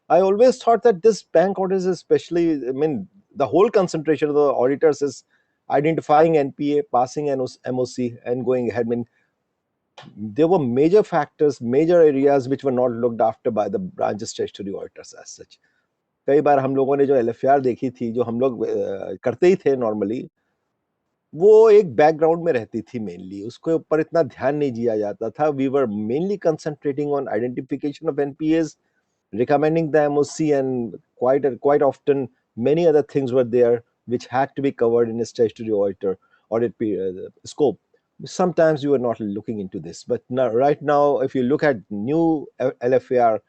I always thought that this bank audit is especially, I mean, the whole concentration of the auditors is identifying NPA, passing MOC, and going ahead. I mean, there were major factors, major areas which were not looked after by the branch statutory auditors as such. कई बार हम लोगों ने जो LFR देखी थी, जो हम लोग करते ही थे नॉर्मली, वो एक बैकग्राउंड में रहती थी मेनली, उसके ऊपर इतना ध्यान नहीं दिया जाता था. We were mainly concentrating on identification of NPAs, recommending the MOC, and quite often many other things were there which had to be covered in a statutory audit scope. Sometimes you were not looking into this, but now, right now, if you look at new LFAR,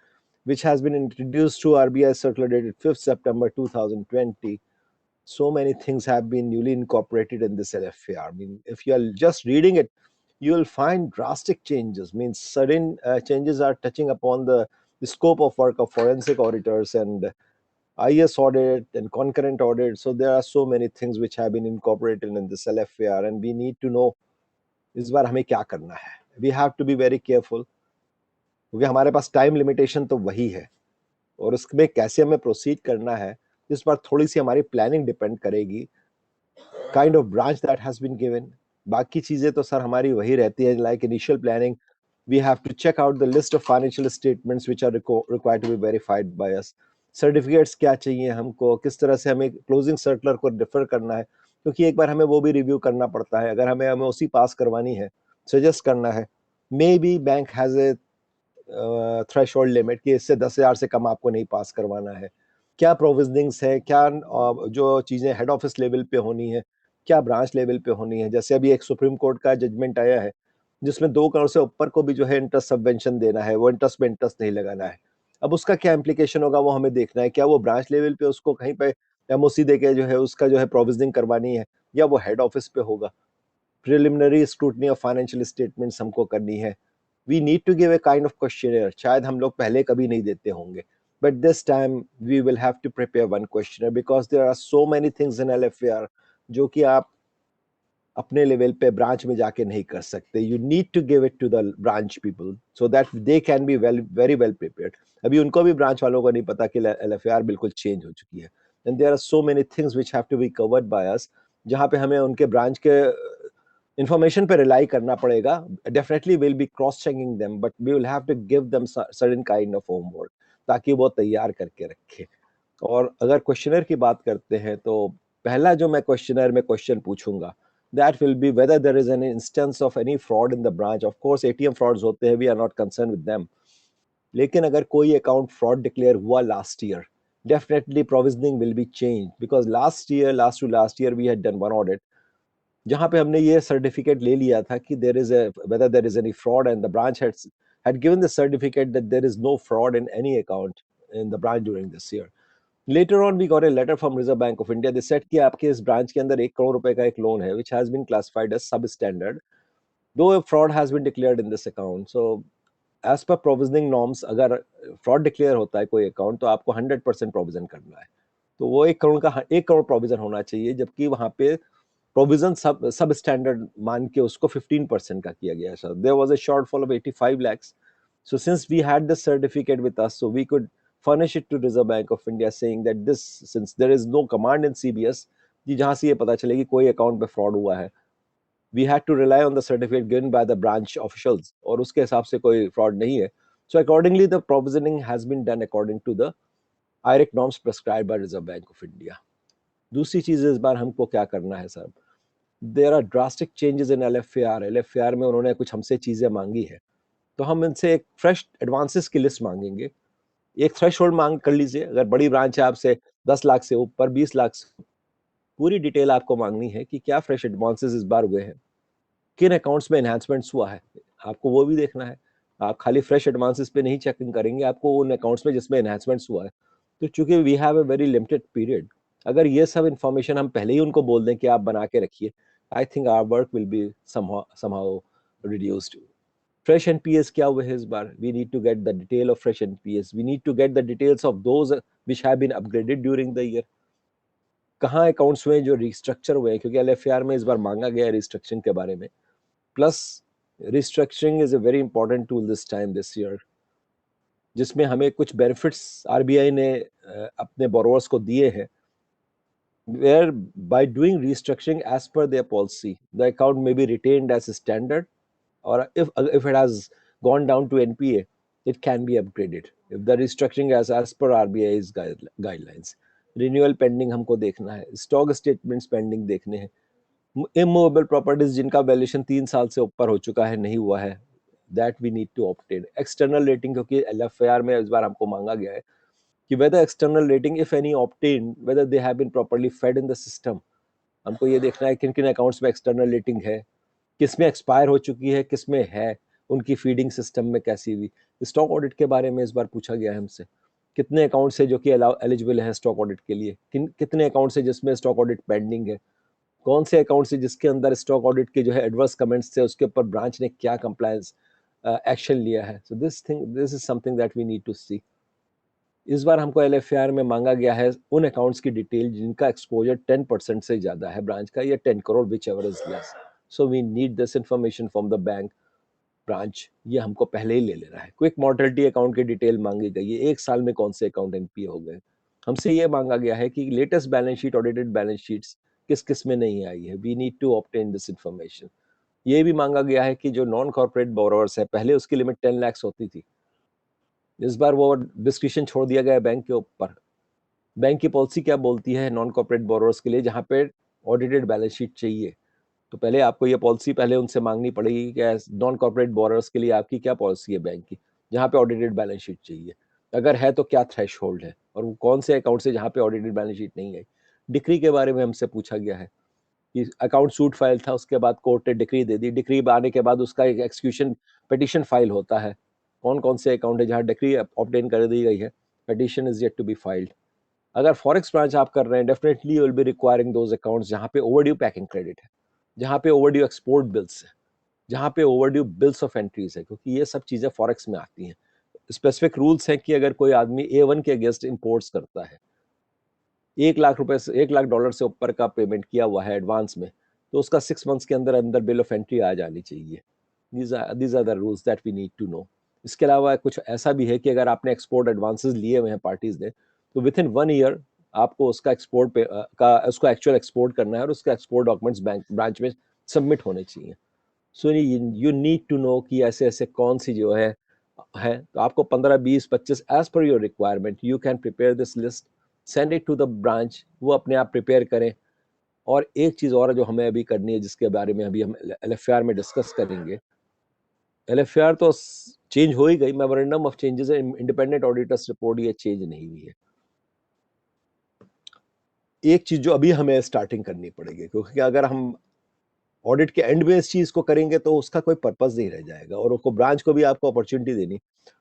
which has been introduced through RBI circular dated 5th September 2020, so many things have been newly incorporated in this LFAR. I mean, if you are just reading it, you will find drastic changes. Means certain changes are touching upon the scope of work of forensic auditors and IS audit and concurrent audit. So there are so many things which have been incorporated in this LFAR, and we need to know इस बार हमें क्या करना है. We have to be very careful, क्योंकि हमारे पास time limitation तो वही है, और उसमें कैसे हमें प्रोसीड करना है इस पर थोड़ी सी हमारी प्लानिंग डिपेंड करेगी. Kind of branch that has been given, बाकी चीजें तो सर हमारी वही रहती है. Like initial planning, we have to check out the list of financial statements which are required to be verified by us. Certificates क्या चाहिए हमको, किस तरह से हमें क्लोजिंग सर्कुलर को डिफर करना है, क्योंकि एक बार हमें वो भी रिव्यू करना पड़ता है. अगर हमें एमओसी पास करवानी है, सजेस्ट करना है, may be bank has a threshold limit कि इससे 10,000 से कम आपको नहीं पास करवाना है. क्या प्रोविजनिंग्स है, क्या जो चीज़ें हेड ऑफिस लेवल पे होनी है, क्या ब्रांच लेवल पे होनी है. जैसे अभी एक सुप्रीम कोर्ट का जजमेंट आया है जिसमें 2 करोड़ से ऊपर को भी जो है इंटरेस्ट सबवेंशन देना है, वो इंटरेस्ट में इंटरेस्ट नहीं लगाना है. अब उसका क्या इम्प्लीकेशन होगा वो हमें देखना है. क्या वो ब्रांच लेवल पे उसको कहीं पे एमओसी देके जो है उसका जो है प्रोविजनिंग करवानी है, या वो हेड ऑफिस पे होगा. Preliminary scrutiny of financial statements हमको करनी है. We need to give a kind of questionnaire. शायद हम लोग पहले कभी नहीं देते होंगे, but this time we will have to prepare one questionnaire, because there are so many things in LFAR जो कि आप अपने लेवल पे ब्रांच में जाके नहीं कर सकते. You need to give it to the branch people so that they can be very well prepared. अभी उनको भी ब्रांच वालों को नहीं पता कि LFAR बिल्कुल चेंज हो चुकी है. And there are so many things which have to be covered by us, जहाँ पे हमें उनके ब्रांच के इंफॉर्मेशन पे रिलाई करना पड़ेगा. Definitely will be cross checking them, but we will have to give them certain kind of homework ताकि वो तैयार करके रखे. और अगर क्वेश्चनर की बात करते हैं तो पहला जो मैं क्वेश्चनर में क्वेश्चन पूछूंगा, that will be whether there is an instance of any fraud in the branch. Of course ATM frauds होते हैं, we are not concerned with them. लेकिन अगर कोई अकाउंट फ्रॉड डिक्लेयर हुआ last year, definitely provisioning will be changed, because last to last year we had done one audit जहां पे हमने ये सर्टिफिकेट ले लिया था कि there is a whether there is any fraud, and the branch had given the certificate that there is no fraud in any account in the branch during this year. Later on, we got a letter from Reserve Bank of India. They said कि आपके इस branch के अंदर 1 करोड़ रुपए का एक loan है which has been classified as substandard, though a fraud has been declared in this account. So as per provisioning norms, अगर fraud declare होता है कोई account तो आपको 100% provision करना है. तो वो 1 करोड़ प्रोविजन होना चाहिए, जबकि वहां पे प्रोविजन सब स्टैंडर्ड मान के उसको 15% का किया गया. Sir there was a shortfall of 85 lakhs. So since we had the certificate with us, so we could furnish it to Reserve Bank of India saying that this, since there is no command in CBS कि जहां से ये पता चले कि कोई account पे fraud हुआ है, we had to rely on the certificate given by the branch officials, और उसके हिसाब से कोई फ्रॉड नहीं है. So accordingly the provisioning has been done according to the IRAC norms prescribed by Reserve Bank of India. दूसरी चीज इस बार हमको क्या करना है sir, there are drastic changes in LFAR में उन्होंने कुछ हमसे चीजें मांगी है, तो हम इनसे एक फ्रेश एडवांसेस की लिस्ट मांगेंगे. एक थ्रेशोल्ड मांग कर लीजिए. अगर बड़ी ब्रांच है आपसे 10 लाख से ऊपर, 20 लाख से, पूरी डिटेल आपको मांगनी है कि क्या फ्रेश एडवांसेस इस बार हुए हैं, किन अकाउंट्स में एनहांसमेंट्स हुआ है, आपको वो भी देखना है. आप खाली फ्रेश एडवांसेस पे नहीं चेकिंग करेंगे, आपको उन अकाउंट्स में जिसमें एनहांसमेंट्स हुआ है. तो चूंकि we have a very limited period, अगर ये सब इन्फॉर्मेशन हम पहले ही उनको बोल दें कि आप बना के रखिए, I think our work will be somehow reduced. Fresh NPS क्या हुए है इस बार? We need to get the detail of fresh NPS. We need to get the details of those which have been upgraded during the year. कहाँ accounts हुए जो restructure हुए हैं, क्योंकि LFAR में इस बार मांगा गया है रिस्ट्रक्चरिंग के बारे में. Plus restructuring is a very important tool this time this year. जिसमें हमें कुछ बेनिफिट्स आरबीआई ने अपने बोरोवर्स को दिए हैं, where by doing restructuring as per their policy, the account may be retained as a standard, or if it has gone down to NPA, it can be upgraded. If the restructuring as per RBI's guidelines, renewal pending हमको देखना है, stock statements pending देखने हैं, immovable properties जिनका valuation 3 साल से ऊपर हो चुका है, नहीं हुआ है, that we need to obtain. External rating, क्योंकि LFIR में इस बार हमको मांगा गया है कि whether external rating if any obtained, whether they have been properly fed in the system. हमको ये देखना है किन किन अकाउंट्स में एक्सटर्नल रेटिंग है, किस में एक्सपायर हो चुकी है, किस में है, उनकी फीडिंग सिस्टम में कैसी हुई। स्टॉक ऑडिट के बारे में इस बार पूछा गया है हमसे, कितने अकाउंट्स है जो कि एलिजिबल है स्टॉक ऑडिट के लिए, कितने अकाउंट्स है जिसमें स्टॉक ऑडिट पेंडिंग है, कौन से अकाउंट्स है जिसके अंदर स्टॉक ऑडिट के जो है एडवर्स कमेंट्स थे, उसके ऊपर ब्रांच ने क्या कंप्लायंस एक्शन लिया है। So this is something that we need to see. इस बार हमको एलएफआर में मांगा गया है उन अकाउंट्स की डिटेल जिनका एक्सपोजर 10% से ज्यादा है ब्रांच का, या 10 crore, whichever is less. So we need this information from the bank branch. ये हमको पहले ही ले लेना है। क्विक मॉर्टलिटी अकाउंट की डिटेल मांगी गई है, 1 साल में कौन से अकाउंट एनपीए हो गए। हमसे ये मांगा गया है कि latest balance sheet, audited balance sheets किस किस में नहीं आई है। We need to obtain this information. ये भी मांगा गया है कि जो नॉन कॉर्पोरेट बोरोवर्स है, पहले उसकी लिमिट 10 लाख होती थी, इस बार वो डिस्क्रिप्शन छोड़ दिया गया है बैंक के ऊपर। बैंक की पॉलिसी क्या बोलती है नॉन कॉर्पोरेट बोरोवर्स के लिए, जहां पे ऑडिटेड बैलेंस शीट चाहिए, तो पहले आपको ये पॉलिसी पहले उनसे मांगनी पड़ेगी कि नॉन कॉर्पोरेट बोरोवर्स के लिए आपकी क्या पॉलिसी है बैंक की, जहां पे ऑडिटेड बैलेंस शीट चाहिए, अगर है तो क्या थ्रेशहोल्ड है, और वो कौन से अकाउंट से जहां पे ऑडिटेड बैलेंस शीट नहीं है। डिक्री के बारे में हमसे पूछा गया है कि अकाउंट सूट फाइल था, उसके बाद कोर्ट ने डिक्री दे दी, डिक्री आने के बाद उसका एक एक्सक्यूशन पिटिशन फाइल होता है, कौन कौन से अकाउंट है जहां डिक्री ऑब्टेन कर दी गई है, petition is yet to be filed. अगर फॉरेक्स ब्रांच आप कर रहे हैं, definitely you will be requiring those accounts जहां पे ओवरड्यू पैकिंग क्रेडिट है, जहां पे ओवरड्यू एक्सपोर्ट बिल्स है, जहां पे ओवरड्यू बिल्स ऑफ एंट्रीज है, क्योंकि ये सब चीजें फॉरेक्स में आती हैं। स्पेसिफिक रूल्स हैं कि अगर कोई आदमी A1 के अगेंस्ट इंपोर्ट्स करता है, 1 लाख रुपए से, $1 लाख से ऊपर का पेमेंट किया हुआ है एडवांस में, तो उसका 6 मंथ्स के अंदर अंदर बिल ऑफ एंट्री आ जानी चाहिए। These are the rules that we need to know. इसके अलावा कुछ ऐसा भी है कि अगर आपने एक्सपोर्ट एडवांसेस लिए हुए हैं पार्टीज ने, तो विद इन 1 ईयर आपको उसका एक्सपोर्ट का उसको एक्चुअल एक्सपोर्ट करना है, और उसका एक्सपोर्ट डॉक्यूमेंट्स बैंक ब्रांच में सबमिट होने चाहिए। So you need to know कि ऐसे ऐसे कौन सी जो है, तो आपको 15, 20, 25 as per your requirement you can prepare this list, send it to the branch, वो अपने आप प्रिपेयर करें। और एक चीज और जो हमें अभी करनी है, जिसके बारे में अभी हम एलएफआर में डिस्कस करेंगे, एलएफआर तो चेंज हो ही गई, memorandum of changes, independent auditors report ये चेंज नहीं हुई है। एक चीज जो अभी हमें स्टार्टिंग करनी पड़ेगी, क्योंकि अगर हम ऑडिट के एंड में इस चीज को करेंगे तो उसका कोई पर्पस नहीं रह जाएगा, और उसको ब्रांच को भी आपको अपॉर्चुनिटी देनी।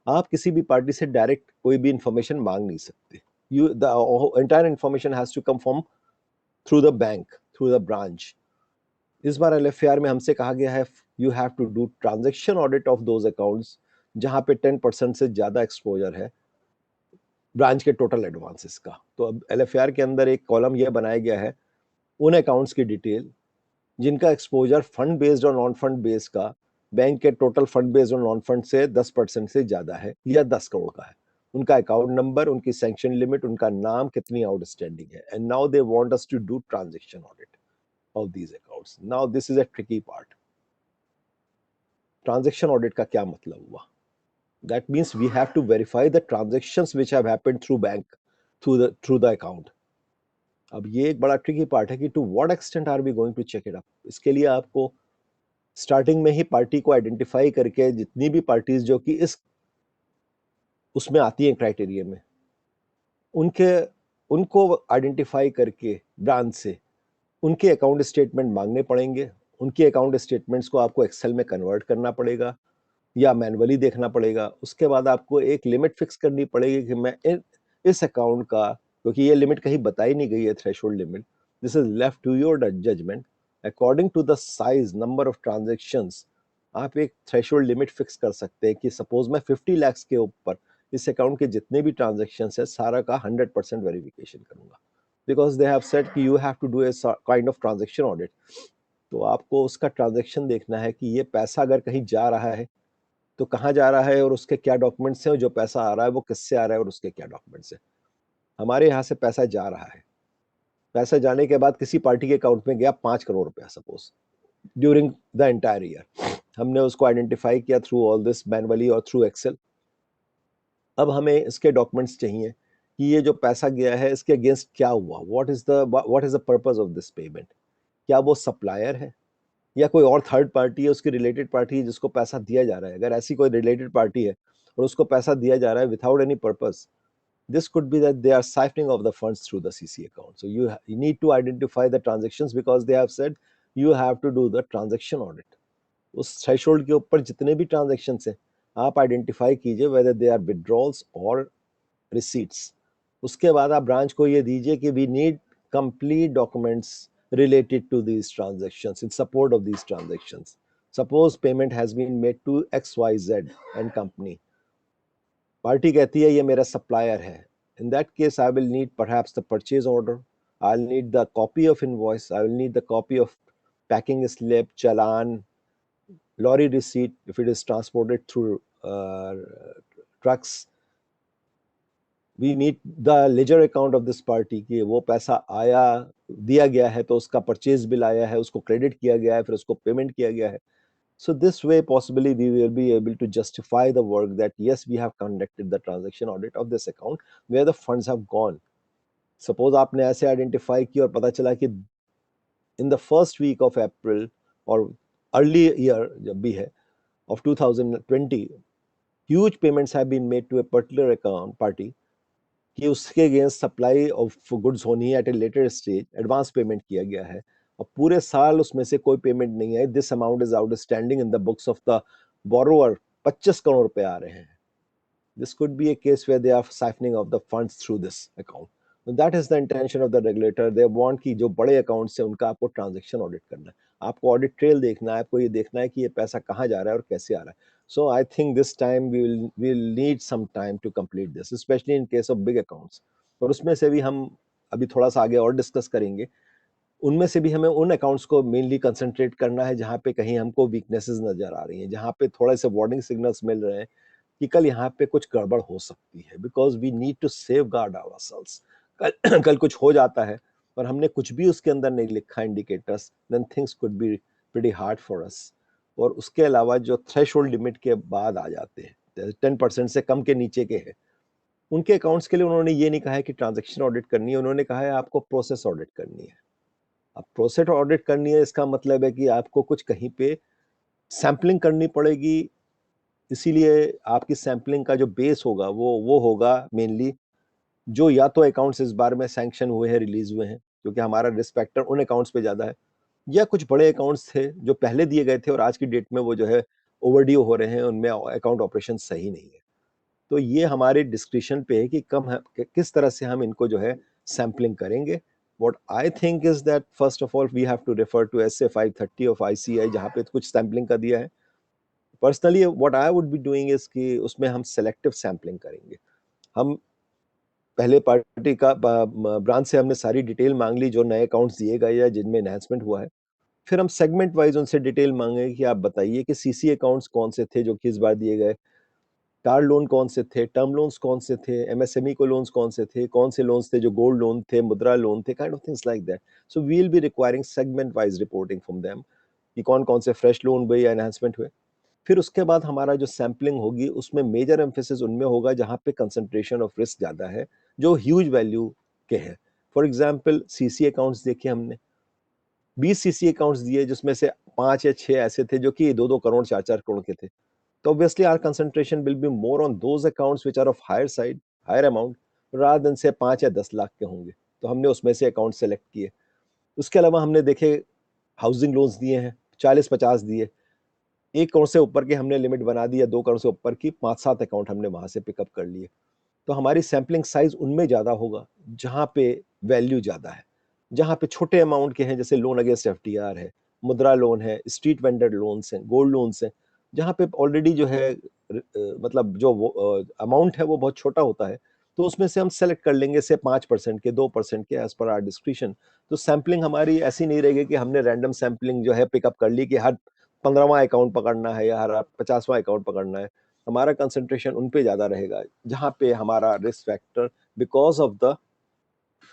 आप किसी भी पार्टी से डायरेक्ट कोई भी इंफॉर्मेशन मांग नहीं सकते। You the entire information has to come from through the bank, through the branch. इस बार एलएफआर में हमसे कहा गया है you have to do transaction audit of those accounts जहां पे 10% से ज्यादा एक्सपोजर है ब्रांच के टोटल एडवांसेस का। तो अब एलएफआर के अंदर एक कॉलम यह बनाया गया है उन अकाउंट्स की डिटेल जिनका एक्सपोजर फंड बेस्ड और नॉन फंड बेस्ड का बैंक के टोटल फंड बेस्ड और नॉन फंड से 10% से ज्यादा है, या 10 करोड़ का है। उनका अकाउंट नंबर, उनकी सैंक्शन लिमिट, उनका नाम, कितनी आउटस्टैंडिंग है। And now they want us to do transaction audit of these accounts. Now this is a tricky part. Transaction audit का क्या मतलब हुआ? That means we have to verify the transactions which have happened through bank, through the account. अब ये एक बड़ा tricky part है कि to what extent are we going to check it up. इसके लिए आपको स्टार्टिंग में ही पार्टी को आइडेंटिफाई करके, जितनी भी पार्टीज जो कि इस उसमें आती हैं क्राइटेरिया में, उनके उनको आइडेंटिफाई करके ब्रांच से उनके अकाउंट स्टेटमेंट मांगने पड़ेंगे। उनके अकाउंट स्टेटमेंट्स को आपको एक्सेल में कन्वर्ट करना पड़ेगा या मैनुअली देखना पड़ेगा। उसके बाद आपको एक लिमिट फिक्स करनी पड़ेगी कि मैं इस अकाउंट का, क्योंकि ये लिमिट कहीं बताई नहीं गई है, threshold limit, this is left to your judgement according to the size, number of transactions. आप एक थ्रेशोल्ड लिमिट फिक्स कर सकते हैं कि सपोज मैं 50 लाख के ऊपर इस अकाउंट के जितने भी ट्रांजेक्शन है सारा का 100% वेरिफिकेशन करूंगा, बिकॉज दे हैव सेड कि you have to do a kind of transaction audit. तो आपको उसका ट्रांजेक्शन देखना है कि ये पैसा अगर कहीं जा रहा है तो कहाँ जा रहा है और उसके क्या डॉक्यूमेंट्स हैं, और जो पैसा आ रहा है वो किससे आ रहा है और उसके क्या डॉक्यूमेंट्स हैं। हमारे यहाँ से पैसा जा रहा है, पैसा जाने के बाद किसी पार्टी के अकाउंट में गया 5 करोड़ रुपया suppose, during the entire year. हमने उसको आइडेंटिफाई किया थ्रू ऑल दिस मैनुअली और थ्रू एक्सेल। अब हमें इसके डॉक्यूमेंट्स चाहिए कि ये जो पैसा गया है इसके अगेंस्ट क्या हुआ, what is the purpose of this payment. क्या वो सप्लायर है या कोई और थर्ड पार्टी है, उसकी रिलेटेड पार्टी है जिसको पैसा दिया जा रहा है। अगर ऐसी कोई रिलेटेड पार्टी है और उसको पैसा दिया जा रहा है without any purpose, this could be that they are siphoning off the funds through the CC account. So you need to identify the transactions, because they have said you have to do the transaction audit. उस threshold के ऊपर जितने भी transaction हैं आप identify कीजिए whether they are withdrawals और receipts. उसके बाद आप ब्रांच को ये दीजिए कि we need complete documents related to these transactions in support of these transactions. Suppose payment has been made to XYZ and company. Party कहती है ये मेरा सप्लायर है। In that case, I will need perhaps the purchase order. I'll need the copy of invoice. I will need the copy of packing slip, challan, lorry receipt if it is transported through trucks. We need the ledger account of this party कि वो पैसा आया, दिया गया है तो उसका purchase bill आया है, उसको क्रेडिट किया गया है, फिर उसको पेमेंट किया गया है। So this way, possibly we will be able to justify the work that yes, we have conducted the transaction audit of this account where the funds have gone. Suppose आपने ऐसे आइडेंटिफाई किया और पता चला कि in the first week of April or early year जब भी है of 2020, huge payments have been made to a particular account party कि उसके अगेंस्ट सप्लाई ऑफ गुड्स होनी है at a later stage, advance payment किया गया है और पूरे साल उसमें से कोई पेमेंट नहीं है, this amount is outstanding in the books of the borrower, 25 crore रुपए आ रहे हैं। This could be a case where they are siphoning of the funds through this account. And that is the intention of the regulator. They want कि जो बड़े accounts हैं उनका आपको transaction audit करना है, आपको ऑडिट ट्रेल देखना है, आपको ये देखना है कि ये पैसा कहाँ जा रहा है और कैसे आ रहा है। So I think this time we will need some time to complete this, especially in case of big accounts. और उसमें से भी हम अभी थोड़ा सा आगे और डिस्कस करेंगे। उनमें से भी हमें उन अकाउंट्स को मेनली कंसंट्रेट करना है जहाँ पे कहीं हमको वीकनेसेस नजर आ रही हैं, जहाँ पे थोड़े से वार्निंग सिग्नल्स मिल रहे हैं कि कल यहाँ पे कुछ गड़बड़ हो सकती है, because we need to safeguard ourselves. कल कल कुछ हो जाता है और हमने कुछ भी उसके अंदर नहीं लिखा indicators, then things could be pretty hard for us. और उसके अलावा जो थ्रेशोल्ड लिमिट के बाद आ जाते हैं 10% से कम के नीचे के हैं, उनके अकाउंट्स के लिए उन्होंने ये नहीं कहा है कि ट्रांजेक्शन ऑडिट करनी है, उन्होंने कहा है आपको प्रोसेस ऑडिट करनी है। अब प्रोसेस ऑडिट करनी है इसका मतलब है कि आपको कुछ कहीं पे सैंपलिंग करनी पड़ेगी, इसीलिए आपकी सैंपलिंग का जो बेस होगा वो होगा मेनली जो या तो अकाउंट्स इस बार में सैंक्शन हुए हैं, रिलीज हुए हैं, क्योंकि हमारा रिस्क फैक्टर उन अकाउंट्स पे ज्यादा है, या कुछ बड़े अकाउंट्स थे जो पहले दिए गए थे और आज की डेट में वो जो है ओवरड्यू हो रहे हैं, उनमें अकाउंट ऑपरेशन सही नहीं है। तो ये हमारे डिस्क्रिप्शन पे है कि किस तरह से हम इनको जो है सैम्पलिंग करेंगे। What I think is that first of all we have to refer to SA 530 of ICI जहाँ पे कुछ सैम्पलिंग का दिया है। Personally what I would be doing is कि उसमें हम सेलेक्टिव सैम्पलिंग करेंगे। हम पहले पार्टी का ब्रांच से हमने सारी डिटेल मांग ली जो नए अकाउंट्स दिए गए या जिनमें एनहांसमेंट हुआ है, फिर हम सेगमेंट वाइज उनसे डिटेल मांगे कि आप बताइए कि सीसी अकाउंट्स कौन से थे जो कि इस बार दिए गए, कार लोन कौन से थे, टर्म लोन्स कौन से थे, एमएसएमई को लोन्स कौन से लोन्स थे जो गोल्ड लोन थे, मुद्रा लोन थे, kind of things like that. So we will be requiring segment wise reporting from them कि कौन कौन से फ्रेश लोन हुए या एनहांसमेंट हुए। फिर उसके बाद हमारा जो सैम्पलिंग होगी उसमें मेजर एम्फेसिस उनमें होगा जहाँ पे कंसंट्रेशन ऑफ रिस्क ज़्यादा है, जो ह्यूज वैल्यू के हैं। फॉर एग्जांपल सीसी अकाउंट्स देखे हमने, 20 सीसी अकाउंट्स दिए जिसमें से 5 या 6 ऐसे थे जो कि 2-2 करोड़ 4-4 करोड़ के थे। तो obviously our concentration will be more on those accounts which are of higher side, higher amount, rather than say 5 या 10 लाख के होंगे। तो हमने उसमें से अकाउंट सेलेक्ट किए। उसके अलावा हमने देखे हाउसिंग लोन्स दिए हैं, 40-50 दिए, 1 करोड़ से ऊपर के हमने लिमिट बना दी, या 2 करोड़ से ऊपर की 5-7 अकाउंट हमने वहां से पिकअप कर लिए। तो हमारी सैम्पलिंग साइज उनमें ज्यादा होगा जहां पे वैल्यू ज्यादा है। जहां पे छोटे अमाउंट के हैं जैसे लोन अगेंस्ट एफटीआर है, मुद्रा लोन है, स्ट्रीट वेंडर लोन्स हैं, गोल्ड लोन्स हैं, जहां पे ऑलरेडी जो है मतलब जो अमाउंट है वो बहुत छोटा होता है, तो उसमें से हम सेलेक्ट कर लेंगे से 5% के, 2% के, एज पर आर डिस्क्रिप्शन। तो सैम्पलिंग हमारी ऐसी नहीं रहेगी कि हमने रैंडम सैम्पलिंग जो है पिकअप कर ली कि हर 15वां अकाउंट पकड़ना है या हमारा 50वां अकाउंट पकड़ना है, हमारा कंसंट्रेशन उन पे ज़्यादा रहेगा जहाँ पे हमारा risk factor because of the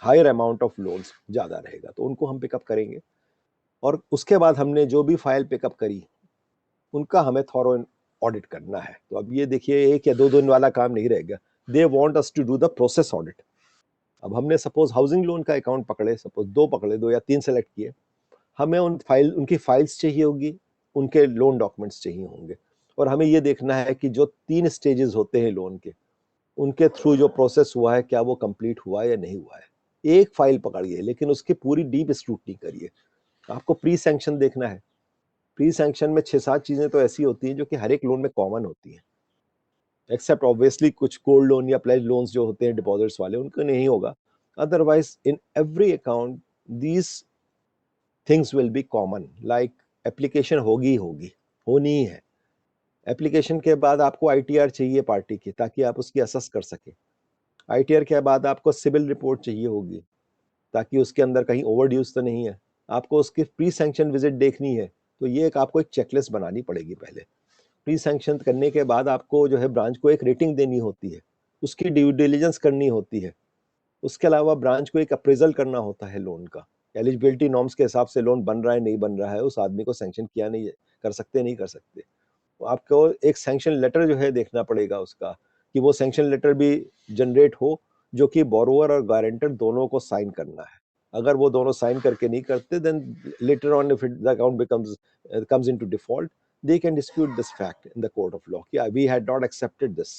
higher amount of loans ज़्यादा रहेगा, तो उनको हम पिकअप करेंगे। और उसके बाद हमने जो भी फाइल पिकअप करी उनका हमें थॉरो ऑडिट करना है। तो अब ये देखिए, 1 या 2 दिन वाला काम नहीं रहेगा। They want us to do the process audit. अब हमने सपोज हाउसिंग लोन का अकाउंट पकड़े, सपोज 2 पकड़े, 2 या 3 सेलेक्ट किए, हमें उनकी फाइल्स चाहिए होगी, उनके लोन डॉक्यूमेंट्स चाहिए होंगे, और हमें ये देखना है कि जो 3 स्टेजेस होते हैं लोन के, उनके थ्रू जो प्रोसेस हुआ है क्या वो कंप्लीट हुआ है या नहीं हुआ है। एक फाइल पकड़िए लेकिन उसकी पूरी डीप स्क्रूटनी करिए। आपको प्री सैंक्शन देखना है। प्री सैंक्शन में 6-7 चीजें तो ऐसी होती हैं जो कि हर एक लोन में कॉमन होती हैं, एक्सेप्ट ऑब्वियसली कुछ गोल्ड लोन या प्लेज लोन्स जो होते हैं डिपॉजिट्स वाले, उनको नहीं होगा। Otherwise in every account these things will be common, like application होगी होगी होनी ही है। एप्लीकेशन के बाद आपको आईटीआर चाहिए पार्टी की, ताकि आप उसकी असेस कर सके। आईटीआर के बाद आपको सिविल रिपोर्ट चाहिए होगी, ताकि उसके अंदर कहीं ओवरड्यूज तो नहीं है। आपको उसकी प्री सैंक्शन विजिट देखनी है, तो ये आपको एक चेकलिस्ट बनानी पड़ेगी पहले। प्री सैंक्शन करने के बाद आपको जो है ब्रांच को एक रेटिंग देनी होती है, उसकी ड्यू डिलिजेंस करनी होती है। उसके अलावा ब्रांच को एक अप्रेजल करना होता है लोन का, एलिजिबिलिटी नॉर्म्स के हिसाब से लोन बन रहा है नहीं बन रहा है, उस आदमी को सैंक्शन किया नहीं कर सकते नहीं कर सकते। तो आपको एक सैंक्शन लेटर जो है देखना पड़ेगा उसका, कि वो सैंक्शन लेटर भी जनरेट हो, जो कि बोरोवर और गारंटर दोनों को साइन करना है। अगर वो दोनों साइन करके नहीं करते, then later on if the account becomes comes into default, they can dispute this fact in the court of law कि we had not accepted this.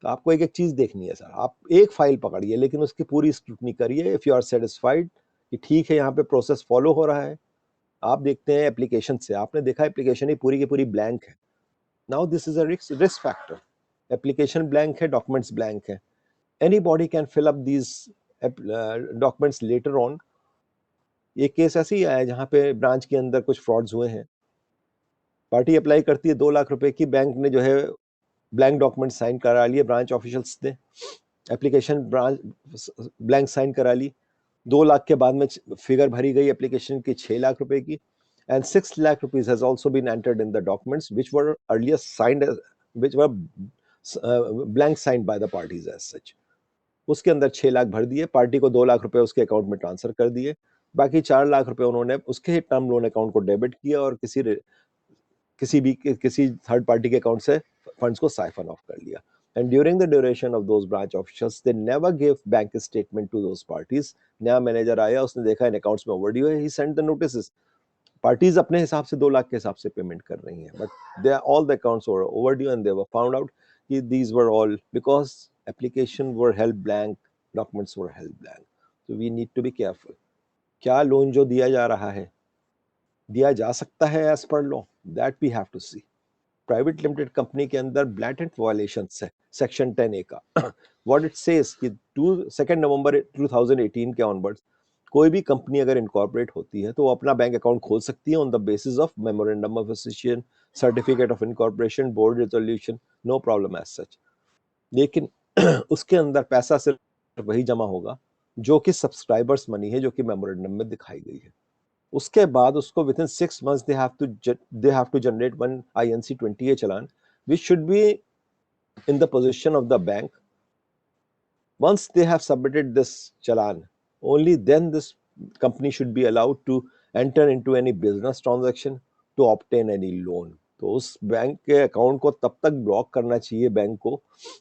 तो आपको एक एक चीज देखनी है सर। आप एक फाइल पकड़िए लेकिन उसकी पूरी स्क्रूटनी करिए। इफ यू आर सेटिस्फाइड कि ठीक है यहाँ पे प्रोसेस फॉलो हो रहा है, आप देखते हैं एप्लीकेशन से, आपने देखा एप्लीकेशन ही पूरी की पूरी ब्लैंक है। Now this is a risk factor. Application blank है, डॉक्यूमेंट्स ब्लैंक है, anybody can fill up these documents later on. एक केस ऐसे ही आया जहाँ पे ब्रांच के अंदर कुछ फ्रॉड्स हुए हैं। पार्टी अप्लाई करती है 2 लाख रुपए की, बैंक ने जो है ब्लैंक डॉक्यूमेंट साइन करा लिए ब्रांच ऑफिशियल्स ने, एप्लीकेशन ब्रांच ब्लैंक साइन करा ली। 2 लाख के बाद में फिगर भरी गई एप्लीकेशन की 6 लाख रुपए की, and 6 lakh rupees has also been entered in the documents which were earlier signed, which were blank signed by the parties as such. उसके अंदर 6 लाख भर दिए, पार्टी को 2 लाख रुपए उसके अकाउंट में ट्रांसफर कर दिए, बाकी 4 लाख रुपए उन्होंने उसके टर्म लोन अकाउंट को डेबिट किया और किसी थर्ड पार्टी के अकाउंट से फंड्स को साइफन ऑफ कर लिया। And during the duration of those branch officers they never give bank statement to those parties. नया मैनेजर आया, उसने देखा इन अकाउंट्स में ओवरड्यू है, he sent the notice. Parties अपने हिसाब से 2 लाख के हिसाब से पेमेंट कर रही हैं, but they all the accounts were overdue and they were found out कि these were all because application were held blank, documents were held blank. So we need to be careful. क्या loan जो दिया जा रहा है दिया जा सकता है as per law, that we have to see. Private limited company के अंदर ब्लैटेंट वायलेशंस है सेक्शन 10A का। व्हाट इट सेज कि 2 नवंबर 2018 के ऑनवर्ड्स कोई भी कंपनी अगर इनकॉर्पोरेट होती है तो वो अपना बैंक अकाउंट खोल सकती है on the basis of memorandum of association, certificate of incorporation, board resolution, no problem as such. लेकिन उसके अंदर पैसा सिर्फ वही जमा होगा जो कि सब्सक्राइबर्स मनी है, जो कि मेमोरेंडम में दिखाई गई है। उसके बाद उसको with in 6 months they have to generate one INC 20A challan which should be in the possession of the bank. Once they have submitted this challan, only then this company should be allowed to enter into any business transaction to obtain any loan. तो उस bank के account को तब तक block करना चाहिए bank को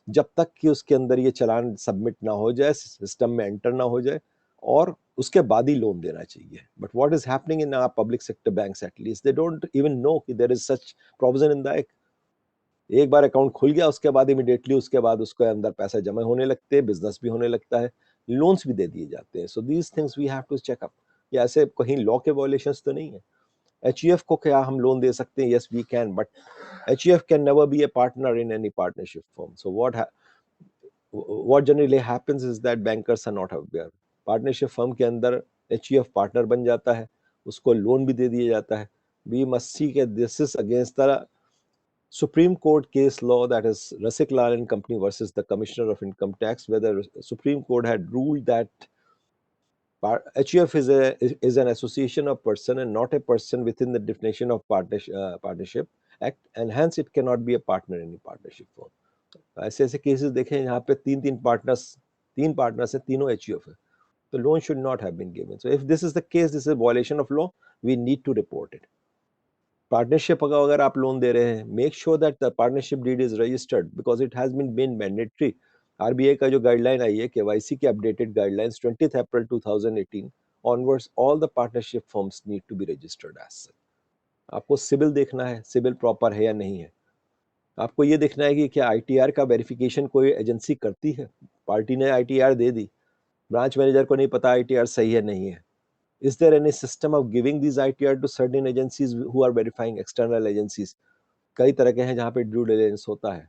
जब तक कि उसके अंदर ये चालान सबमिट ना हो जाए, सिस्टम में एंटर ना हो जाए, और उसके बाद ही लोन देना चाहिए। But what is happening in our public sector banks, at least they don't even know कि there is such provision in the act. एक बार अकाउंट खुल गया उसके बाद इमीडिएटली उसके बाद उसके अंदर पैसा जमा होने लगते हैं, बिजनेस भी होने लगता है, लोन्स भी दे दिए जाते हैं। So these things we have to check up. ये ऐसे कहीं लॉ के वायलेशंस तो नहीं है। एचईएफ को क्या हम लोन दे सकते हैं? Yes we can, but HEF can never be a partner in any partnership firm. So what generally happens is that bankers are not aware. Partnership firm के अंदर एचईएफ पार्टनर बन जाता है, उसको लोन भी दे दिया जाता है। वी मस्ट सी के this is against the Supreme Court case law, that is Rasik Lal and Company versus the Commissioner of Income Tax, where the Supreme Court had ruled that HUF is an association of person and not a person within the definition of partnership act, and hence it cannot be a partner in a partnership form. ऐसे ऐसे cases देखे हैं यहाँ पे तीन partners है, तीनों HUF है, तो loan should not have been given. So if this is the case, this is violation of law, we need to report it. Partnership अगर आप लोन दे रहे हैं, make sure that the partnership deed is registered because it has been made mandatory. RBI का जो guideline आई है, KYC की updated guidelines 20 April 2018 onwards, all the partnership firms need to be registered as such. आपको civil देखना है, civil proper है या नहीं है. आपको ये देखना है कि क्या आईटीआर का वेरिफिकेशन कोई एजेंसी करती है. पार्टी ने आईटीआर दे दी, ब्रांच मैनेजर को नहीं पता आईटीआर सही है नहीं है. Is there any system of giving these ITR to certain agencies who are verifying external agencies? कई तरह के हैं जहाँ पे ड्यू डिलिजेंस होता है.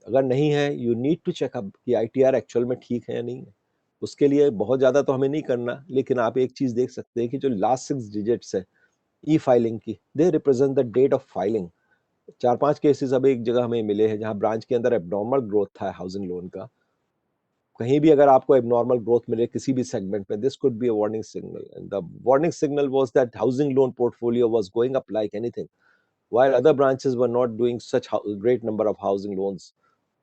अगर नहीं है, यू नीड टू चेकअप कि आईटीआर एक्चुअल में ठीक है या नहीं है. उसके लिए बहुत ज़्यादा तो हमें नहीं करना, लेकिन आप एक चीज़ देख सकते हैं कि जो लास्ट 6 डिजिट्स है ई फाइलिंग की, they represent the date of filing. 4-5 cases अब एक जगह हमें मिले हैं जहाँ ब्रांच के अंदर एबनॉर्मल ग्रोथ था हाउसिंग लोन का. कहीं भी अगर आपको एबनॉर्मल ग्रोथ मिले किसी भी सेगमेंट में, this could be a warning signal. And the warning signal was that housing loan portfolio was going up like anything while other branches were not doing such great number of housing loans.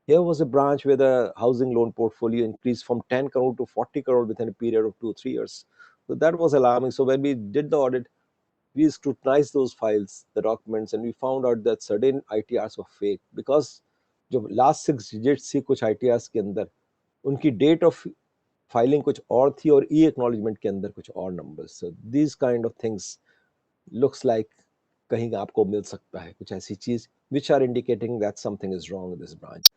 Here was a branch where the housing loan portfolio increased from 10 crore to 40 crore within a period of 2-3 years. So that was alarming. So when we did the audit, we scrutinized those files, the documents, and we found out that certain ITRs were fake because जो last 6 digits थी कुछ ITRs के अंदर, उनकी date of filing कुछ और थी और ई एक्नॉलेजमेंट के अंदर कुछ और numbers. So these kind of things looks like कहीं आपको मिल सकता है कुछ ऐसी चीज which are indicating that something is wrong with this branch.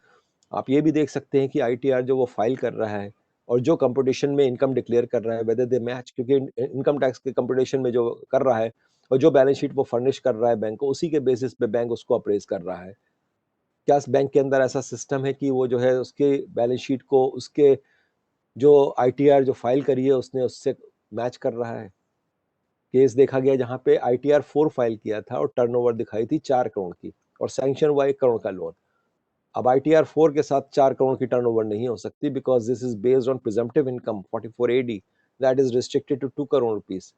आप ये भी देख सकते हैं कि आईटीआर जो वो फाइल कर रहा है और जो कंपटीशन में इनकम डिक्लेयर कर रहा है, वेदर दे मैच, क्योंकि इनकम टैक्स के कंपटीशन में जो कर रहा है और जो बैलेंस शीट वो फर्निश कर रहा है बैंक को, उसी के बेसिस पे बैंक उसको अप्रेज कर रहा है. क्या बैंक के अंदर ऐसा सिस्टम है कि वो जो है उसके बैलेंस शीट को उसके जो आईटीआर जो फाइल करी है उसने उससे मैच कर रहा है? केस देखा गया जहां पे आईटीआर 4 फाइल किया था और टर्नओवर दिखाई थी 4 करोड़ की और सैंक्शन हुआ 1 करोड़ का लोन. अब आईटीआर 4 के साथ 4 करोड़ की टर्नओवर नहीं हो सकती because this is based on presumptive income 44AD that is restricted to 2 crore rupees.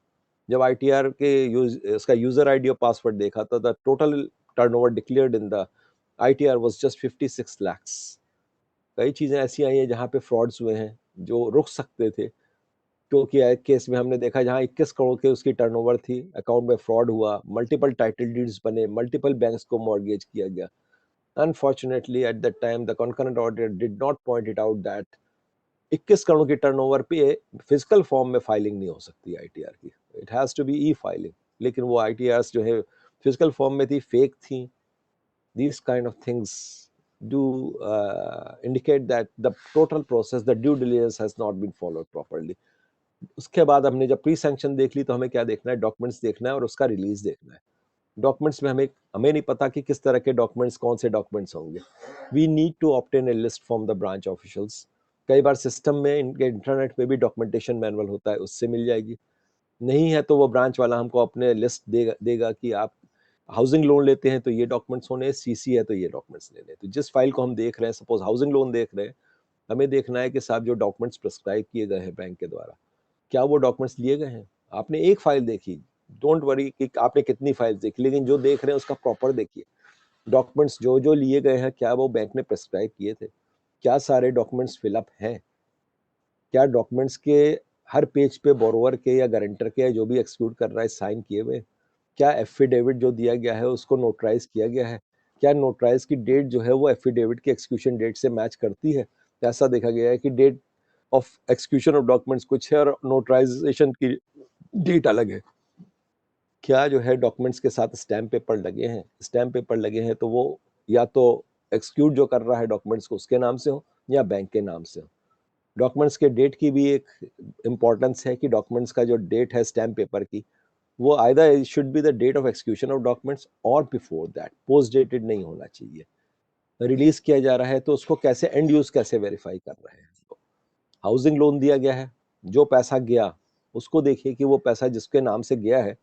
जब आईटीआर के उसका यूजर आईडी और पासवर्ड देखा तो the total turnover declared in the ITR was just 56 lakhs. कई चीजें ऐसी आई हैं जहां पे फ्रॉड्स हुए हैं जो रुक सकते थे. क्योंकि एक केस में हमने देखा जहां 21 करोड़ के उसकी टर्नओवर थी, अकाउंट में फ्रॉड हुआ, मल्टीपल टाइटल डीड्स बने, मल्टीपल बैंक्स को मॉर्गेज किया गया. Unfortunately at that time the concurrent auditor did not point it out that 21 crore की टर्नओवर पे फिजिकल फॉर्म में फाइलिंग नहीं हो सकती आईटीआर की, it has to be e filing. लेकिन वो आईटीआर जो है फिजिकल फॉर्म में थी, फेक थी. These kind of things do indicate that the total process, the due diligence has not been followed properly. उसके बाद हमने जब प्री सैंक्शन देख ली तो हमें क्या देखना है, डॉक्यूमेंट्स देखना है और उसका रिलीज देखना है. डॉक्यूमेंट्स में हमें नहीं पता कि किस तरह के डॉक्यूमेंट्स, कौन से डॉक्यूमेंट्स होंगे. We need to obtain a list from the branch officials. कई बार सिस्टम में इनके इंटरनेट पे भी डॉक्यूमेंटेशन मैनुअल होता है, उससे मिल जाएगी. नहीं है तो वो ब्रांच वाला हमको अपने लिस्ट देगा कि आप हाउसिंग लोन लेते हैं तो ये डॉक्यूमेंट्स होने, सीसी है तो ये डॉक्यूमेंट्स लेने. तो जिस फाइल को हम देख रहे हैं, सपोज हाउसिंग लोन देख रहे हैं, हमें देखना है कि साहब जो डॉक्यूमेंट्स प्रिस्क्राइब किए गए हैं बैंक के द्वारा, क्या वो डॉक्यूमेंट्स लिए गए हैं. आपने एक फाइल देखी, डोंट वरी कि आपने कितनी फाइल्स देखी, लेकिन जो देख रहे हैं उसका प्रॉपर देखिए. डॉक्यूमेंट्स जो जो लिए गए हैं, क्या वो बैंक ने प्रिस्क्राइब किए थे, क्या सारे डॉक्यूमेंट्स फिलअप हैं, क्या डॉक्यूमेंट्स के हर पेज पे बोरोवर के या गारंटर के या जो भी एक्सिक्यूट कर रहा है साइन किए हुए, क्या एफिडेविट जो दिया गया है उसको नोटराइज किया गया है, क्या नोटराइज की डेट जो है वो एफिडेविट की एक्सक्यूशन डेट से मैच करती है. ऐसा देखा गया है कि date of execution of documents कुछ है और नोटराइजेशन की डेट अलग है. क्या जो है डॉक्यूमेंट्स के साथ स्टैम्प पेपर लगे हैं, स्टैम्प पेपर लगे हैं तो वो या तो एक्सक्यूट जो कर रहा है डॉक्यूमेंट्स को उसके नाम से हो या बैंक के नाम से हो. डॉक्यूमेंट्स के डेट की भी एक इम्पोर्टेंस है कि डॉक्यूमेंट्स का जो डेट है स्टैम्प पेपर की, वो either should be the date of execution of documents और बिफोर दैट, पोस्ट डेटेड नहीं होना चाहिए. रिलीज किया जा रहा है तो उसको कैसे एंड यूज कैसे वेरीफाई कर रहे हैं. हाउसिंग लोन दिया गया है, जो पैसा गया उसको देखिए कि वो पैसा जिसके नाम से गया है,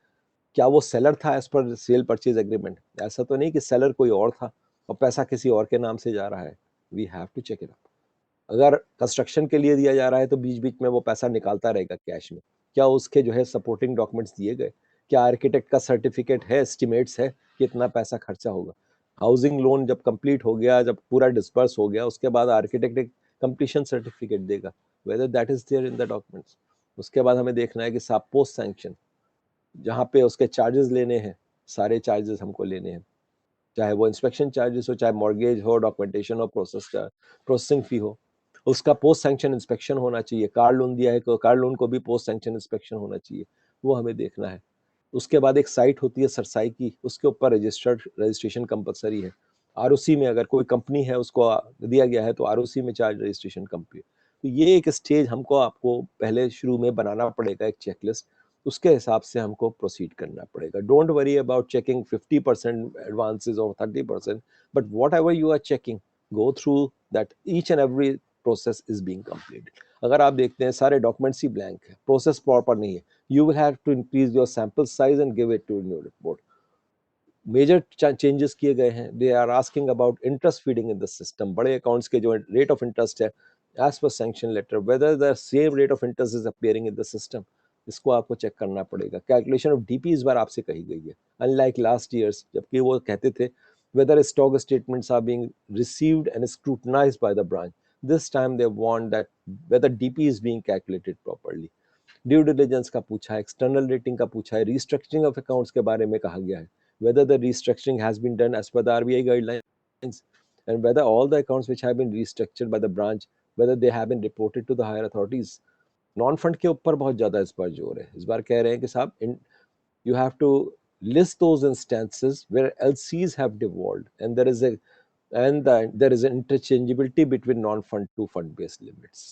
क्या वो सेलर था as per cell purchase agreement. ऐसा तो नहीं कि सेलर कोई और था और पैसा किसी और के नाम से जा रहा है. We have to check it up. अगर कंस्ट्रक्शन के लिए दिया जा रहा है तो बीच बीच में वो पैसा निकालता रहेगा कैश में। क्या उसके जो है सपोर्टिंग डॉक्यूमेंट्स दिए गए? क्या आर्किटेक्ट का सर्टिफिकेट है, एस्टिमेट्स है कि इतना पैसा खर्चा होगा? हाउसिंग लोन जब कंप्लीट हो गया, जब पूरा डिस्पर्स हो गया, उसके बाद आर्किटेक्ट एक कंप्लीशन सर्टिफिकेट देगा, whether that is there in the documents. उसके बाद हमें देखना है कि साब पोस्ट सैंक्शन, जहाँ पे उसके चार्जेस लेने हैं, सारे चार्जेस हमको लेने हैं, चाहे वो इंस्पेक्शन चार्जेस हो, चाहे मॉर्गेज हो, डॉक्यूमेंटेशन हो, प्रोसेसिंग फी हो, उसका पोस्ट सैंक्शन इंस्पेक्शन होना चाहिए। कार लोन दिया है तो कार लोन को भी पोस्ट सैंक्शन इंस्पेक्शन होना चाहिए, वो हमें देखना है। उसके बाद एक साइट होती है सरसाई की, उसके ऊपर रजिस्ट्रेशन कंपलसरी है। आरओसी में अगर कोई कंपनी है उसको दिया गया है तो आरओसी में चार्ज रजिस्ट्रेशन कंपनी। तो ये एक स्टेज हमको आपको पहले शुरू में बनाना पड़ेगा, एक चेकलिस्ट, उसके हिसाब से हमको प्रोसीड करना पड़ेगा। Don't worry about checking 50% advances और 30%, but whatever you are checking, go through that each and every process is being completed. अगर आप देखते हैं सारे डॉक्यूमेंट्स ही ब्लैंक है, प्रोसेस प्रॉपर नहीं है, you will have to increase your sample size and give it to in your report. Major changes किए गए हैं, they are asking about interest feeding in the system, बड़े अकाउंट्स के जो रेट ऑफ इंटरेस्ट है as per sanction letter, whether the same rate of interest is appearing in the system, इसको आपको check करना पड़ेगा। कैलकुलेशन ऑफ डीपी इस बार आपसे कही गई है, अनलाइक लास्ट ईयर्स जबकि वो कहते थे whether stock statements are being received and scrutinized by the branch. This time they want that whether DP is being calculated properly. Due diligence का पूछा है, एक्सटर्नल रेटिंग का पूछा है, रिस्ट्रक्चरिंग ऑफ अकाउंट्स के बारे में कहा गया है, whether the restructuring has been done as per the RBI guidelines, and whether all the accounts which have been restructured by the branch, whether they have been reported to the higher authorities. Non fund के ऊपर बहुत ज्यादा इस बार जोर है, इस बार कह रहे हैं कि साहब you have to list those instances where LCs have devolved and there is an interchangeability between non-fund to fund-based limits,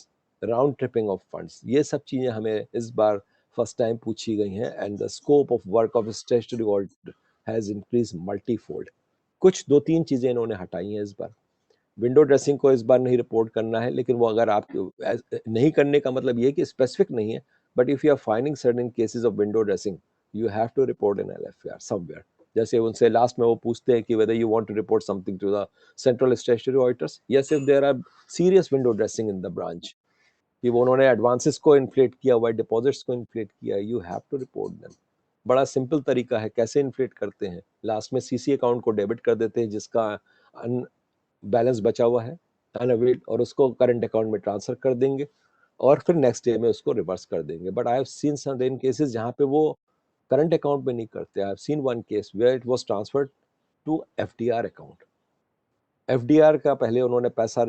round tripping of funds. ये सब चीजें हमें इस बार फर्स्ट टाइम पूछी गई हैं, and the scope of work of statutory audit has increased multifold. कुछ दो तीन चीजें इन्होंने हटाई हैं इस बार। विंडो ड्रेसिंग को इस बार नहीं रिपोर्ट करना है, लेकिन वो अगर आप नहीं करने का मतलब ये कि स्पेसिफिक नहीं है, but if you are finding certain cases of window dressing, you have to report in LFR somewhere. जैसे उनसे लास्ट में वो पूछते हैं कि whether you want to report something to the central statutory auditors, yes if there are serious window dressing in the branch, कि वो उन्होंने एडवांसेस को इन्फ्लेट किया हुआ है, डिपॉजिट्स को इन्फ्लेट किया है, you have to report them. बड़ा सिंपल तरीका है, कैसे इन्फ्लेट करते हैं, लास्ट में CC अकाउंट को डेबिट कर देते हैं जिसका बैलेंस बचा हुआ है अनअवेल्ड, और उसको करंट अकाउंट में ट्रांसफर कर देंगे और फिर नेक्स्ट डे में उसको रिवर्स कर देंगे। But I have seen some in cases जहाँ पे वो करंट अकाउंट में नहीं करते। I have seen one case where it was transferred to FDR account. FDR का पहले उन्होंने पैसा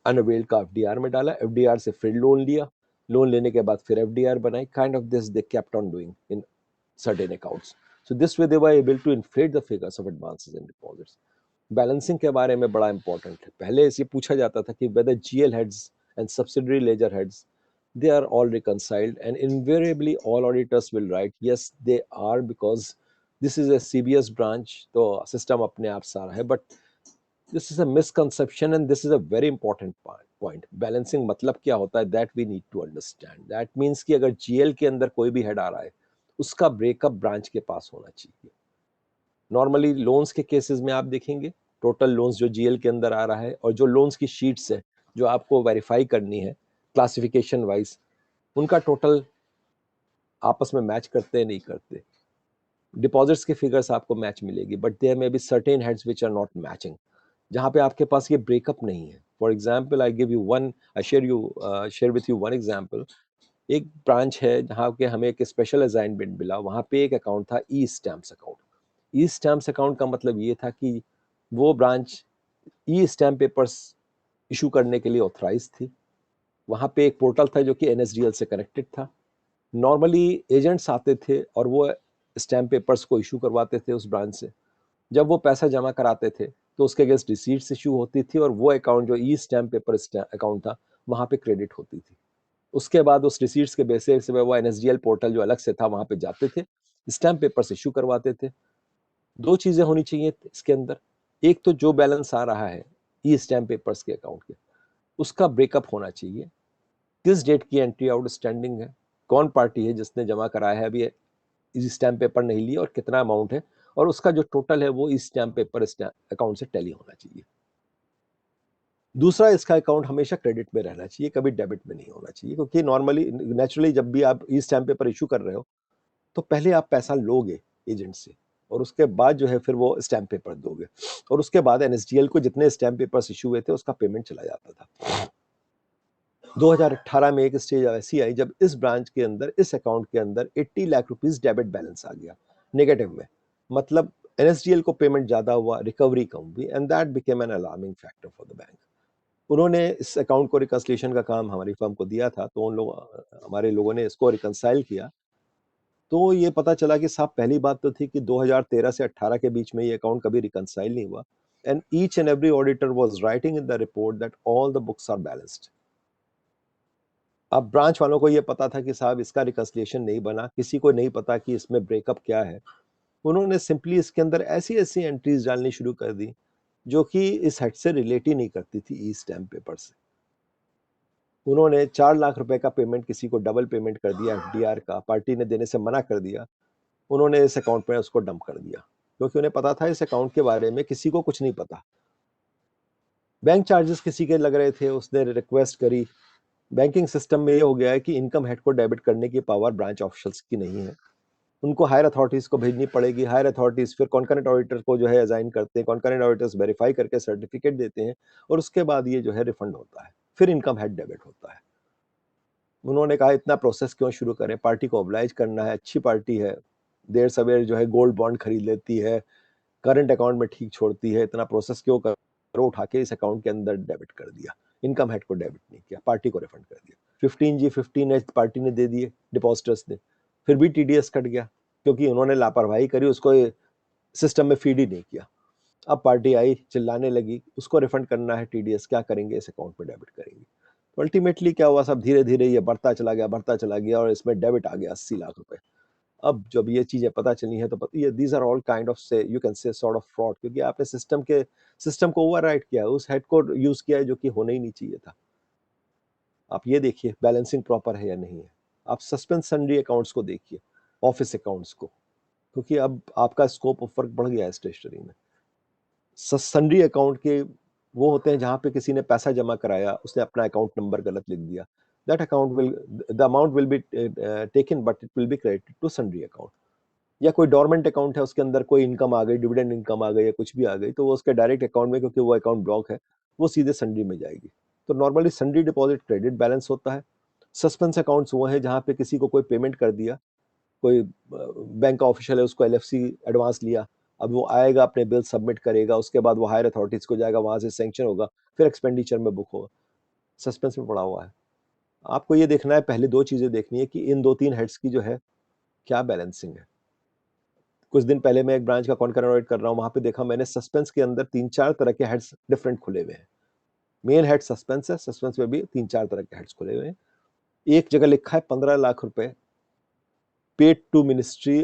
अनअवेल्ड का FDR में डाला, FDR से फिर लोन लिया, लोन लेने के बाद फिर FDR बनाई, kind of this they kept on doing in certain accounts. So this way they were able to inflate the figures of advances and deposits. Balancing के बारे में बड़ा इंपॉर्टेंट है। पहले इसे पूछा जाता था कि whether GL heads and subsidiary ledger heads they are all reconciled, and invariably all auditors will write yes they are, because this is a CBS branch, तो सिस्टम अपने आप सारा है। But this is a misconception and this is a very important point. Balancing मतलब क्या होता है, that we need to understand. That means कि अगर GL के अंदर कोई भी हेड आ रहा है, उसका ब्रेकअप ब्रांच के पास होना चाहिए। नॉर्मली लोन्स के केसेस में आप देखेंगे टोटल लोन्स जो GL के अंदर आ रहा है और जो लोन्स की शीट्स है जो आपको वेरीफाई करनी है क्लासिफिकेशन वाइज, उनका टोटल आपस में मैच करते हैं नहीं करते। डिपॉजिट्स के फिगर्स आपको मैच मिलेगी, but there may be certain heads which are not matching, जहाँ पे आपके पास ये ब्रेकअप नहीं है। For example I give you one, I share with you one example. एक ब्रांच है जहाँ के हमें एक स्पेशल असाइनमेंट मिला, वहाँ पे एक अकाउंट था ई स्टैम्प्स अकाउंट। ई स्टैम्प्स अकाउंट का मतलब ये था कि वो ब्रांच ई स्टैम्प पेपर्स इशू करने के लिए ऑथराइज थी। वहाँ पे एक पोर्टल था जो कि NSDL से कनेक्टेड था। नॉर्मली एजेंट्स आते थे और वो स्टैम्प पेपर्स को इशू करवाते थे उस ब्रांच से। जब वो पैसा जमा कराते थे तो उसके अगेंस्ट रिसीट्स इशू होती थी और वो अकाउंट जो ई स्टैम्प पेपर अकाउंट था वहाँ पे क्रेडिट होती थी। उसके बाद उस रिसीट्स के बेसिस पे वो NSDL पोर्टल जो अलग से था वहाँ पे जाते थे, स्टैम्प पेपर्स इशू करवाते थे। दो चीजें होनी चाहिए इसके अंदर, एक तो जो बैलेंस आ रहा है ई स्टैम्प पेपर्स के अकाउंट के, उसका ब्रेकअप होना चाहिए, किस डेट की एंट्री आउटस्टैंडिंग है, कौन पार्टी है जिसने जमा कराया है अभी स्टैम्प पेपर नहीं लिया और कितना अमाउंट है, और उसका जो टोटल है वो इस स्टैम्प पेपर अकाउंट से टैली होना चाहिए। दूसरा, इसका अकाउंट हमेशा क्रेडिट में रहना चाहिए, कभी डेबिट में नहीं होना चाहिए, क्योंकि नॉर्मली नेचुरली जब भी आप ई स्टैम्प पेपर इशू कर रहे हो तो पहले आप पैसा लोगे एजेंट से, और उसके बाद जो है फिर वो स्टैम्प पेपर दोगे, और उसके बाद एनएसडीएल को जितने स्टैम्प पेपर्स इशू हुए थे उसका पेमेंट चला जाता था। 2018 में एक स्टेज ऐसी आई जब इस ब्रांच के अंदर, इस अकाउंट के अंदर 80 लाख रुपीस डेबिट बैलेंस आ गया नेगेटिव में। मतलब एनएसडीएल को पेमेंट ज्यादा हुआ, रिकवरी कम हुई, and that became an alarming factor for the bank. उन्होंने इस अकाउंट को रिकंसिलिएशन का काम हमारी फर्म को दिया था, तो उन लोग, हमारे लोगों ने इसको रिकंसाइल किया। तो ये पता चला कि साहब, पहली बात तो थी कि 2013 से 18 के बीच में ये अकाउंट कभी रिकंसाइल नहीं हुआ, and each and every auditor was writing in the report that all the books are balanced. अब ब्रांच वालों को ये पता था कि साहब इसका रिकंसिलिएशन नहीं बना, किसी को नहीं पता कि इसमें ब्रेकअप क्या है। उन्होंने सिंपली इसके अंदर ऐसी ऐसी एंट्रीज डालनी शुरू कर दी जो कि इस हेड से रिलेट ही नहीं करती थी ई स्टैम्प पेपर से। उन्होंने 4 लाख रुपए का पेमेंट किसी को डबल पेमेंट कर दिया, एफडीआर का, पार्टी ने देने से मना कर दिया। उन्होंने इस अकाउंट में उसको डंप कर दिया, क्योंकि उन्हें पता था इस अकाउंट के बारे में किसी को कुछ नहीं पता। बैंक चार्जेस किसी के लग रहे थे, उसने रिक्वेस्ट करी। बैंकिंग सिस्टम में ये हो गया है कि इनकम हेड को डेबिट करने की पावर ब्रांच ऑफिशियल्स की नहीं है, उनको हायर अथॉरिटीज को भेजनी पड़ेगी। हायर अथॉरिटीज फिर कॉन्करेंट ऑडिटर को जो है असाइन करते हैं, कॉन्करेंट ऑडिटर्स वेरीफाई करके सर्टिफिकेट देते हैं, और उसके बाद ये जो है रिफंड होता है, फिर इनकम हेड डेबिट होता है। उन्होंने कहा इतना प्रोसेस क्यों शुरू करें, पार्टी को ऑब्लाइज करना है, अच्छी पार्टी है, देर सवेर जो है गोल्ड बॉन्ड खरीद लेती है, करंट अकाउंट में ठीक छोड़ती है, इतना प्रोसेस क्यों करो, उठा के इस अकाउंट के अंदर डेबिट कर दिया। इनकम हेड को डेबिट नहीं किया, पार्टी को रिफंड कर दिया। 15G 15H पार्टी ने दे दिए डिपॉजिटर्स ने, फिर भी टीडीएस कट गया, क्योंकि उन्होंने लापरवाही करी, उसको सिस्टम में फीड ही नहीं किया। अब पार्टी आई, चिल्लाने लगी, उसको रिफंड करना है, टीडीएस क्या करेंगे, इस अकाउंट में डेबिट करेंगे। तो अल्टीमेटली क्या हुआ, सब धीरे धीरे ये बढ़ता चला गया, बढ़ता चला गया, और इसमें डेबिट आ गया 80 लाख रुपए। अब जब ये चीजें पता चली हैं तो ये these are all kind of say you can say sort of fraud, क्योंकि आपने सिस्टम को ओवरराइड किया है, उस हेड को यूज किया है जो कि होना ही नहीं चाहिए था। आप ये देखिए बैलेंसिंग प्रॉपर है या नहीं है। आप सस्पेंस सन्ड्री अकाउंट्स को देखिए, ऑफिस अकाउंट्स को, क्योंकि अब आपका स्कोप ऑफ वर्क बढ़ गया है स्टेशनरी में। सन्ड्री अकाउंट के वो होते हैं जहां पे किसी ने पैसा जमा कराया, उसने अपना अकाउंट नंबर गलत लिख दिया, that account will, the amount will be taken but it will be credited to sundry account. या कोई डोरमेंट अकाउंट है, उसके अंदर कोई इनकम आ गई, डिविडेंड इनकम आ गई या कुछ भी आ गई, तो वो उसके डायरेक्ट अकाउंट में, क्योंकि वो अकाउंट ब्लॉक है, वो सीधे सन्ड्री में जाएगी। तो normally sundry deposit credit balance होता है। सस्पेंस अकाउंट्स वो है जहां पे किसी को कोई पेमेंट कर दिया, कोई बैंक का ऑफिशियल है, उसको एलएफसी एडवांस लिया, अब वो आएगा, अपने बिल सबमिट करेगा, उसके बाद वो हायर अथॉरिटीज को जाएगा, वहां से सैंक्शन होगा, फिर एक्सपेंडिचर में बुक होगा, सस्पेंस में पड़ा हुआ है। आपको ये देखना है, पहले दो चीजें देखनी है कि इन दो तीन हेड्स की जो है क्या बैलेंसिंग है। कुछ दिन पहले मैं एक ब्रांच का कॉन्करेंट ऑडिट कर रहा हूँ, वहां पे देखा मैंने सस्पेंस के अंदर 3-4 तरह के हेड्स डिफरेंट खुले हुए हैं। मेन हेड सस्पेंस है, सस्पेंस में भी 3-4 तरह के हेड्स खुले हुए हैं। एक जगह लिखा है 15 लाख रुपए paid to ministry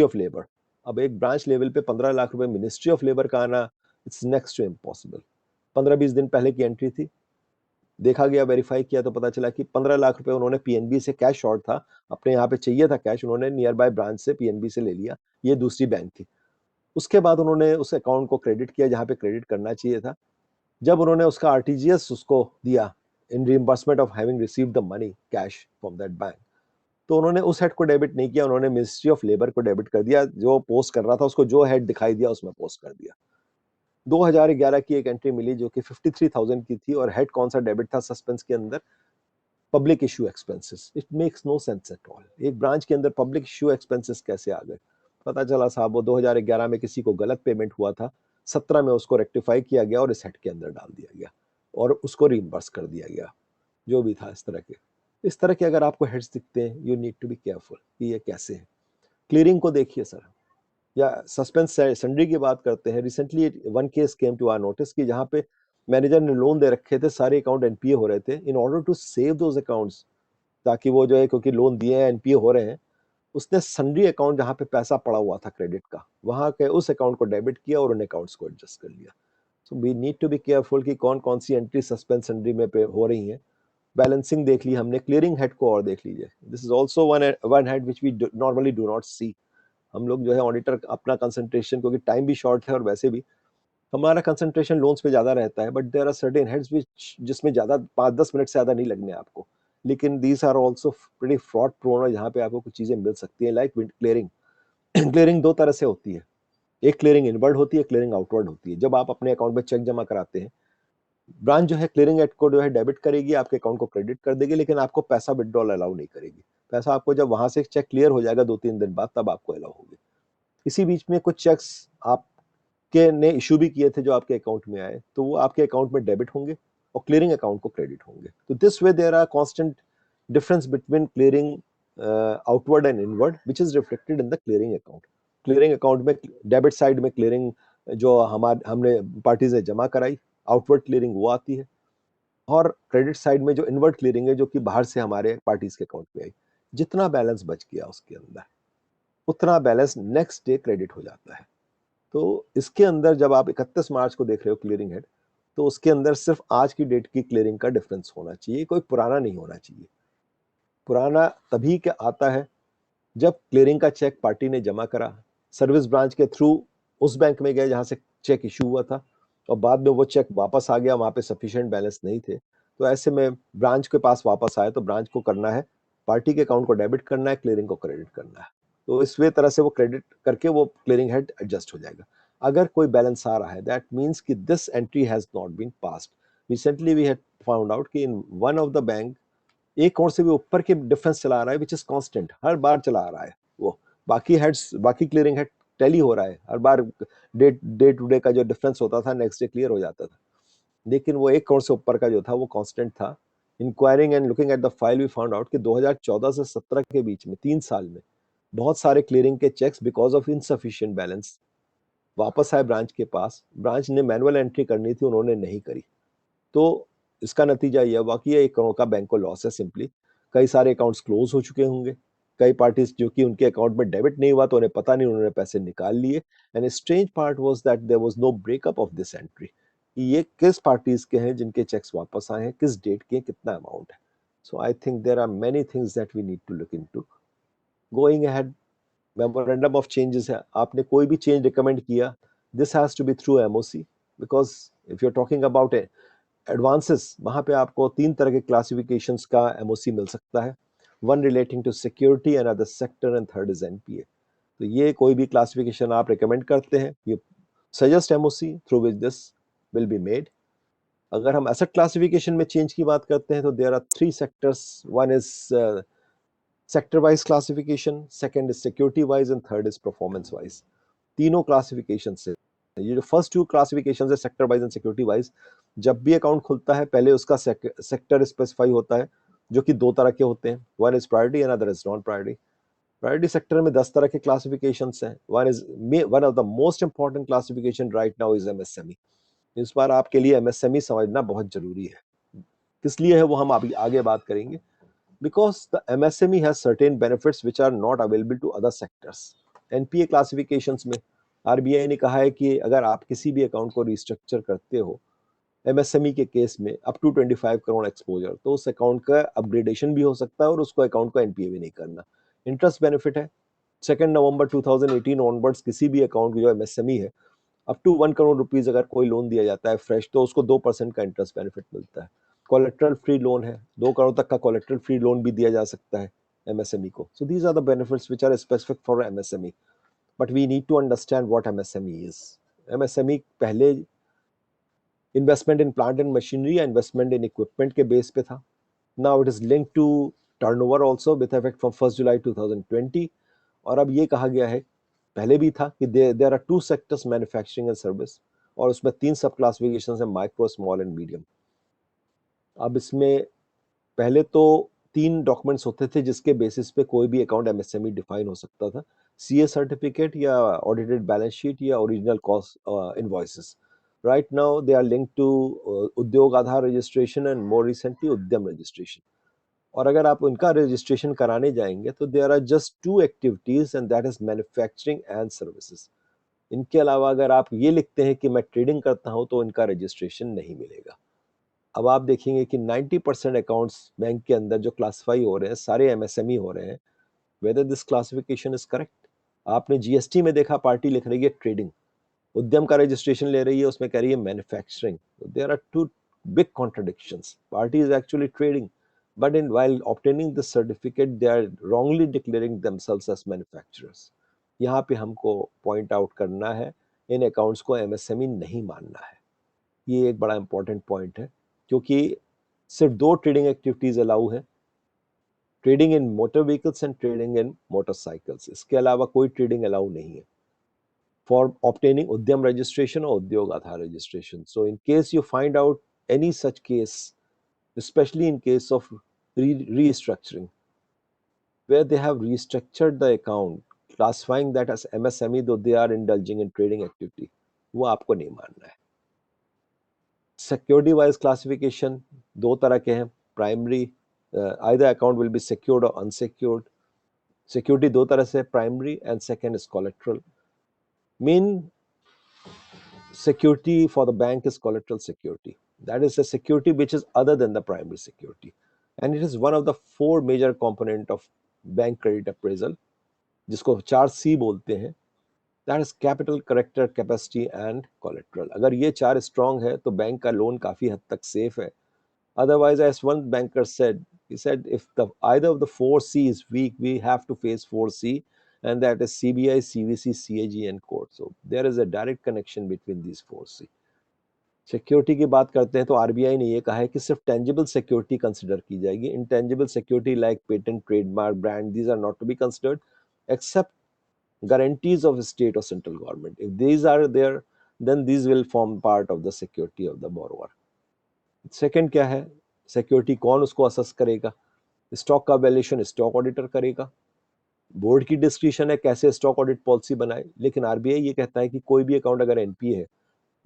of labour. अब एक ब्रांच लेवल पे 15 लाख रुपए मिनिस्ट्री ऑफ लेबर का आना, इट्स नेक्स्ट टू इम्पॉसिबल। 15-20 दिन पहले की एंट्री थी, देखा गया, वेरीफाई किया तो पता चला कि 15 लाख रुपए उन्होंने पीएनबी से, कैश शॉर्ट था, अपने यहाँ पे चाहिए था कैश, उन्होंने नियर बाय ब्रांच से पीएनबी से ले लिया, ये दूसरी बैंक थी। उसके बाद उन्होंने उस अकाउंट को क्रेडिट किया जहां पे क्रेडिट करना चाहिए था। जब उन्होंने उसका आरटीजीएस उसको दिया, in reimbursement of having received the money cash from that bank, तो उन्होंने उस हेड को डेबिट नहीं किया, उन्होंने मिनिस्ट्री ऑफ लेबर को डेबिट कर दिया। जो पोस्ट कर रहा था उसको जो हेड दिखाई दिया उसमें पोस्ट कर दिया। 2011 की एक एंट्री मिली जो कि 53,000 की थी, और हेड कौन सा डेबिट था सस्पेंस के अंदर, public issue expenses. It makes no sense at all. एक ब्रांच के अंदर पब्लिक इशू एक्सपेंसेस कैसे आ गए? पता चला साहब वो 2011 में किसी को गलत पेमेंट हुआ था, 17 में उसको रेक्टिफाई किया गया और इस हेड के अंदर डाल दिया गया, और उसको रिइंबर्स कर दिया गया, जो भी था इस तरह के अगर आपको हेड्स दिखते हैं, you need to be careful कि ये कैसे है। क्लियरिंग को देखिए सर, या सस्पेंस सन्ड्री की बात करते हैं। Recently one case came to our notice कि जहां पे मैनेजर ने लोन दे रखे थे, सारे अकाउंट एनपीए हो रहे थे, in order to save those accounts, ताकि वो जो है, क्योंकि लोन दिए हैं, एनपीए हो रहे हैं, उसने सन्ड्री अकाउंट जहां पे पैसा पड़ा हुआ था क्रेडिट का, वहां के उस अकाउंट को डेबिट किया और उन अकाउंट्स को एडजस्ट कर लिया। So we need to be careful कि कौन कौन सी एंट्री सस्पेंस सन्ड्री में पे हो रही हैं। बैलेंसिंग देख ली हमने, क्लियरिंग हेड को और देख लीजिए। This is also one head which we normally do not see. हम लोग जो है ऑडिटर अपना कंसंट्रेशन, क्योंकि टाइम भी शॉर्ट है और वैसे भी हमारा कंसंट्रेशन लोन्स पे ज़्यादा रहता है, but there are certain heads which जिसमें ज़्यादा 5-10 मिनट से ज़्यादा नहीं लगने आपको। लेकिन these are also pretty fraud prone, और जहाँ पे आपको कुछ चीज़ें मिल सकती हैं लाइक क्लियरिंग। क्लियरिंग 2 तरह से होती है। एक क्लियरिंग इनवर्ड होती है, क्लियरिंग आउटवर्ड होती है। जब आप अपने अकाउंट में चेक जमा कराते हैं, ब्रांच जो है क्लियरिंग हेड को जो है डेबिट करेगी, आपके अकाउंट को क्रेडिट कर देगी, लेकिन आपको पैसा विथड्रॉल अलाउ नहीं करेगी। पैसा आपको जब वहां से चेक क्लियर हो जाएगा 2-3 दिन बाद, तब आपको अलाउ होगी। इसी बीच में कुछ चेक्स आपके ने इशू भी किए थे जो आपके अकाउंट में आए, तो वो आपके अकाउंट में डेबिट होंगे और क्लियरिंग अकाउंट को क्रेडिट होंगे। तो this way there are constant difference between clearing outward and inward, which is reflected in the clearing account. Clearing account में डेबिट साइड में क्लियरिंग जो हमने पार्टीज ने जमा कराई, आउटवर्ड क्लियरिंग वो आती है। और क्रेडिट साइड में जो इनवर्ड क्लियरिंग है, जो कि बाहर से हमारे पार्टीज के अकाउंट में आई, जितना बैलेंस बच गया उसके अंदर, उतना बैलेंस नेक्स्ट डे क्रेडिट हो जाता है। तो इसके अंदर जब आप 31 मार्च को देख रहे हो क्लियरिंग हेड, तो उसके अंदर सिर्फ आज की डेट की क्लियरिंग का डिफरेंस होना चाहिए, कोई पुराना नहीं होना चाहिए। पुराना तभी क्या आता है जब क्लियरिंग का चेक पार्टी ने जमा करा, सर्विस ब्रांच के थ्रू उस बैंक में गए जहां से चेक इशू हुआ था, और बाद में वो चेक वापस आ गया, वहां पे सफिशिएंट बैलेंस नहीं थे, तो ऐसे में ब्रांच के पास वापस आए तो ब्रांच को करना है, पार्टी के अकाउंट को डेबिट करना है, क्लियरिंग को क्रेडिट करना है। तो इस वे तरह से वो क्रेडिट करके वो क्लियरिंग हेड एडजस्ट हो जाएगा। अगर कोई बैलेंस आ रहा है, दैट मीन्स कि this entry has not been passed. Recently we had found out कि in one of the bank एक करोड़ से भी ऊपर के डिफरेंस चला आ रहा है, विच इज कांस्टेंट, हर बार चला आ रहा है वो। बाकी हेड्स, बाकी क्लियरिंग हेड टैली हो रहा है हर बार, डे टू डे का जो डिफरेंस होता था नेक्स्ट डे क्लियर हो जाता था, लेकिन वो 1 करोड़ से ऊपर का जो था वो कांस्टेंट था। Inquiring and looking at the file we found out कि 2014 से 17 के बीच में 3 साल में बहुत सारे क्लियरिंग के cheques because of insufficient balance वापस आए ब्रांच के पास। ब्रांच ने मैनुअल एंट्री करनी थी, उन्होंने नहीं करी, तो इसका नतीजा ये हुआ कि 1 करोड़ का बैंक को लॉस है सिंपली। कई सारे अकाउंट्स क्लोज हो चुके होंगे, कई पार्टीज जो कि उनके अकाउंट में डेबिट नहीं हुआ तो उन्हें पता नहीं, उन्होंने पैसे निकाल लिए। And strange part was that there was no breakup of this entry, ये किस पार्टीज के हैं जिनके चेक्स वापस आए हैं, किस डेट के, कितना अमाउंट है। So I think there are many things that we need to look into going ahead. Memorandum of changes है, आपने कोई भी चेंज रिकमेंड किया, this has to be through MOC, because if you are talking about advances, वहां पे आपको 3 तरह के क्लासिफिकेशंस का एमओसी मिल सकता है। One relating to security, another sector, and third is NPA. तो ये कोई भी क्लासिफिकेशन आप रिकमेंड करते हैं, ये suggest MOC through which this will be made. अगर हम एसेट क्लासिफिकेशन में चेंज की बात करते हैं तो there are 3 sectors, one is sector wise classification, second is security wise, and third is performance wise. तीनों क्लासिफिकेशन से, ये जो फर्स्ट 2 क्लासिफिकेशन है sector wise and security wise, जब भी अकाउंट खुलता है पहले उसका सेक्टर स्पेसिफाई होता है, जो कि 2 तरह के होते हैं, one is priority and other is non priority. Priority sector में 10 तरह के क्लासिफिकेशन हैं। One of the most important classification right now is MSME. इस बार आपके लिए एमएसएमई समझना बहुत जरूरी है। किस लिए है वो हम अभी आगे बात करेंगे, because the MSME has certain benefits which are not available to other sectors. NPA classifications में आरबीआई ने कहा है कि अगर आप किसी भी अकाउंट को रिस्ट्रक्चर करते हो एमएसएमई के केस में अप टू 25 करोड़ एक्सपोजर, तो उस अकाउंट का अपग्रेडेशन भी हो सकता है और उसको अकाउंट को एनपीए भी नहीं करना। इंटरेस्ट बेनिफिट है, 2 नवंबर 2018 ऑनवर्ड्स किसी भी अकाउंट जो एमएसएमई है, अप टू 1 करोड़ रुपीज अगर कोई लोन दिया जाता है फ्रेश, तो उसको 2% का इंटरेस्ट बेनिफिट मिलता है। कोलेट्रल फ्री लोन है, 2 करोड़ तक का कोलेट्रल फ्री लोन भी दिया जा सकता है एमएसएमई को। So these are the benefits which are specific for MSME, but we need to understand what MSME is. MSME पहले investment in plant and machinery या इन्वेस्टमेंट इन इक्विपमेंट के base पे था। Now it is linked to turnover also with effect from 1 July 2020। और अब ये कहा गया है, पहले भी था कि there are 2 sectors, manufacturing and service, और उसमें 3 सब क्लासिफिकेशन है, माइक्रो, स्मॉल एंड मीडियम। अब इसमें पहले तो 3 डॉक्यूमेंट्स होते थे जिसके बेसिस पे कोई भी अकाउंट एमएसएमई डिफाइन हो सकता था, सीए सर्टिफिकेट या ऑडिटेड बैलेंस शीट या original cost invoices. Right now they are linked to Udyog Aadhaar registration and more recently Udyam registration. और अगर आप उनका रजिस्ट्रेशन कराने जाएंगे तो there are just 2 activities, and that is manufacturing and services. इनके अलावा अगर आप ये लिखते हैं कि मैं ट्रेडिंग करता हूं तो इनका रजिस्ट्रेशन नहीं मिलेगा। अब आप देखेंगे कि 90% अकाउंट्स बैंक के अंदर जो क्लासिफाई हो रहे हैं सारे एमएसएमई हो रहे हैं। Whether this classification is correct, आपने जीएसटी में देखा पार्टी लिख रही है ट्रेडिंग, उद्यम का रजिस्ट्रेशन ले रही है, उसमें कह रही है manufacturing. There are two big contradictions. Party is actually trading, but while obtaining the certificate, they are wrongly declaring themselves as manufacturers. यहाँ पे हमको पॉइंट आउट करना है, इन अकाउंट्स को एमएसएमई नहीं मानना है. ये एक बड़ा इंपॉर्टेंट पॉइंट है, क्योंकि सिर्फ दो ट्रेडिंग एक्टिविटीज अलाउ है, trading in motor vehicles and trading in motorcycles. इसके अलावा कोई ट्रेडिंग अलाउ नहीं है for obtaining Udyam registration or Udyog Aadhaar registration. So in case you find out any such case, especially in case of restructuring, where they have restructured the account, classifying that as MSME, though they are indulging in trading activity, वो आपको नहीं मानना है. Security wise classification दो तरह के हैं. Primary, either account will be secured or unsecured. Security दो तरह से, primary and second is collateral. Main security for the bank is collateral security. That is a security which is other than the primary security. And it is one of the four major component of bank credit appraisal, जिसको 4C बोलते हैं. That is capital, character, capacity and collateral. अगर ये चार strong है तो bank का loan काफी हद तक safe है. Otherwise, as one banker said, he said if either of the 4C is weak, we have to face 4C, and that is CBI, CVC, CAG and court. So there is a direct connection between these 4C. Security की बात करते हैं तो RBI ने ये कहा है कि सिर्फ टेंजिबल सिक्योरिटी कंसिडर की जाएगी. Intangible security like patent, trademark, brand, these are not to be considered except guarantees of state or central government. If these are there, then these will form part of the security of the borrower. Second क्या है, security कौन उसको assess करेगा? Stock का valuation stock auditor करेगा. Board की description है कैसे स्टॉक ऑडिट पॉलिसी बनाए, लेकिन आरबीआई ये कहता है कि कोई भी अकाउंट अगर एनपीए है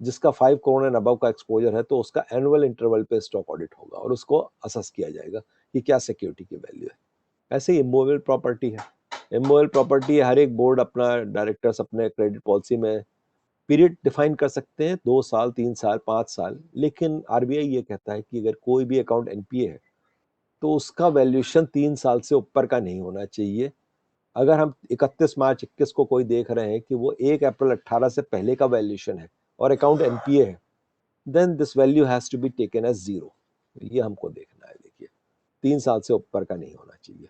जिसका 5 करोड़ एंड अबव का एक्सपोजर है तो उसका एनुअल इंटरवल पे स्टॉक ऑडिट होगा और उसको असेस किया जाएगा कि क्या सिक्योरिटी की वैल्यू है. ऐसे ही इमूवेबल प्रॉपर्टी है. इमूवेबल प्रॉपर्टी हर एक बोर्ड अपना डायरेक्टर्स अपने क्रेडिट पॉलिसी में पीरियड डिफाइन कर सकते हैं, 2 साल, 3 साल, 5 साल. लेकिन आरबीआई ये कहता है कि अगर कोई भी अकाउंट एनपीए है तो उसका वैल्यूएशन 3 साल से ऊपर का नहीं होना चाहिए. अगर हम 31 मार्च 21 को कोई देख रहे हैं कि वो 1 अप्रैल 18 से पहले का वैल्यूएशन है और अकाउंट एनपीए है, then this value has to be taken as zero. ये हमको देखना है. देखिए, 3 साल से ऊपर का नहीं होना चाहिए.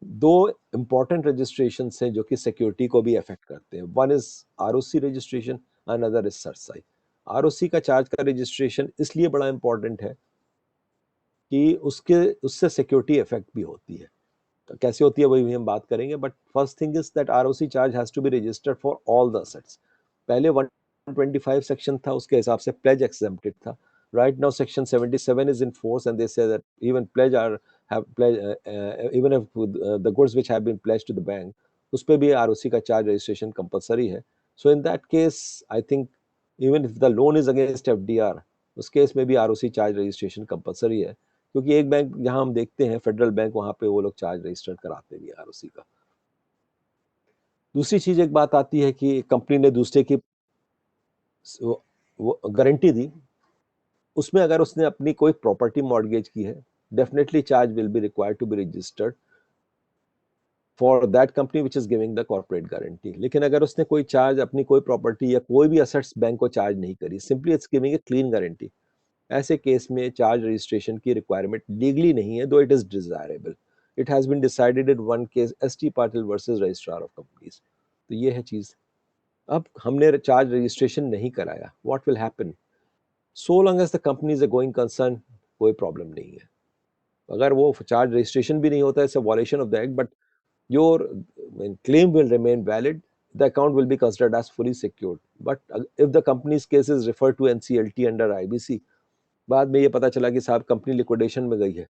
दो इंपॉर्टेंट रजिस्ट्रेशन हैं जो कि सिक्योरिटी को भी अफेक्ट करते हैं. One is ROC registration, another is cerci. ROC का चार्ज का रजिस्ट्रेशन इसलिए बड़ा इंपॉर्टेंट है कि उससे सिक्योरिटी इफेक्ट भी होती है. तो कैसे होती है वही भी हम बात करेंगे. But first thing is that ROC charge has to be registered for all the assets. पहले 125 सेक्शन था, उसके हिसाब से प्लेज एक्सेम्प्टेड था. Right now, Section 77 is in force, and they say that even even if the goods which have been pledged to the bank, उस पे भी ROC का चार्ज रजिस्ट्रेशन कंपलसरी है. So in that case I think even if the loan is against FDR, उस case में भी ROC charge registration compulsory है. क्योंकि एक बैंक जहां हम देखते हैं फेडरल बैंक, वहां पे वो लोग चार्ज रजिस्टर कराते भी आरओसी का. दूसरी चीज एक बात आती है कि कंपनी ने दूसरे की गारंटी दी, उसमें अगर उसने अपनी कोई प्रॉपर्टी मॉर्गेज की है, definitely charge will be required to be registered for that company which is giving the corporate guarantee. लेकिन अगर उसने कोई चार्ज अपनी कोई प्रॉपर्टी या कोई भी असेट्स बैंक को चार्ज नहीं करी, simply it's giving a clean guarantee, ऐसे केस में चार्ज रजिस्ट्रेशन की रिक्वायरमेंट लीगली नहीं है, though it is desirable. It has been decided in one case, ST Patil versus registrar of companies. तो ये है चीज. अब हमने चार्ज रजिस्ट्रेशन नहीं कराया, what will happen? So long as the company is a going concern, कोई प्रॉब्लम नहीं है. अगर वो चार्ज रजिस्ट्रेशन भी नहीं होता है, violation of the act, but your claim will remain valid, the account will be considered as fully secured. But if the company's case is referred to NCLT under IBC, बाद में ये पता चला कि साहब कंपनी लिक्विडेशन में गई है,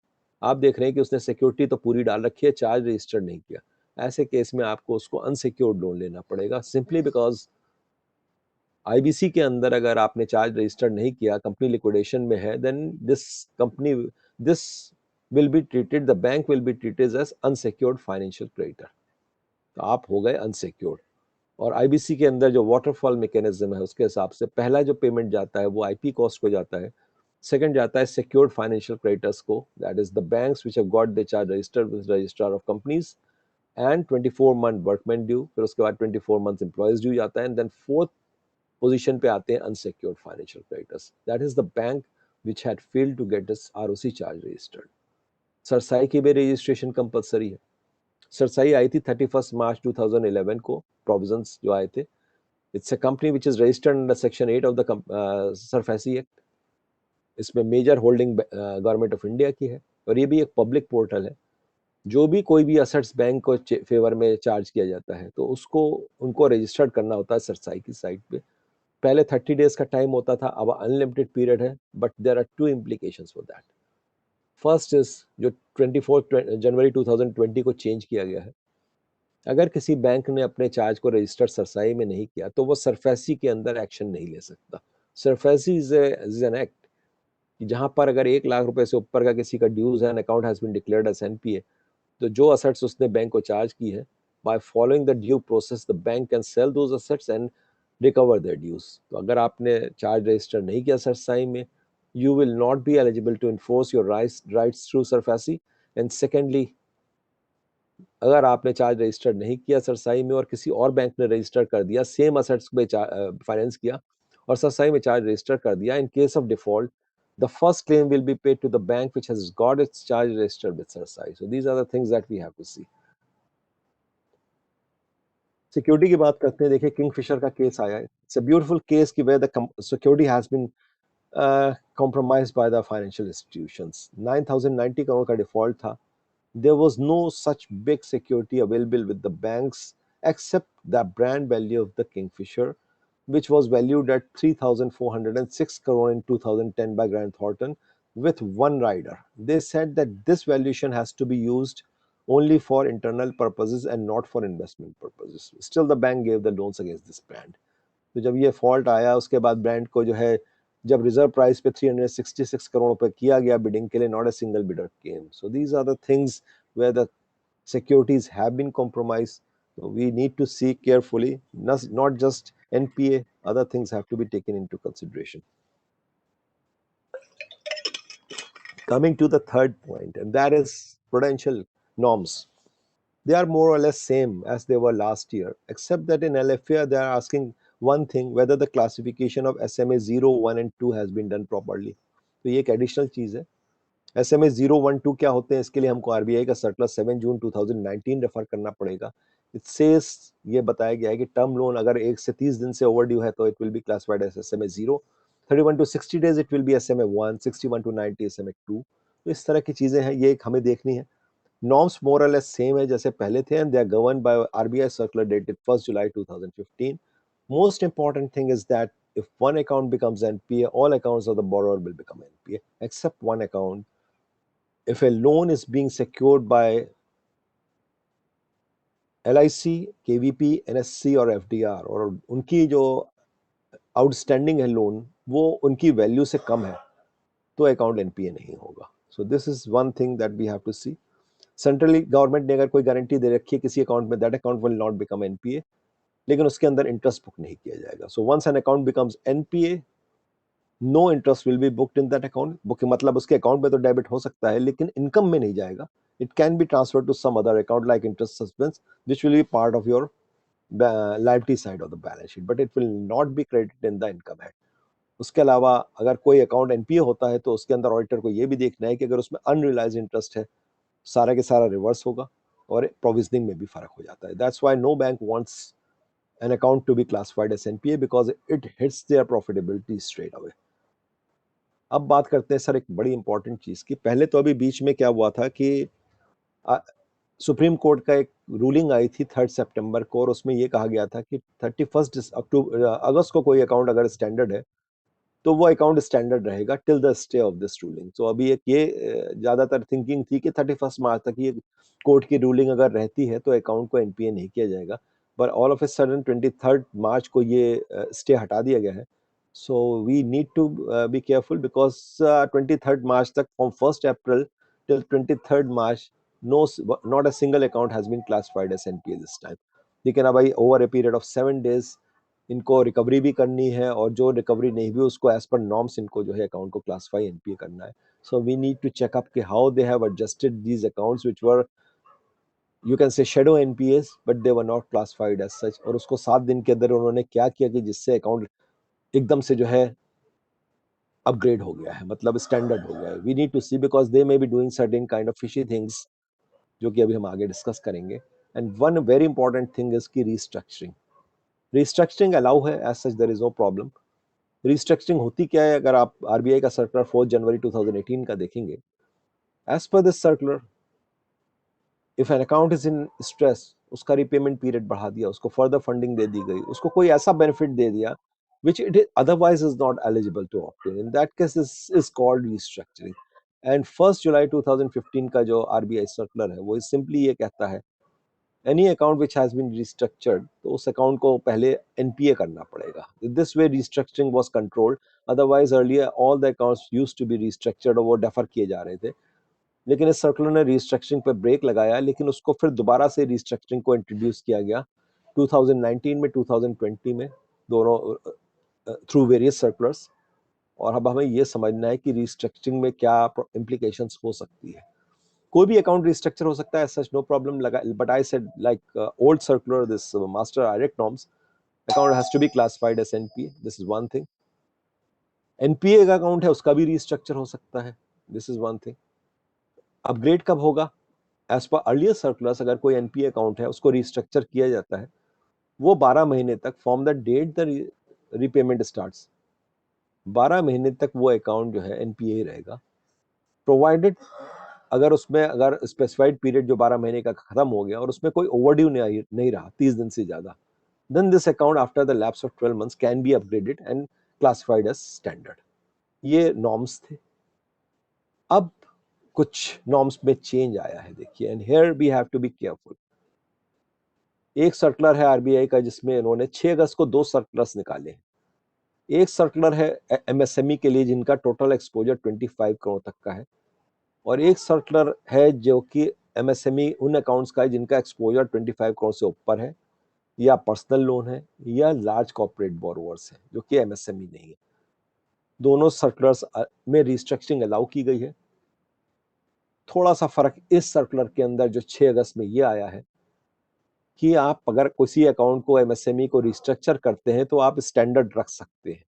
आप देख रहे हैं कि उसने सिक्योरिटी तो पूरी डाल रखी है, चार्ज रजिस्टर नहीं किया, ऐसे केस में आपको उसको अनसिक्योर्ड लोन लेना पड़ेगा, सिंपली बिकॉज आईबीसी के अंदर अगर आपने चार्ज रजिस्टर नहीं किया, कंपनी लिक्विडेशन में है, then this will be treated, the bank will be treated as unsecured financial creditor. तो आप हो गए अनसिक्योर्ड. और आईबीसी के अंदर जो वाटरफॉल मैकेनिज्म है, उसके हिसाब से पहला जो पेमेंट जाता है वो आईपी कॉस्ट को जाता है, सेकंड जाता है सिक्योर्ड फाइनेंशियल क्रेडिटर्स को, that is the banks which have got the charge registered with registrar of companies, and 24 month workman due. फिर उसके बाद 24 मंथ एम्प्लॉयज ड्यू जाता है, एंड देन फोर्थ पोजीशन पे आते हैं unsecured financial creditors. That is the bank which had failed to get this ROC charge registered. CERSAI की भी रजिस्ट्रेशन कंपलसरी है. सरसाई आई थी 31 मार्च 2011 को, प्रोविजंस जो आए थे. It's a company which is registered under section 8 of the SARFAESI act. इसमें major holding government of India की है, और ये भी एक पब्लिक पोर्टल है. जो भी कोई भी असेट्स बैंक को फेवर में चार्ज किया जाता है तो उसको उनको रजिस्टर्ड करना होता है सरसाई की साइट पे. पहले 30 डेज का टाइम होता था, अब अनलिमिटेड पीरियड है. But there are two implications for that. First is जो 24 जनवरी 2020 को चेंज किया गया है. अगर किसी बैंक ने अपने चार्ज को रजिस्टर सरसाई में नहीं किया तो वो सरफेसी के अंदर एक्शन नहीं ले सकता. सरफेसी इज एन एक्ट कि जहां पर अगर 1 लाख रुपए से ऊपर का किसी का ड्यूज है, account has been declared as NPA, तो जो असेट्स उसने बैंक को चार्ज की है, by following the due process the bank can sell those assets and recover their dues. तो अगर आपने चार्ज रजिस्टर नहीं किया सरसाई में, you will not be eligible to enforce your rights through SARFAESI. And secondly, अगर आपने चार्ज रजिस्टर नहीं किया सरसाई में और किसी और बैंक ने रजिस्टर कर दिया, सेम असेट्स पे फाइनेंस किया और सरसाई में चार्ज रजिस्टर कर दिया, इन case of default the first claim will be paid to the bank which has got its charge registered with Sarsai. So these are the things that we have to see. Security की बात करते हैं. देखिए, Kingfisher का case आया है. It's a beautiful case कि where the security has been compromised by the financial institutions. 9,090 crore का डिफॉल्ट था. There was no such big security available with the banks except the brand value of the Kingfisher, which was valued at 3,406 crore in 2010 by Grant Thornton with one rider. They said that this valuation has to be used only for internal purposes and not for investment purposes. Still, the bank gave the loans against this brand. तो जब ये fault आया उसके बाद brand को जो है, जब रिजर्व प्राइस पे 366 करोड़ रुपए किया गया बिडिंग के लिए, not a single bidder came. So these are the things where the securities have been compromised. So we need to see carefully, not just NPA, other things have to be taken into consideration. Coming to the third point, and that is prudential norms. They are more or less same as they were last year, except that in LFA they are asking one thing, whether the classification of SMA 0, 1 and 2 has been done properly. तो ये एक additional चीज है. SMA 0, 1, 2 क्या होते हैं, इसके लिए हमको आरबीआई का सर्कुलर 7 जून 2019 रेफर करना पड़ेगा. इट सेज, ये बताया गया है कि टर्म लोन अगर 1 से 30 दिन से ओवरड्यू है तो it will be classified as SMA 0, 31 to 60 days it will be SMA 1, 61 to 90 SMA 2. तो इस तरह की चीजें हैं, ये हमें देखनी है. Norms more or less same है जैसे पहले थे, and they are governed by RBI circular dated 1st July 2015. Most important thing is that if one account becomes NPA, all accounts of the borrower will become NPA except one account. If a loan is being secured by LIC, KVP, NSC और FDR, और उनकी जो outstanding है loan वो उनकी value से कम है, तो अकाउंट एनपीए नहीं होगा. So this is one thing that we have to see. Centrally government ने अगर कोई गारंटी दे रखी है किसी अकाउंट में, that account will not become NPA, लेकिन उसके अंदर इंटरेस्ट बुक नहीं किया जाएगा. So once an account becomes NPA, no interest will be booked in that account. Book मतलब उसके अकाउंट में तो डेबिट हो सकता है लेकिन इनकम में नहीं जाएगा. It can be transfer to some other account like interest suspense which will be part of your liability side of the balance sheet, but it will not be credited in the income head. उसके अलावा अगर कोई account NPA होता है तो उसके अंदर auditor को यह भी देखना है कि अगर उसमें अनरियलाइज इंटरेस्ट है, सारा के सारा रिवर्स होगा और प्रोविजनिंग में भी फर्क हो जाता है. That's why no bank wants an account to be classified as NPA because it hits their profitability straight away. अब बात करते हैं सर एक बड़ी इंपॉर्टेंट चीज की. पहले तो अभी बीच में क्या हुआ था कि सुप्रीम कोर्ट का एक रूलिंग आई थी 3 सितंबर को, और उसमें यह कहा गया था कि 31 अगस्त को कोई अकाउंट अगर स्टैंडर्ड है तो वो अकाउंट स्टैंडर्ड रहेगा till the stay of this ruling. तो अभी एक ये ज्यादातर थिंकिंग थी कि 31 मार्च तक ये कोर्ट की रूलिंग अगर रहती है तो अकाउंट को एनपीए नहीं किया जाएगा. But all of a sudden 23 मार्च को ये स्टे हटा दिया गया है. So we need to be careful because 23 मार्च तक, from 1 April till 23 March, no not a single account has been classified as NPA this time. लेकिन अब भाई over a period of 7 days इनको रिकवरी भी करनी है, और जो रिकवरी नहीं भी उसको एज पर नॉर्म्स इनको जो है अकाउंट को क्लासिफाई एनपीए करना है. So we need to check up कि how they have adjusted these accounts which were, you can say shadow NPAs, but they were not classified as such. और उसको 7 दिन के अंदर उन्होंने क्या किया कि जिससे अकाउंट एकदम से जो है अपग्रेड हो गया है, मतलब स्टैंडर्ड हो गया है. We need to see because they may be doing certain kind of fishy things, जो कि अभी हम आगे डिस्कस करेंगे. And one very important thing is की रिस्ट्रक्चरिंग. रिस्ट्रक्चरिंग अलाउ है, as such there is no problem. Restructuring होती क्या है, अगर आप आरबीआई का सर्कुलर 4 जनवरी 2018 का देखेंगे, as per this circular, if an account is in stress, उसका रिपेमेंट पीरियड बढ़ा दिया, उसको फर्दर फंडिंग दे दी गई, उसको कोई ऐसा बेनिफिट दे दिया which it otherwise is not eligible to obtain. In that case, this is called restructuring. And 1st July 2015 का जो RBI सर्कुलर है, वो सिंपली ये कहता है, any account which has been restructured, तो उस अकाउंट को पहले NPA करना पड़ेगा. This way restructuring was controlled. Otherwise earlier all the accounts used to be restructured और वो डेफर किए जा रहे थे. लेकिन इस सर्कुलर ने रिस्ट्रक्चरिंग पर ब्रेक लगाया, लेकिन उसको फिर दोबारा से रिस्ट्रक्चरिंग को इंट्रोड्यूस किया गया 2019 में, 2020 में, दोनों थ्रू वेरियस सर्कुलर्स. और अब हमें यह समझना है कि रिस्ट्रक्चरिंग में क्या इम्प्लीकेशंस हो सकती है. कोई भी अकाउंट रिस्ट्रक्चर हो सकता है, सच नो प्रॉब्लम लगा, but I said like old circular, this master direct norms, account has to be classified as NPA. This is one thing. NPA का अकाउंट है, उसका भी रिस्ट्रक्चर हो सकता है. This is one thing. Upgrade कब होगा? एज पर अर्लियर सर्कुलर्स, अगर कोई एनपीए अकाउंट है, उसको रिस्ट्रक्चर किया जाता है, वो 12 महीने तक, from the date the repayment starts, 12 महीने तक वो अकाउंट जो है एनपीए रहेगा, प्रोवाइडेड अगर उसमें अगर स्पेसिफाइड पीरियड जो 12 महीने का खत्म हो गया और उसमें कोई ओवरड्यू नहीं रहा 30 दिन से ज्यादा, then this account after the lapse of 12 months can be upgraded and classified as standard. ये नॉर्म्स थे. अब कुछ नॉर्म्स में चेंज आया है, देखिए, and here we have to be careful. एक सर्कुलर है आरबीआई का जिसमें इन्होंने 6 अगस्त को 2 सर्कुलर्स निकाले. एक सर्कुलर है एमएसएमई के लिए जिनका टोटल एक्सपोजर 25 करोड़ तक का है, और एक सर्कुलर है जो कि एमएसएमई उन अकाउंट्स का है जिनका एक्सपोजर 25 करोड़ से ऊपर है, या पर्सनल लोन है, या लार्ज कॉर्पोरेट बोरोवर्स है, जो कि एमएसएमई नहीं है. दोनों सर्कुलर्स में रिस्ट्रक्चरिंग अलाउ की गई है. थोड़ा सा फर्क इस सर्कुलर के अंदर जो 6 अगस्त में ये आया है कि आप अगर किसी अकाउंट को एमएसएमई को रिस्ट्रक्चर करते हैं तो आप स्टैंडर्ड रख सकते हैं.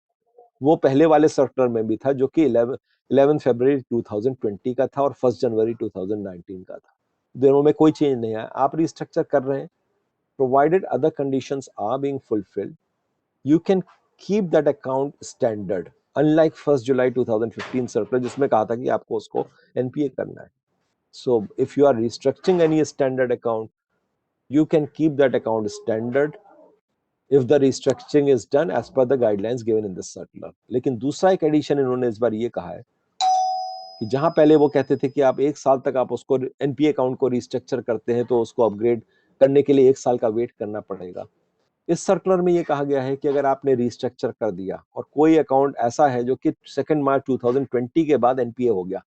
वो पहले वाले सर्कुलर में भी था, जो कि 11 फरवरी 2020 का था और 1 जनवरी 2019 का था. दोनों में कोई चेंज नहीं आया. आप रिस्ट्रक्चर कर रहे हैं, provided other conditions are being fulfilled, you can keep that account standard, unlike 1 July 2015 circular जिसमें कहा था कि आपको उसको एनपीए करना है. So if you are restructuring any standard account, you can keep that account standard if the restructuring is done as per the guidelines given in this circular. लेकिन दूसरा एक एडिशन इन्होंने इस बार ये कहा है कि जहां पहले वो कहते थे कि आप 1 साल तक आप उसको एनपीए अकाउंट को रिस्ट्रक्चर करते हैं तो उसको अपग्रेड करने के लिए 1 साल का वेट करना पड़ेगा. इस सर्कुलर में ये कहा गया है कि अगर आपने रिस्ट्रक्चर कर दिया और कोई अकाउंट ऐसा है जो कि 2 मार्च 2020 के बाद एनपीए हो गया,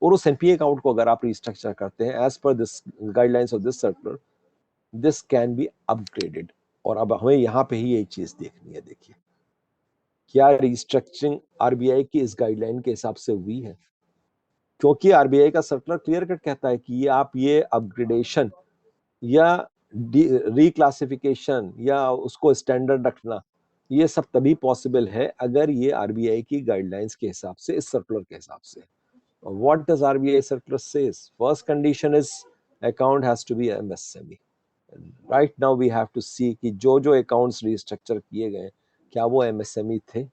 और उस एनपीए अकाउंट को अगर आप रिस्ट्रक्चर करते हैं as per this guidelines of this circular, this can be upgraded. और अब हमें यहाँ पे ही एक चीज देखनी है, देखिए, क्या रिस्ट्रक्चरिंग आरबीआई की इस गाइडलाइन के हिसाब से हुई है? क्योंकि आरबीआई का सर्कुलर क्लियर कट कहता है कि ये आप ये अपग्रेडेशन या रिक्लासिफिकेशन या उसको स्टैंडर्ड रखना, ये सब तभी पॉसिबल है अगर ये आरबीआई की गाइडलाइंस के हिसाब से, इस सर्कुलर के हिसाब से. What does RBI circular says? First condition is account has to be MSME. Right now we have to see कि जो जो अकाउंट्स रिस्ट्रक्चर किए गए, क्या वो एमएसएमई थे,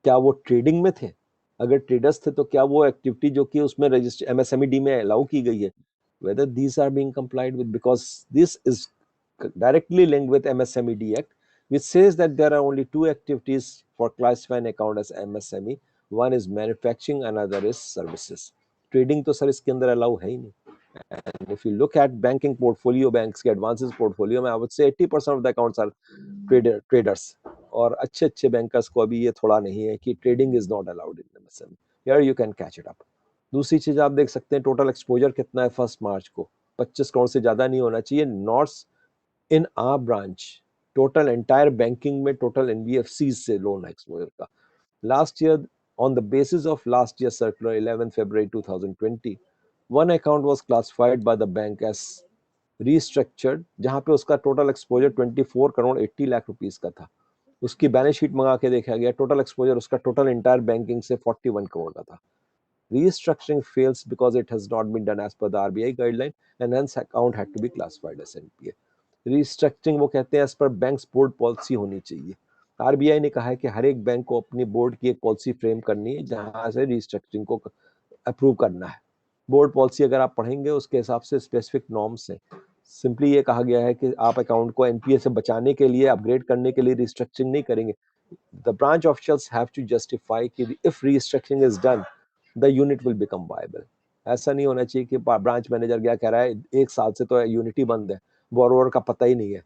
क्या वो ट्रेडिंग में थे? अगर ट्रेडर्स थे तो क्या वो एक्टिविटी जो कि उसमें रजिस्टर एमएसएमई डी में अलाउ की गई है, whether these are being complied with, because this is directly linked with MSMED Act, which says that there are only two activities for classifying account as MSME. One is manufacturing, another is services. Trading तो sir इसके अंदर allow है ही नहीं. And if you look at banking portfolio, banks के advances portfolio में, I would say 80% of the accounts are traders. और अच्छे अच्छे बैंकर्स को अभी ये थोड़ा नहीं है कि trading is not allowed in MSME. Here you can catch it up. दूसरी चीज आप देख सकते हैं, टोटल एक्सपोजर कितना है 1 मार्च को, 25 करोड़ से ज्यादा नहीं होना चाहिए. Not in our branch, total entire banking में टोटल एनबीएफसी से लोन एक्सपोजर का. Last year, on the basis of last year's circular 11 February 2020, one account was classified by the bank as restructured, जहां पे उसका total exposure 24 crore 80 lakh rupees का था. उसकी balance sheet मंगा के देखा गया, टोटल एक्सपोजर उसका टोटल इंटायर बैंकिंग से 41 करोड़ का था. Restructuring fails because it has not been done as per the RBI guideline and hence account had to be classified as NPA. Restructuring वो कहते हैं एज पर बैंक्स बोर्ड पॉलिसी होनी चाहिए. आरबीआई ने कहा है कि हर एक बैंक को अपनी बोर्ड की एक पॉलिसी फ्रेम करनी है जहां से रिस्ट्रक्चरिंग को अप्रूव करना है. बोर्ड पॉलिसी अगर आप पढ़ेंगे उसके हिसाब से स्पेसिफिक नॉर्म्स हैं. सिंपली ये कहा गया है कि आप अकाउंट को एनपीए से बचाने के लिए, अपग्रेड करने के लिए रिस्ट्रक्चरिंग नहीं करेंगे. The branch officials have to justify कि if restructuring is done, the unit will become viable. ऐसा नहीं होना चाहिए कि ब्रांच मैनेजर क्या कह रहा है, 1 साल से तो यूनिट ही बंद है, बोरोवर का पता ही नहीं है,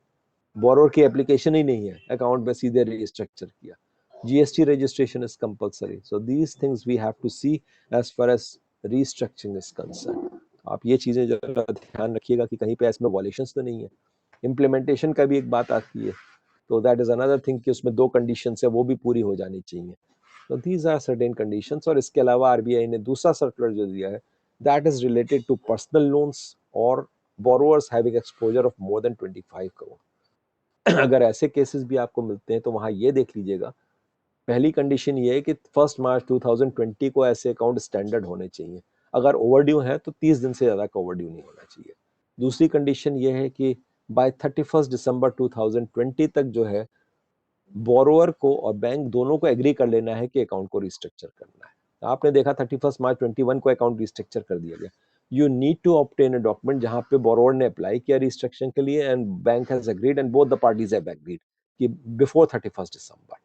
बोरोवर की एप्लीकेशन ही नहीं है, अकाउंट में सीधे रिस्ट्रक्चर किया. GST registration is compulsory. So these things we have to see as far as restructuring is concern. आप ये चीजें जरा ध्यान रखिएगा कि कहीं पे इसमें वॉलेशंस तो नहीं है. इम्प्लीमेंटेशन का भी एक बात आती है, तो दैट इज अनदर थिंग कि उसमें 2 कंडीशंस है, वो भी पूरी हो जानी चाहिए. तो दीज आर सर्टेन कंडीशंस. और इसके अलावा आरबीआई ने दूसरा सर्कुलर जो दिया है, that is related to personal loans और borrowers having exposure of more than 25 crore. अगर ऐसे केसेस भी आपको मिलते हैं तो वहां ये देख लीजिएगा, पहली कंडीशन ये है कि 1 मार्च 2020 को ऐसे अकाउंट स्टैंडर्ड होने चाहिए. अगर ओवरड्यू है तो 30 दिन से ज्यादा का ओवरड्यू नहीं होना चाहिए. दूसरी कंडीशन ये है कि बाय 31 दिसंबर 2020 तक जो है, बोरोवर को और बैंक दोनों को एग्री कर लेना है कि अकाउंट को रिस्ट्रक्चर करना है. आपने देखा 31 मार्च 21 को अकाउंट रिस्ट्रक्चर कर दिया गया. You need to obtain a document जहां पे बोरोवर ने अप्लाई किया रिस्ट्रक्शन के लिए and bank has agreed and both the parties have agreed कि before 31 December,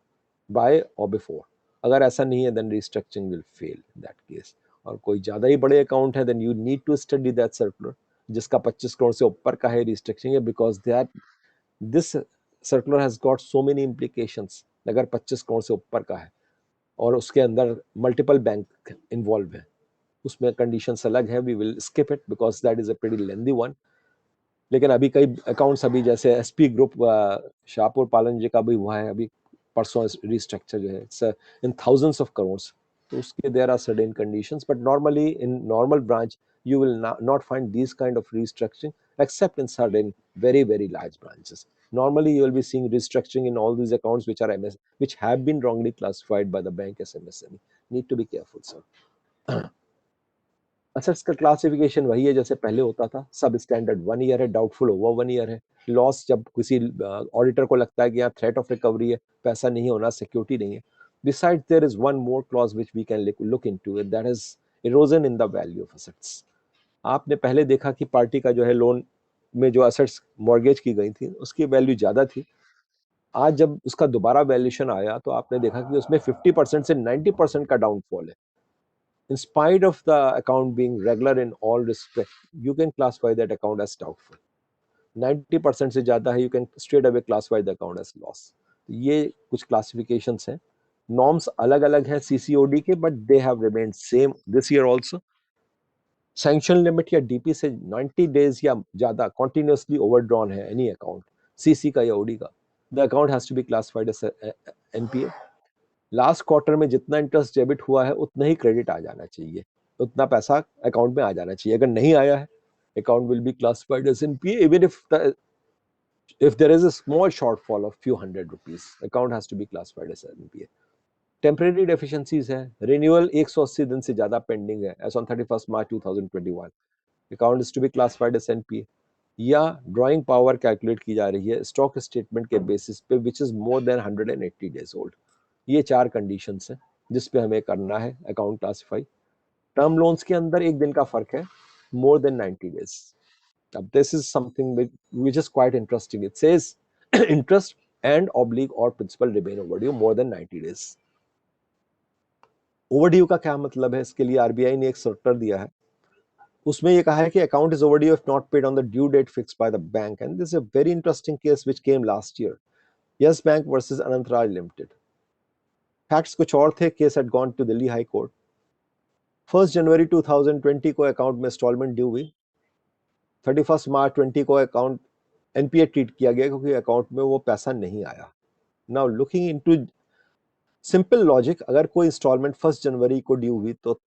by or before. अगर ऐसा नहीं है then restructuring will fail in that case. और कोई ज्यादा ही बड़े अकाउंट है then you need to study that circular जिसका 25 करोड़ से ऊपर का है रिस्ट्रक्चरिंग है, because that this circular has got so many implications. अगर 25 करोड़ से ऊपर का है और उसके अंदर मल्टीपल बैंक इन्वॉल्व है, उसमें कंडीशंस अलग है. We will skip it because that is a pretty lengthy one. लेकिन अभी कई अकाउंट्स, अभी जैसे एसपी ग्रुप शाहपुर पालन जी का भी हुआ है अभी परसों रिस्ट्रक्चर जो है इन थाउजेंड्स ऑफ करोड्स. तो उसके there are certain conditions, but normally in normal branch you will not find these kind of restructuring except in certain very large branches. Normally you will be seeing restructuring in all these accounts which are which have been wrongly classified by the bank as MSME. Need to be careful, sir. अच्छा, इसका classification वही है जैसे पहले होता था. सब standard 1 year है, डाउटफुल ओवर 1 ईयर है. लॉस जब किसी ऑडिटर को लगता है कि यहाँ थ्रेट ऑफ रिकवरी है, पैसा नहीं होना, सिक्योरिटी नहीं है. Beside there is one more clause which we can look into it, that is erosion in the value of assets. आपने पहले देखा कि पार्टी का जो है लोन में जो असेट्स मॉर्गेज की गई थी उसकी वैल्यू ज्यादा थी. आज जब उसका दोबारा वैल्यूएशन आया तो आपने देखा कि उसमें 50% से 90% का डाउनफॉल है. In spite of the account being regular in all respect, you can classify that account as doubtful. 90% से ज्यादा है, you can straight away classify the account as loss. ये कुछ क्लासिफिकेशंस हैं. नॉर्म्स अलग अलग हैं सीसीओडी के, but they have remained same this year also. Sanction limit या डीपी से 90 डेज या ज्यादा कंटिन्यूअसली ओवरड्रॉन है एनी अकाउंट, सीसी का या ओडी का, the account has to be classified as NPA. Last quarter में जितना इंटरेस्ट डेबिट हुआ है उतना ही क्रेडिट आ जाना चाहिए, उतना पैसा अकाउंट में आ जाना चाहिए. अगर नहीं आया है, account will be classified as NPA even if there is a small shortfall of few hundred rupees, account has to be classified as NPA. Temporary deficiencies है, रिन्यूअल 180 दिन से ज्यादा पेंडिंग है as on 31 March 2021, account is to be classified as NPA. या drawing power calculate की जा रही है स्टॉक स्टेटमेंट के बेसिस पे which is more than 180 days old. ये 4 कंडीशंस हैं जिस पे हमें करना है अकाउंट क्लासिफाई. टर्म लोन्स के अंदर 1 दिन का फर्क है, मोर देन 90 डेज. अब this is something which is quite interesting. It says interest and oblique or principal remain overdue more than 90 days. Overdue का क्या मतलब है? इसके लिए आरबीआई ने एक सर्कुलर दिया है, उसमें ये कहा है कि account is overdue if not paid on the due date fixed by the bank. And this is a very interesting case which came last year, Yes Bank versus Anantraj limited. Facts कुछ और थे, case had gone to Delhi high court. 1 जनवरी 2020 को account में instalment due हुई, 31 मार्च 20 को account NPA treat किया गया क्योंकि अकाउंट में वो पैसा नहीं आया. Now looking into simple logic, अगर कोई इंस्टॉलमेंट 1 जनवरी को ड्यू हुई तो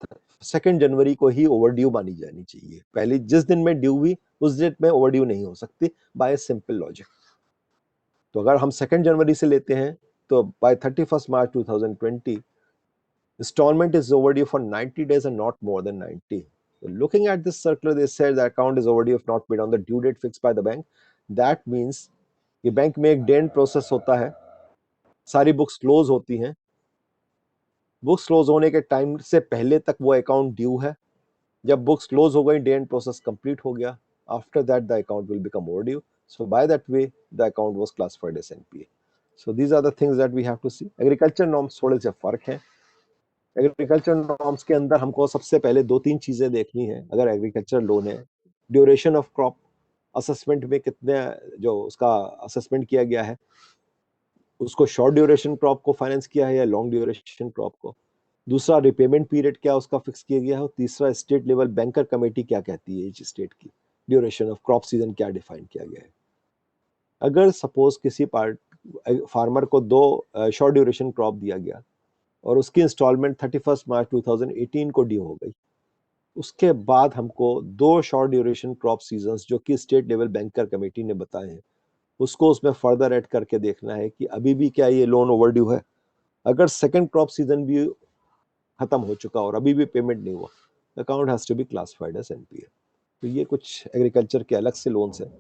2 जनवरी को ही ओवरड्यू मानी जानी चाहिए. पहले जिस दिन में ड्यू हुई उस डेट में ओवरड्यू नहीं हो सकती बाय सिंपल लॉजिक. तो अगर हम 2 जनवरी से लेते हैं तो by 31st March 2020, installment is overdue for 90 days and not more than 90. So looking at this circular, they said the account is overdue if not paid on the due date fixed by the bank. That means कि bank में एक day and process होता है, सारी books close होती हैं, books close होने के टाइम से पहले तक वो अकाउंट ड्यू है, जब बुक्स क्लोज हो गई, डे एंड प्रोसेस कंप्लीट हो गया, after that the account will become overdue. So by that way, the account was classified as NPA. So these are the things that we have to see. Agriculture norms थोड़े से फर्क हैं. Agriculture norms के अंदर हमको सबसे पहले 2-3 चीजें देखनी है. अगर एग्रीकल्चर लोन है, ड्यूरेशन ऑफ क्रॉप असेसमेंट में कितने जो उसका असेसमेंट किया गया है, उसको शॉर्ट ड्यूरेशन क्रॉप को फाइनेंस किया है या लॉन्ग ड्यूरेशन क्रॉप को. दूसरा, रिपेमेंट पीरियड क्या उसका फिक्स किया गया है. और तीसरा, स्टेट लेवल बैंकर कमेटी क्या कहती है इस स्टेट की, ड्यूरेशन ऑफ क्रॉप सीजन क्या डिफाइन किया गया है. अगर सपोज किसी फार्मर को 2 शॉर्ट ड्यूरेशन क्रॉप दिया गया और उसकी इंस्टॉलमेंट 31 मार्च 2018 को ड्यू हो गई, उसके बाद हमको 2 शॉर्ट ड्यूरेशन क्रॉप सीजन्स जो कि स्टेट लेवल बैंकर कमेटी ने बताए हैं, उसको उसमें फर्दर ऐड करके देखना है कि अभी भी क्या ये लोन ओवरड्यू है. अगर सेकंड क्रॉप सीजन भी खत्म हो चुका और अभी भी पेमेंट नहीं हुआ, account has to be classified as NPA. तो ये कुछ एग्रीकल्चर के अलग से लोन्स हैं.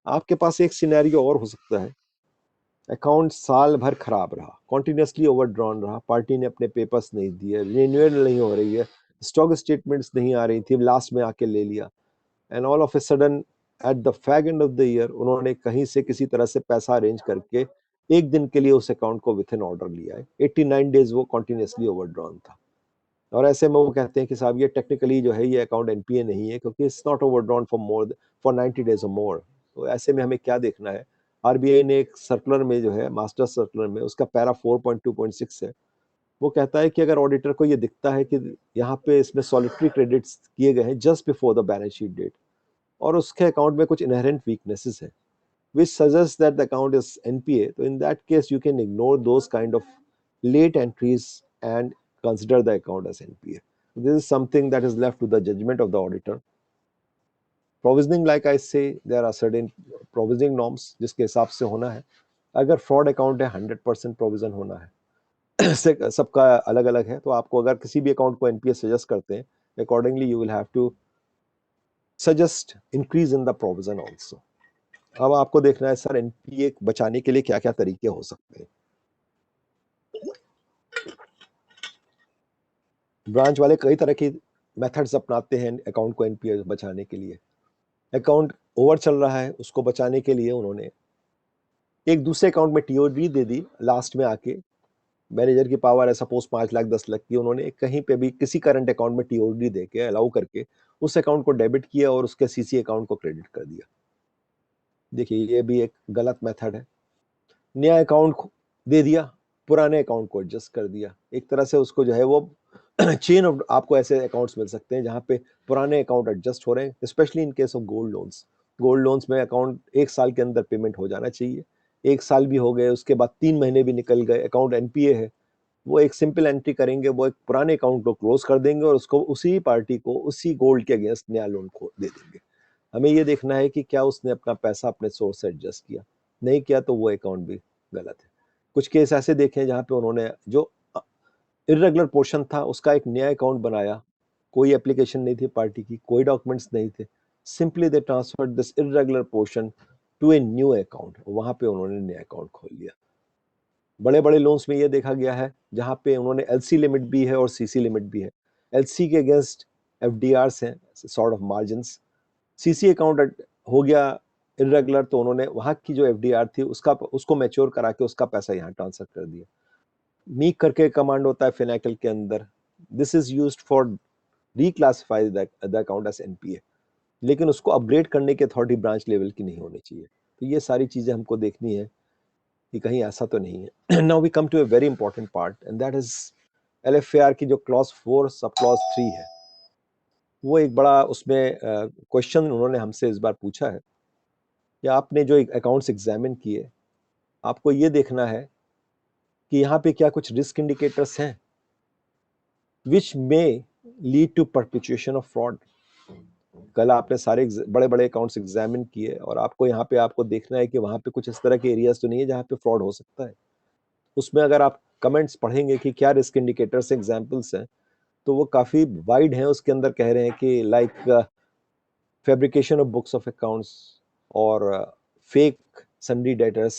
आपके पास एक सिनेरियो और हो सकता है, अकाउंट साल भर खराब रहा, कॉन्टिन्यूसली ओवरड्रॉन रहा, पार्टी ने अपने पेपर्स नहीं दिए, रिन्यूअल नहीं हो रही है, स्टॉक स्टेटमेंट्स नहीं आ रही थी, लास्ट में आके ले लिया, and all of a sudden at the fag and of the year उन्होंने कहीं से किसी तरह से पैसा अरेंज करके एक दिन के लिए उस अकाउंट को विथ इन ऑर्डर लिया है. 89 डेज वो कॉन्टिन्यूसली ओवरड्रॉन था, और ऐसे में वो कहते हैं कि साहब ये टेक्निकली जो है ये अकाउंट एनपीए नहीं है क्योंकि it's not overdrawn for 90 days और मोर. तो ऐसे में हमें क्या देखना है, आरबीआई ने एक सर्कुलर में जो है, मास्टर सर्कुलर में, उसका पैरा 4.2.6 है, वो कहता है कि अगर ऑडिटर को ये दिखता है कि यहाँ पे इसमें सॉलिटरी क्रेडिट्स किए गए हैं just before the balance sheet date और उसके अकाउंट में कुछ इनहेरेंट वीकनेसेस है which suggests that the account is NPA, so in that case you can ignore those kind of late entries and consider the account as NPA. This is something that is left to the judgment of the auditor. Provisioning, like I say, there are certain provisioning norms जिसके हिसाब से होना है. अगर fraud account है 100% provision होना है. सबका अलग अलग है, तो आपको अगर किसी भी अकाउंट को एनपीए सजेस्ट करते हैं, accordingly you will have to suggest increase in the provision also. अब आपको देखना है सर एनपीए बचाने के लिए क्या क्या तरीके हो सकते हैं. ब्रांच वाले कई तरह की मेथड्स अपनाते हैं अकाउंट को एनपीए बचाने के लिए. अकाउंट ओवर चल रहा है, उसको बचाने के लिए उन्होंने एक दूसरे अकाउंट में टीओडी दे दी लास्ट में आके. मैनेजर की पावर है सपोज 5 लाख 10 लाख की, उन्होंने कहीं पे भी किसी करंट अकाउंट में टीओडी दे के अलाउ करके उस अकाउंट को डेबिट किया और उसके सीसी अकाउंट को क्रेडिट कर दिया. देखिए ये भी एक गलत मेथड है. नया अकाउंट दे दिया, पुराने अकाउंट को एडजस्ट कर दिया, एक तरह से उसको जो है वो चेन ऑफ, आपको ऐसे अकाउंट्स मिल सकते हैं जहां पे पुराने अकाउंट एडजस्ट हो रहे हैं, specially in case of gold loans. Gold loans में अकाउंट 1 साल के अंदर पेमेंट हो जाना चाहिए. 1 साल भी हो गए, उसके बाद 3 महीने भी निकल गए, अकाउंट एनपीए है, वो एक सिंपल एंट्री करेंगे, वो एक पुराने अकाउंट को क्लोज कर देंगे और उसको उसी पार्टी को उसी गोल्ड के अगेंस्ट नया लोन को दे देंगे. हमें ये देखना है कि क्या उसने अपना पैसा अपने सोर्स से एडजस्ट किया, नहीं किया तो वो अकाउंट भी गलत है. कुछ केस ऐसे देखे हैं जहां पे उन्होंने जो इरेगुलर पोर्शन था उसका एक नया अकाउंट बनाया, कोई एप्लीकेशन नहीं थी पार्टी की, कोई डॉक्यूमेंट्स नहीं थे, simply they transferred this irregular portion to a new account, वहां पे उन्होंने नया अकाउंट खोल लिया. बड़े बड़े लोन्स में ये देखा गया है जहां पे उन्होंने एलसी लिमिट भी है और सीसी लिमिट भी है. एलसी के अगेंस्ट एफडीआरस हैं, sort of margins. CC account हो गया इरेगुलर, तो उन्होंने वहां की जो एफडीआर थी उसको मैच्योर करा के उसका पैसा यहाँ ट्रांसफर कर दिया. मीक करके कमांड होता है फिनेकल के अंदर, this is used for reclassify the account as NPA, लेकिन उसको अपग्रेड करने की अथॉरिटी ब्रांच लेवल की नहीं होनी चाहिए. तो ये सारी चीजें हमको देखनी है कि कहीं ऐसा तो नहीं है. Now we come to a very important part and that is LFAR की जो क्लॉज 4 सब क्लॉज 3 है. वो एक बड़ा उसमें क्वेश्चन उन्होंने हमसे इस बार पूछा है कि आपने जो अकाउंट्स एग्जामिन किए, आपको ये देखना है कि यहाँ पे क्या कुछ रिस्क इंडिकेटर्स हैं which may lead to perpetuation of fraud. कल आपने सारे बड़े बड़े अकाउंट्स एग्जामिन किए और आपको यहाँ पे आपको देखना है कि वहां पे कुछ इस तरह के एरियाज तो नहीं है जहाँ पे फ्रॉड हो सकता है. उसमें अगर आप कमेंट्स पढ़ेंगे कि क्या रिस्क इंडिकेटर्स एग्जांपल्स हैं, तो वो काफ़ी वाइड हैं। उसके अंदर कह रहे हैं कि like fabrication of books of accounts or fake sundry debtors,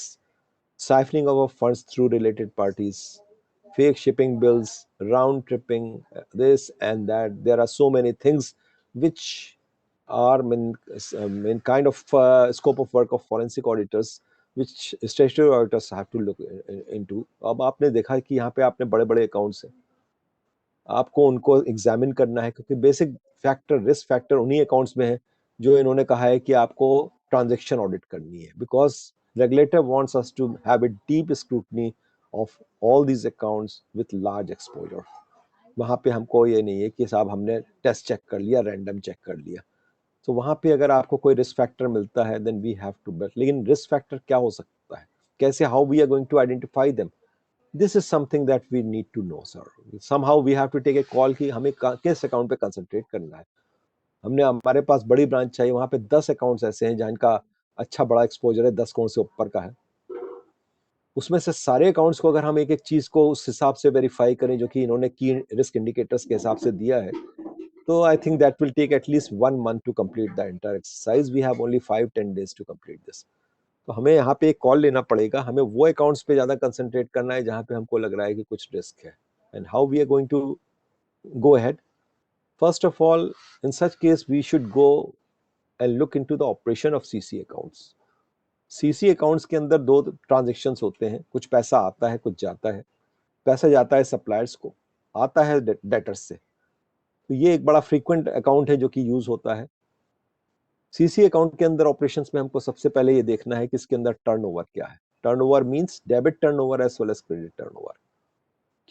siphoning of funds through related parties, fake shipping bills, round tripping, this and that. There are so many things which are in kind of scope of work of forensic auditors, which statutory auditors have to look into. अब आपने देखा कि यहाँ पे आपने बड़े बड़े accounts हैं, आपको उनको एग्जामिन करना है, क्योंकि बेसिक फैक्टर, रिस्क फैक्टर उन्हीं अकाउंट्स में है जो इन्होंने कहा है कि आपको ट्रांजैक्शन ऑडिट करनी है, because regulator wants us to have a deep scrutiny of all these accounts with large exposure. वहां पे हमको ये नहीं है कि साहब हमने टेस्ट चेक कर लिया, रैंडम चेक कर लिया। तो वहां पे अगर आपको कोई रिस्क फैक्टर मिलता है then we have to bet. लेकिन रिस्क फैक्टर क्या हो सकता है, कैसे, how we are going to identify them, this is something that we need to know, sir. Somehow we have to take a call कि हमें किस अकाउंट पे कंसंट्रेट करना है। हमने, हमारे पास बड़ी ब्रांच चाहिए, वहां पे 10 अकाउंट्स ऐसे हैं जिनका अच्छा बड़ा एक्सपोजर है, 10 करोड़ से ऊपर का है। उसमें से सारे अकाउंट्स को अगर हम एक एक चीज को उस हिसाब से वेरीफाई करें जो कि इन्होंने की रिस्क इंडिकेटर्स के हिसाब से दिया है, तो I think that will take at least 1 month to complete the entire exercise. We have only 5-10 days to complete this. तो हमें यहाँ पे एक कॉल लेना पड़ेगा, हमें वो अकाउंट्स पे ज्यादा कंसंट्रेट करना है जहाँ पे हमको लग रहा है कि कुछ रिस्क है। And how we are going to go ahead, first of all in such case we should go and look into the operation of CC accounts. CC accounts के अंदर दो ट्रांजेक्शन्स होते हैं, कुछ पैसा आता है, कुछ जाता है। पैसा जाता है सप्लायर्स को, आता है डेटर्स से। तो ये एक बड़ा फ्रीक्वेंट अकाउंट है जो कि यूज होता है। सीसी अकाउंट के अंदर ऑपरेशंस में हमको सबसे पहले ये देखना है कि इसके अंदर टर्नओवर क्या है। Turnover means debit turnover as well as credit turnover.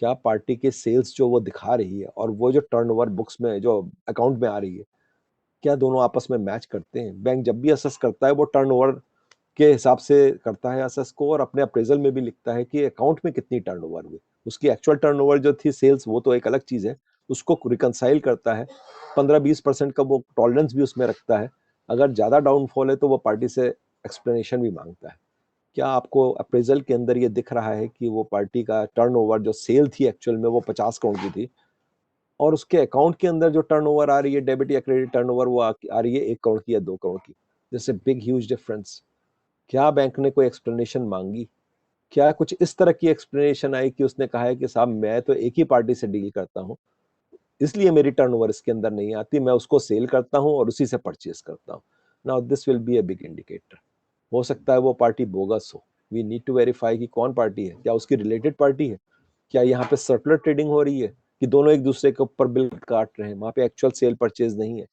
क्या पार्टी के सेल्स जो वो दिखा रही है और वो जो टर्नओवर बुक्स में जो अकाउंट में आ रही है, क्या दोनों आपस में मैच करते हैं। बैंक जब भी असेस करता है वो टर्नओवर के हिसाब से करता है असेस को, और अपने अप्रेजल में भी लिखता है कि अकाउंट में कितनी टर्नओवर हुई। उसकी एक्चुअल टर्नओवर जो थी सेल्स, वो तो एक अलग चीज है, उसको रिकंसाइल करता है। 15-20% का वो टॉलरेंस भी उसमें रखता है। अगर ज्यादा डाउनफॉल है तो वो पार्टी से एक्सप्लेनेशन भी मांगता है। क्या आपको अप्रेजल के अंदर ये दिख रहा है कि वो पार्टी का टर्नओवर जो सेल थी एक्चुअल में वो 50 करोड़ की थी, और उसके अकाउंट के अंदर जो टर्नओवर आ रही है, डेबिट या क्रेडिट टर्नओवर, वो आ रही है 1 करोड़ की या 2 करोड़ की। जैसे बिग ह्यूज डिफरेंस। क्या बैंक ने कोई एक्सप्लेनेशन मांगी? क्या कुछ इस तरह की एक्सप्लेनेशन आई कि उसने कहा है कि साहब मैं तो एक ही पार्टी से डील करता हूँ, इसलिए मेरी टर्नओवर इसके अंदर नहीं आती, मैं उसको सेल करता हूँ और उसी से परचेज करता हूँ। Now this will be a big indicator. हो सकता है वो पार्टी बोगस हो। वी नीड टू वेरीफाई कि कौन पार्टी है, क्या उसकी रिलेटेड पार्टी है, क्या यहाँ पे सर्कुलर ट्रेडिंग हो रही है कि दोनों एक दूसरे के ऊपर बिल काट रहे हैं, वहां पे एक्चुअल सेल परचेज नहीं है।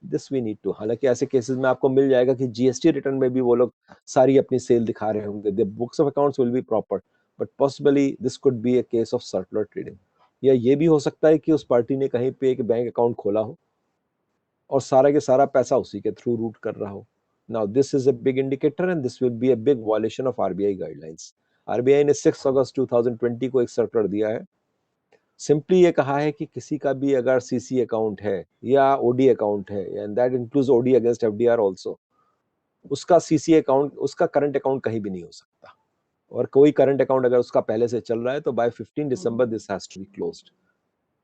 This we need to. हालांकि ऐसे केसेस में आपको मिल जाएगा कि जीएसटी रिटर्न में भी वो लोग सारी अपनी सेल दिखा रहे होंगे, the books of accounts will be proper, but possibly this could be a case of circular trading. या ये भी हो सकता है कि उस पार्टी ने कहीं पे एक बैंक अकाउंट खोला हो और सारा के सारा पैसा उसी के थ्रू रूट कर रहा हो। Now this is a big indicator and this will be a big violation of RBI guidelines. RBI ने 6 अगस्त 2020 को एक सर्कुलर दिया है। सिंपली ये कहा है कि किसी का भी अगर सीसी अकाउंट है या ओडी अकाउंट है, and that includes OD against FDR also, उसका सीसी अकाउंट, उसका करंट अकाउंट कहीं भी नहीं हो सकता। और कोई करंट अकाउंट अगर उसका पहले से चल रहा है तो by 15 December this has to be closed.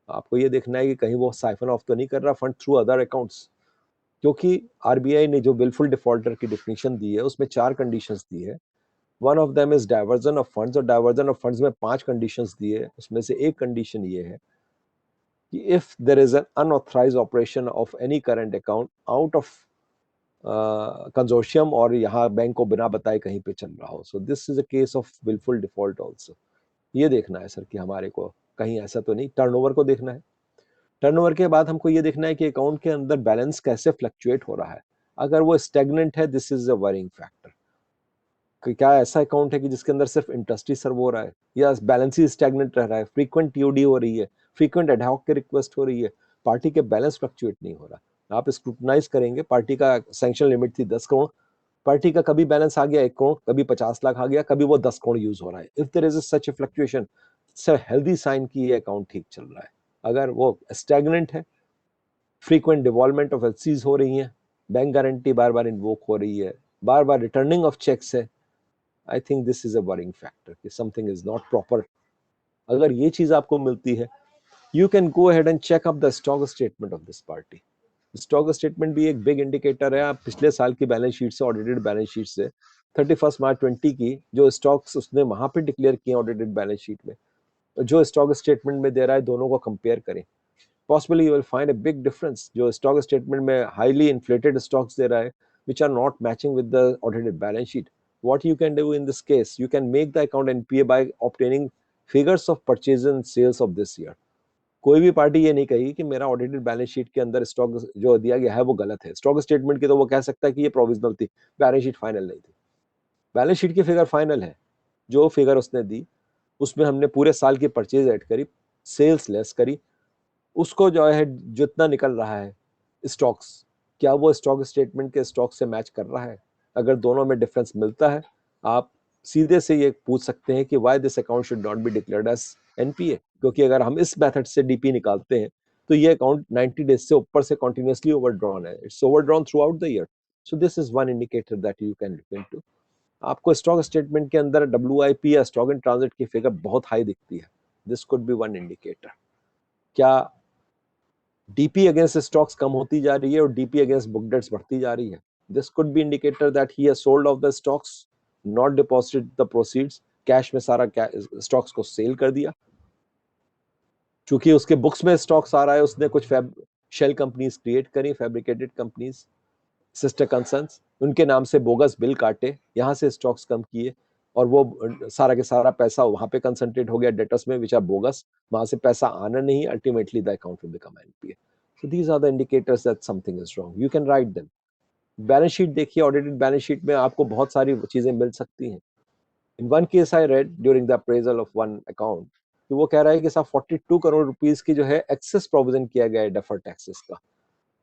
आपको ये देखना है कि कहीं वो साइफन ऑफ तो नहीं कर रहा फंड थ्रू अदर अकाउंट्स। क्योंकि आरबीआई ने जो विलफुल डिफॉल्टर की डेफिनेशन दी है उसमें 4 कंडीशंस दी है। One of them is diversion of funds, और डायवर्जन ऑफ फंड्स में 5 कंडीशंस दी है। उसमें से एक कंडीशन ये है कि if there is an unauthorised operation of any current account out of consortium, और यहाँ बैंक को बिना बताए कहीं पे चल रहा हो, so this is a case of wilful default also. ये देखना है सर कि हमारे को कहीं ऐसा तो नहीं, टर्नओवर को देखना है। टर्नओवर के बाद हमको ये देखना है कि अकाउंट के अंदर बैलेंस कैसे फ्लक्चुएट हो रहा है। अगर वो स्टेगनेंट है, this is a worrying factor. क्या ऐसा अकाउंट है कि जिसके अंदर सिर्फ इंटरेस्ट ही सर्व हो रहा है, या बैलेंस ही स्टेगनेंट रह रहा है, फ्रीक्वेंट टीओडी हो रही है, फ्रीक्वेंट एडहॉक के रिक्वेस्ट हो रही है, पार्टी के बैलेंस फ्लक्चुएट नहीं हो रहा। आप स्क्रूटनाइज करेंगे, पार्टी का सैंक्शन लिमिट थी 10 करोड़, पार्टी का कभी बैलेंस आ गया 1 करोड़, कभी 50 लाख आ गया, कभी वो 10 करोड़ यूज हो रहा है। If there is such a fluctuation, healthy sign की ये अकाउंट ठीक चल रहा है। अगर वो स्टेगनेंट है, फ्रीक्वेंट डिवॉल्वमेंट ऑफ एलसीज हो रही है, बैंक गारंटी बार बार इन्वोक हो रही है, बार बार रिटर्निंग ऑफ चेक्स है, I think this is a worrying factor कि समथिंग इज नॉट प्रॉपर. अगर ये चीज आपको मिलती है, you can go ahead and check up the stock statement of this party. Stock statement भी एक बिग इंडिकेटर है. आप पिछले साल की बैलेंस शीट से, ऑडिटेड बैलेंस शीट से 31 मार्च 20 की जो स्टॉक्स उसने वहां पे डिक्लेयर किए ऑडिटेड बैलेंस शीट में, जो स्टॉक स्टेटमेंट में दे रहा है, दोनों को कंपेयर करें. Possibly you will find a big difference. जो स्टॉक स्टेटमेंट में हाईली इन्फ्लेटेड स्टॉक्स दे रहा है, which are not matching with the audited balance sheet. What you can do in this case, you can make the account NPA by obtaining figures of purchases and sales of this year. कोई भी party ये नहीं कही कि मेरा audited balance sheet के अंदर stock जो दिया गया है वो गलत है. स्टॉक स्टेटमेंट की तो वो कह सकता है कि ये प्रोविजनल थी, बैलेंस शीट फाइनल नहीं थी. बैलेंस शीट की फिगर फाइनल है. जो फिगर उसने दी उसमें हमने पूरे साल की परचेज ऐड करी, सेल्स लेस करी, उसको जो है जितना निकल रहा है स्टॉक्स, क्या वो स्टॉक स्टेटमेंट के स्टॉक से मैच कर रहा है? अगर दोनों में डिफरेंस मिलता है, आप सीधे से ये पूछ सकते हैं कि why this account should not be declared as NPA. क्योंकि अगर हम इस मेथड से डीपी निकालते हैं तो ये अकाउंट 90 डेज से ऊपर से कंटिन्यूअसली ओवरड्रॉन है. It's overdrawn through out the year. So this is one indicator that you can look into. आपको स्टॉक स्टेटमेंट के अंदर डब्ल्यूआईपी या स्टॉक इन ट्रांजिट की फिगर बहुत हाई दिखती है. This could be one indicator. क्या डीपी अगेंस्ट स्टॉक्स कम होती जा रही है और डीपी अगेंस्ट बुक डेट्स बढ़ती जा रही है? This could be indicator that he has sold off the stocks, not deposited the proceeds. Cash में सारा स्टॉक्स को सेल कर दिया. चूंकि उसके बुक्स में स्टॉक्स आ रहा है, उसने कुछ शेल कंपनीज क्रिएट करी, फैब्रिकेटेड कंपनीज, सिस्टर कंसर्न्स, उनके नाम से बोगस बिल काटे, यहां से स्टॉक्स कम किए, और वो सारा के सारा पैसा वहां पे कंसंट्रेट हो गया डेटर्स में, विच आर बोगस. वहां से पैसा आना नहीं, ultimately the account will become NPA. So these are the indicators that something is wrong. You can write them. Balance sheet देखिए, ऑडिटेड बैलेंस शीट में आपको बहुत सारी चीजें मिल सकती हैं. In one case I read during the appraisal of one account कि वो कह रहा है कि साहब 42 करोड़ रुपीस की जो है एक्सेस प्रोविजन किया गया है डेफर्ड टैक्सेस का.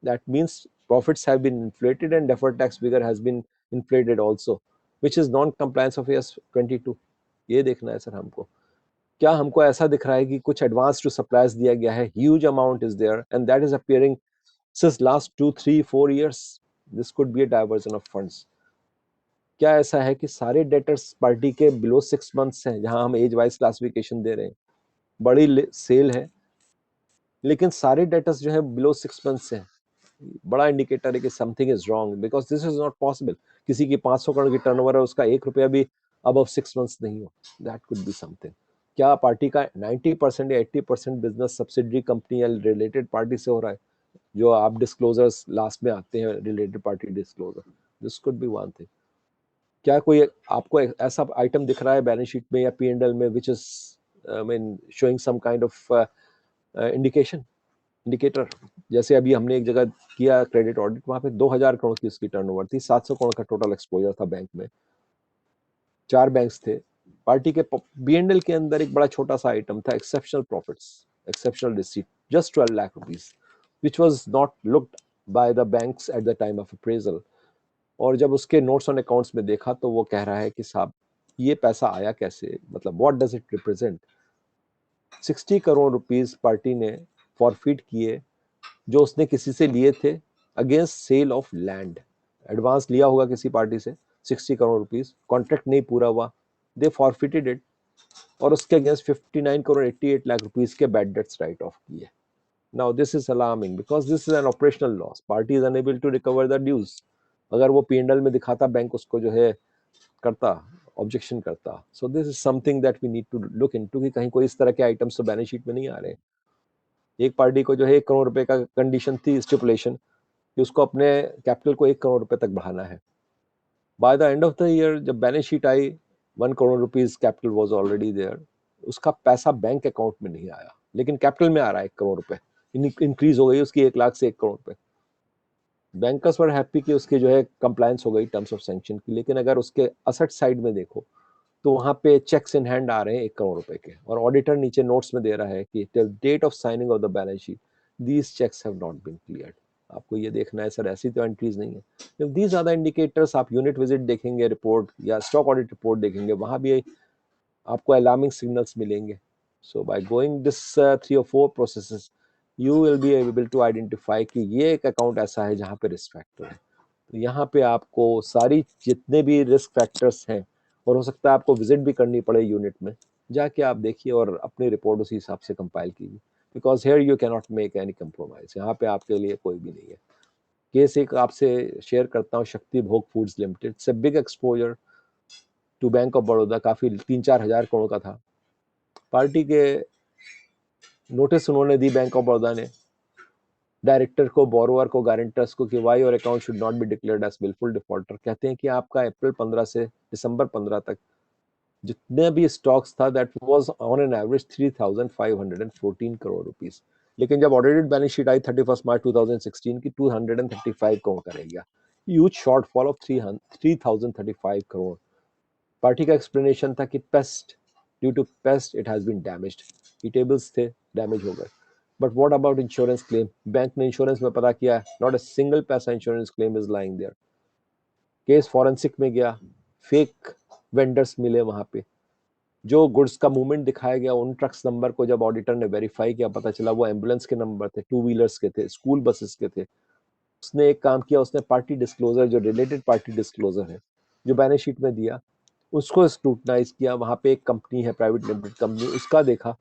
That means profits have been inflated and deferred tax figure has been inflated also, which is non-compliance of AS 22. ये देखना है सर हमको. क्या हमको ऐसा दिख रहा है कि कुछ एडवांस टू सप्लायर्स दिया गया है, huge amount is there and that is appearing since last 2 3 4 years. This could be a diversion of funds. क्या ऐसा है कि सारे डेटर्स पार्टी के बिलो 6 months हैं, जहां हम एज वाइज क्लासिफिकेशन दे रहे हैं, बड़ी सेल है, लेकिन सारे डेटर्स जो है बिलो 6 months हैं? बड़ा इंडिकेटर है कि something is wrong, because this is not possible. किसी की 500 करोड़ की टर्नओवर है, उसका 1 रुपया भी अब 6 months नहीं हो. That could be something. क्या पार्टी का 90% या 80% बिजनेस सब्सिडरी कंपनी या रिलेटेड पार्टी से हो रहा है, जो आप डिस्क्लोजर्स लास्ट में आते हैं, related party disclosure? This could be one thing. क्या कोई आपको ऐसा आइटम दिख रहा है बैलेंस शीट में या P&L में which is I mean showing some kind of indicator? जैसे अभी हमने एक जगह किया क्रेडिट ऑडिट, वहां पे 2000 करोड़ की उसकी टर्नओवर थी, 700 करोड़ का टोटल एक्सपोजर था बैंक में, 4 बैंक्स थे. पार्टी के B&L के अंदर एक बड़ा छोटा सा आइटम था, exceptional profits, exceptional receipt, just 12 lakh rupees, which was not looked by the banks at the time of appraisal. और जब उसके नोट्स ऑन अकाउंट्स में देखा तो वो कह रहा है कि साहब ये पैसा आया कैसे, मतलब what does it represent. 60 crore rupees party ने फॉरफिट किए, जो उसने किसी से लिए थे against sale of land. Advance लिया होगा किसी पार्टी से 60 करोड़ रुपीस, कॉन्ट्रैक्ट नहीं पूरा हुआ, दे फॉरफिटेड इट, और उसके अगेंस्ट 59 करोड़ 88 लाख रुपीस के बैड डेट्स राइट ऑफ किए. Now this is alarming because this is an operational loss. Party is unable to recover the dues. अगर वो P&L में दिखाता, बैंक उसको जो है करता, ऑब्जेक्शन करता. So this is something that we need to look into कि कहीं कोई इस तरह के आइटम्स तो बैलेंस शीट में नहीं आ रहे. एक पार्टी को जो है 1 करोड़ रुपए का कंडीशन थी, स्टिपुलेशन, कि उसको अपने कैपिटल को 1 करोड़ रुपए तक बढ़ाना है. By the end of the year जब बैलेंस शीट आई, 1 crore rupees capital was already there. उसका पैसा बैंक अकाउंट में नहीं आया, लेकिन कैपिटल में आ रहा है 1 करोड़ रुपए, इंक्रीज हो गई उसकी 1 लाख से 1 करोड़ रुपए. बैंकर्स वर हैप्पी कि उसकी जो है कंप्लायंस हो गई टर्म्स ऑफ सैंक्शन की. लेकिन अगर उसके असेट साइड में देखो तो वहां पे चेक्स इन हैंड आ रहे हैं 1 करोड़ रुपए के, और ऑडिटर नीचे नोट्स में दे रहा है कि till date of signing off the balance sheet these cheques have not been cleared. आपको ये देखना है सर, ऐसी तो एंट्रीज नहीं है. These are the indicators. आप यूनिट विजिट देखेंगे, रिपोर्ट या स्टॉक ऑडिट रिपोर्ट देखेंगे, वहां भी आपको अलार्मिंग सिग्नल्स मिलेंगे. So by going this 3 or 4 processes you will be able to identify कि ये एक अकाउंट ऐसा है जहां पे रिस्क फैक्टर है. तो यहाँ पे आपको सारी जितने भी रिस्क फैक्टर्स हैं और हो सकता है आपको विजिट भी करनी पड़े यूनिट में, जाके आप देखिए और अपनी रिपोर्ट उसी हिसाब से कंपाइल कीजिए, because here you cannot make any compromise, यहाँ पे आपके लिए कोई भी नहीं है। केस एक आपसे शेयर करता हूँ, शक्ति भोग फूड्स लिमिटेड से big exposure to Bank of Baroda, काफी 3-4 हजार करोड़ का था। पार्टी के नोटिस उन्होंने दी बैंक ऑफ बड़ौदा ने डायरेक्टर को, बोरोवर को, गारंटर्स को कि why your account should not be declared as wilful defaulter. कहते हैं कि आपका अप्रैल 15 से दिसंबर 15 तक जितने भी स्टॉक्स था that was on an average 3514 crore rupees, लेकिन जब ऑडिटेड बैलेंस शीट आई 31 मार्च 2016 की 235 करोड़ का रह गया, huge shortfall of 3035 crore. Party का एक्सप्लेनेशन था कि pest, due to pest it has been damaged, ये टेबल्स थे डैमेज हो गए। But what about insurance claim? Bank ने इंश्योरेंस में पता किया, नॉट अ सिंगल पैसा insurance claim is lying there. Case forensic में गया, फेक वेंडर्स मिले वहां पे, जो गुड्स का मूवमेंट दिखाया गया उन ट्रक्स नंबर को जब ऑडिटर ने वेरीफाई किया, पता चला वो एम्बुलेंस के नंबर थे, टू व्हीलर्स के थे, स्कूल बसेस के थे। उसने एक काम किया, उसने पार्टी डिस्क्लोजर, जो रिलेटेड पार्टी डिस्क्लोजर है जो बैलेंस शीट में दिया, उसको स्क्रूटनाइज किया। वहां पे एक कंपनी है, प्राइवेट लिमिटेड कंपनी, उसका देखा,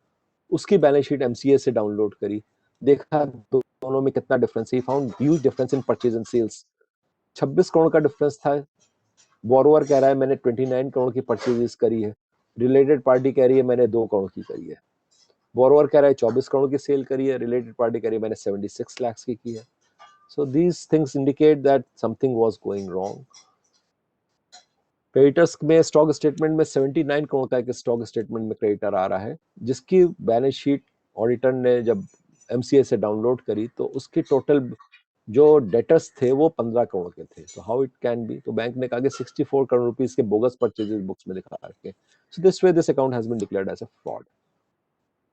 उसकी बैलेंस शीट एमसीए से डाउनलोड करी, देखा दोनों में कितना डिफरेंस है। Found huge difference in purchase and sales, 26 crore का डिफरेंस था। बोरोवर कह रहा है मैंने 29 करोड़ की परचेजेस करी है, रिलेटेड पार्टी कह रही है मैंने 2 करोड़ की करी है। बोरोवर कह रहा है 24 करोड़ की सेल करी है, रिलेटेड पार्टी कह रही है मैंने 76 लाख की है। So these things indicate that something was going wrong. Creditors में स्टॉक स्टेटमेंट में 79 करोड़ का एक स्टॉक स्टेटमेंट में क्रेडिटर आ रहा है, जिसकी बैलेंस शीट ऑडिटर ने जब एमसीए से डाउनलोड करी तो उसकी टोटल जो डेटर्स थे वो 15 करोड़ के थे। तो हाउ इट कैन बी? तो बैंक ने कहा कि 64 करोड़ रुपीस के बोगस परचेजेस बुक्स में दिखा रखे। So this way this account has been declared as a fraud.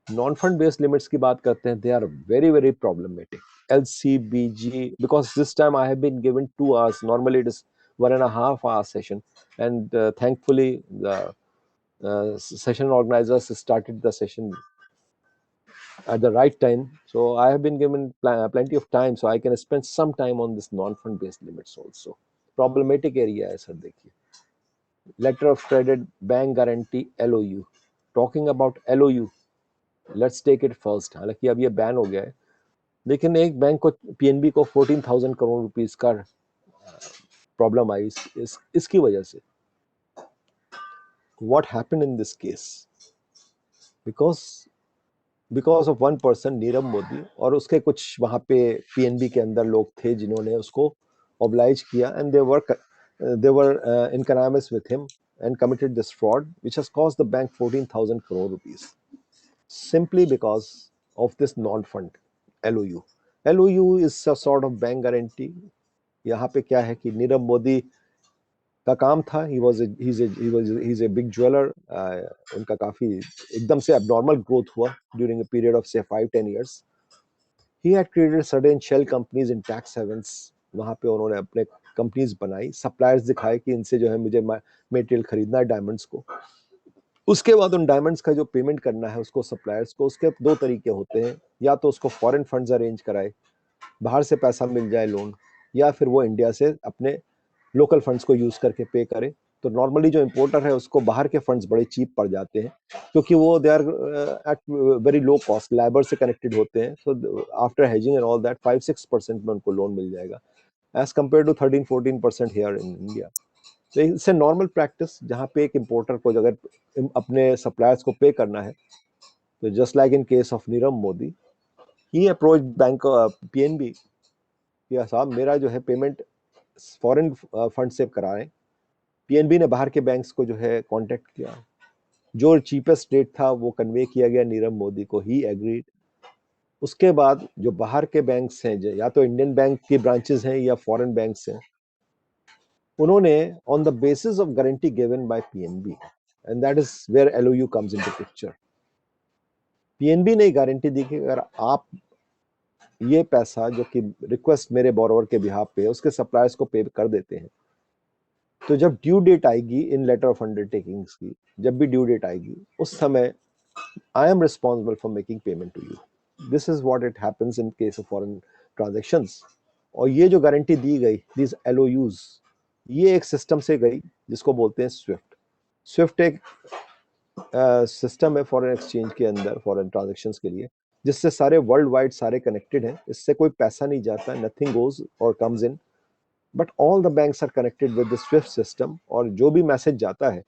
Non fund based limits की बात करते हैं, they are very very problematic. LCBG, because this time I have been given 2 hours, normally it is 1.5 hour session, and thankfully the session organizers started the session at the right time, so I have been given plenty of time, so I can spend some time on this non fund based limits also. Problematic area है sir, देखिए letter of credit, bank guarantee, LOU। Talking about LOU, let's take it first. हालांकि अब ये ban हो गया है, लेकिन एक बैंक को, PNB को 14,000 करोड़ रुपीस का प्रॉब्लम आई इसकी वजह से। What happened in this case? Because because of one person, Nirav Modi, और उसके कुछ वहां पे PNB के अंदर लोग थे जिन्होंने उसको ऑब्लाइज किया, and they were in connivance with him and committed this fraud which has cost the bank 14,000 crore rupees simply because of this non-fund LOU. LOU is a sort of bank guarantee. यहाँ पे क्या है कि नीरव मोदी का काम था, he's a big jeweler, उनका काफी एकदम से abnormal growth हुआ during a period of say 5-10 years. He had created certain shell companies in tax havens, वहां पे उन्होंने अपने कंपनीज बनाई, सप्लायर्स दिखाए कि इनसे जो है मुझे मटेरियल खरीदना है डायमंड्स को। उसके बाद उन डायमंड्स का जो पेमेंट करना है उसको सप्लायर्स को, उसके दो तरीके होते हैं, या तो उसको फॉरेन फंड्स अरेंज कराए, बाहर से पैसा मिल जाए लोन, या फिर वो इंडिया से अपने लोकल फंड्स को यूज करके पे करे। तो नॉर्मली जो इंपोर्टर है उसको बाहर के फंड्स बड़े चीप पड़ जाते हैं, क्योंकि वो they are at very low cost, labour से कनेक्टेड होते हैं। So after hedging and all that 5-6% में उनको लोन मिल जाएगा, as compare to 13-14% here in India. तो इससे नॉर्मल प्रैक्टिस, जहाँ पे एक इंपोर्टर को अगर अपने सप्लायर्स को पे करना है, तो just like in case of Nirav Modi, he approach bank PNB कि साहब मेरा जो है पेमेंट फॉरेन फंड से करा रहे हैं। PNB ने बाहर के बैंक्स को जो है कांटेक्ट किया, जो चीपेस्ट रेट था वो कन्वे किया गया नीरव मोदी को, ही एग्रीड। उसके बाद जो बाहर के बैंक्स हैं, या तो इंडियन बैंक की ब्रांचेस हैं या फॉरेन बैंक्स हैं, उन्होंने on the basis of guarantee given by PNB, and that is where LOU comes into picture. PNB ने गारंटी दी कि अगर आप ये पैसा जो कि रिक्वेस्ट मेरे बोरोवर के बिहाफ पे है उसके सप्लायर्स को पे कर देते हैं, तो जब ड्यू डेट आएगी इन लेटर ऑफ अंडरटेकिंग्स की, जब भी ड्यू डेट आएगी उस समय I am responsible for making payment to you. This is what it happens in case of foreign transactions. और ये जो गारंटी दी गई, दिस LOUs, ये एक सिस्टम से गई जिसको बोलते हैं स्विफ्ट। स्विफ्ट एक सिस्टम है फॉरेन एक्सचेंज के अंदर फॉरेन ट्रांजेक्शन्स के लिए, जिससे सारे वर्ल्ड वाइड सारे कनेक्टेड हैं, इससे कोई पैसा नहीं जाता, नथिंग गोज और comes in, but all the banks are connected with the SWIFT system, और जो भी मैसेज जाता है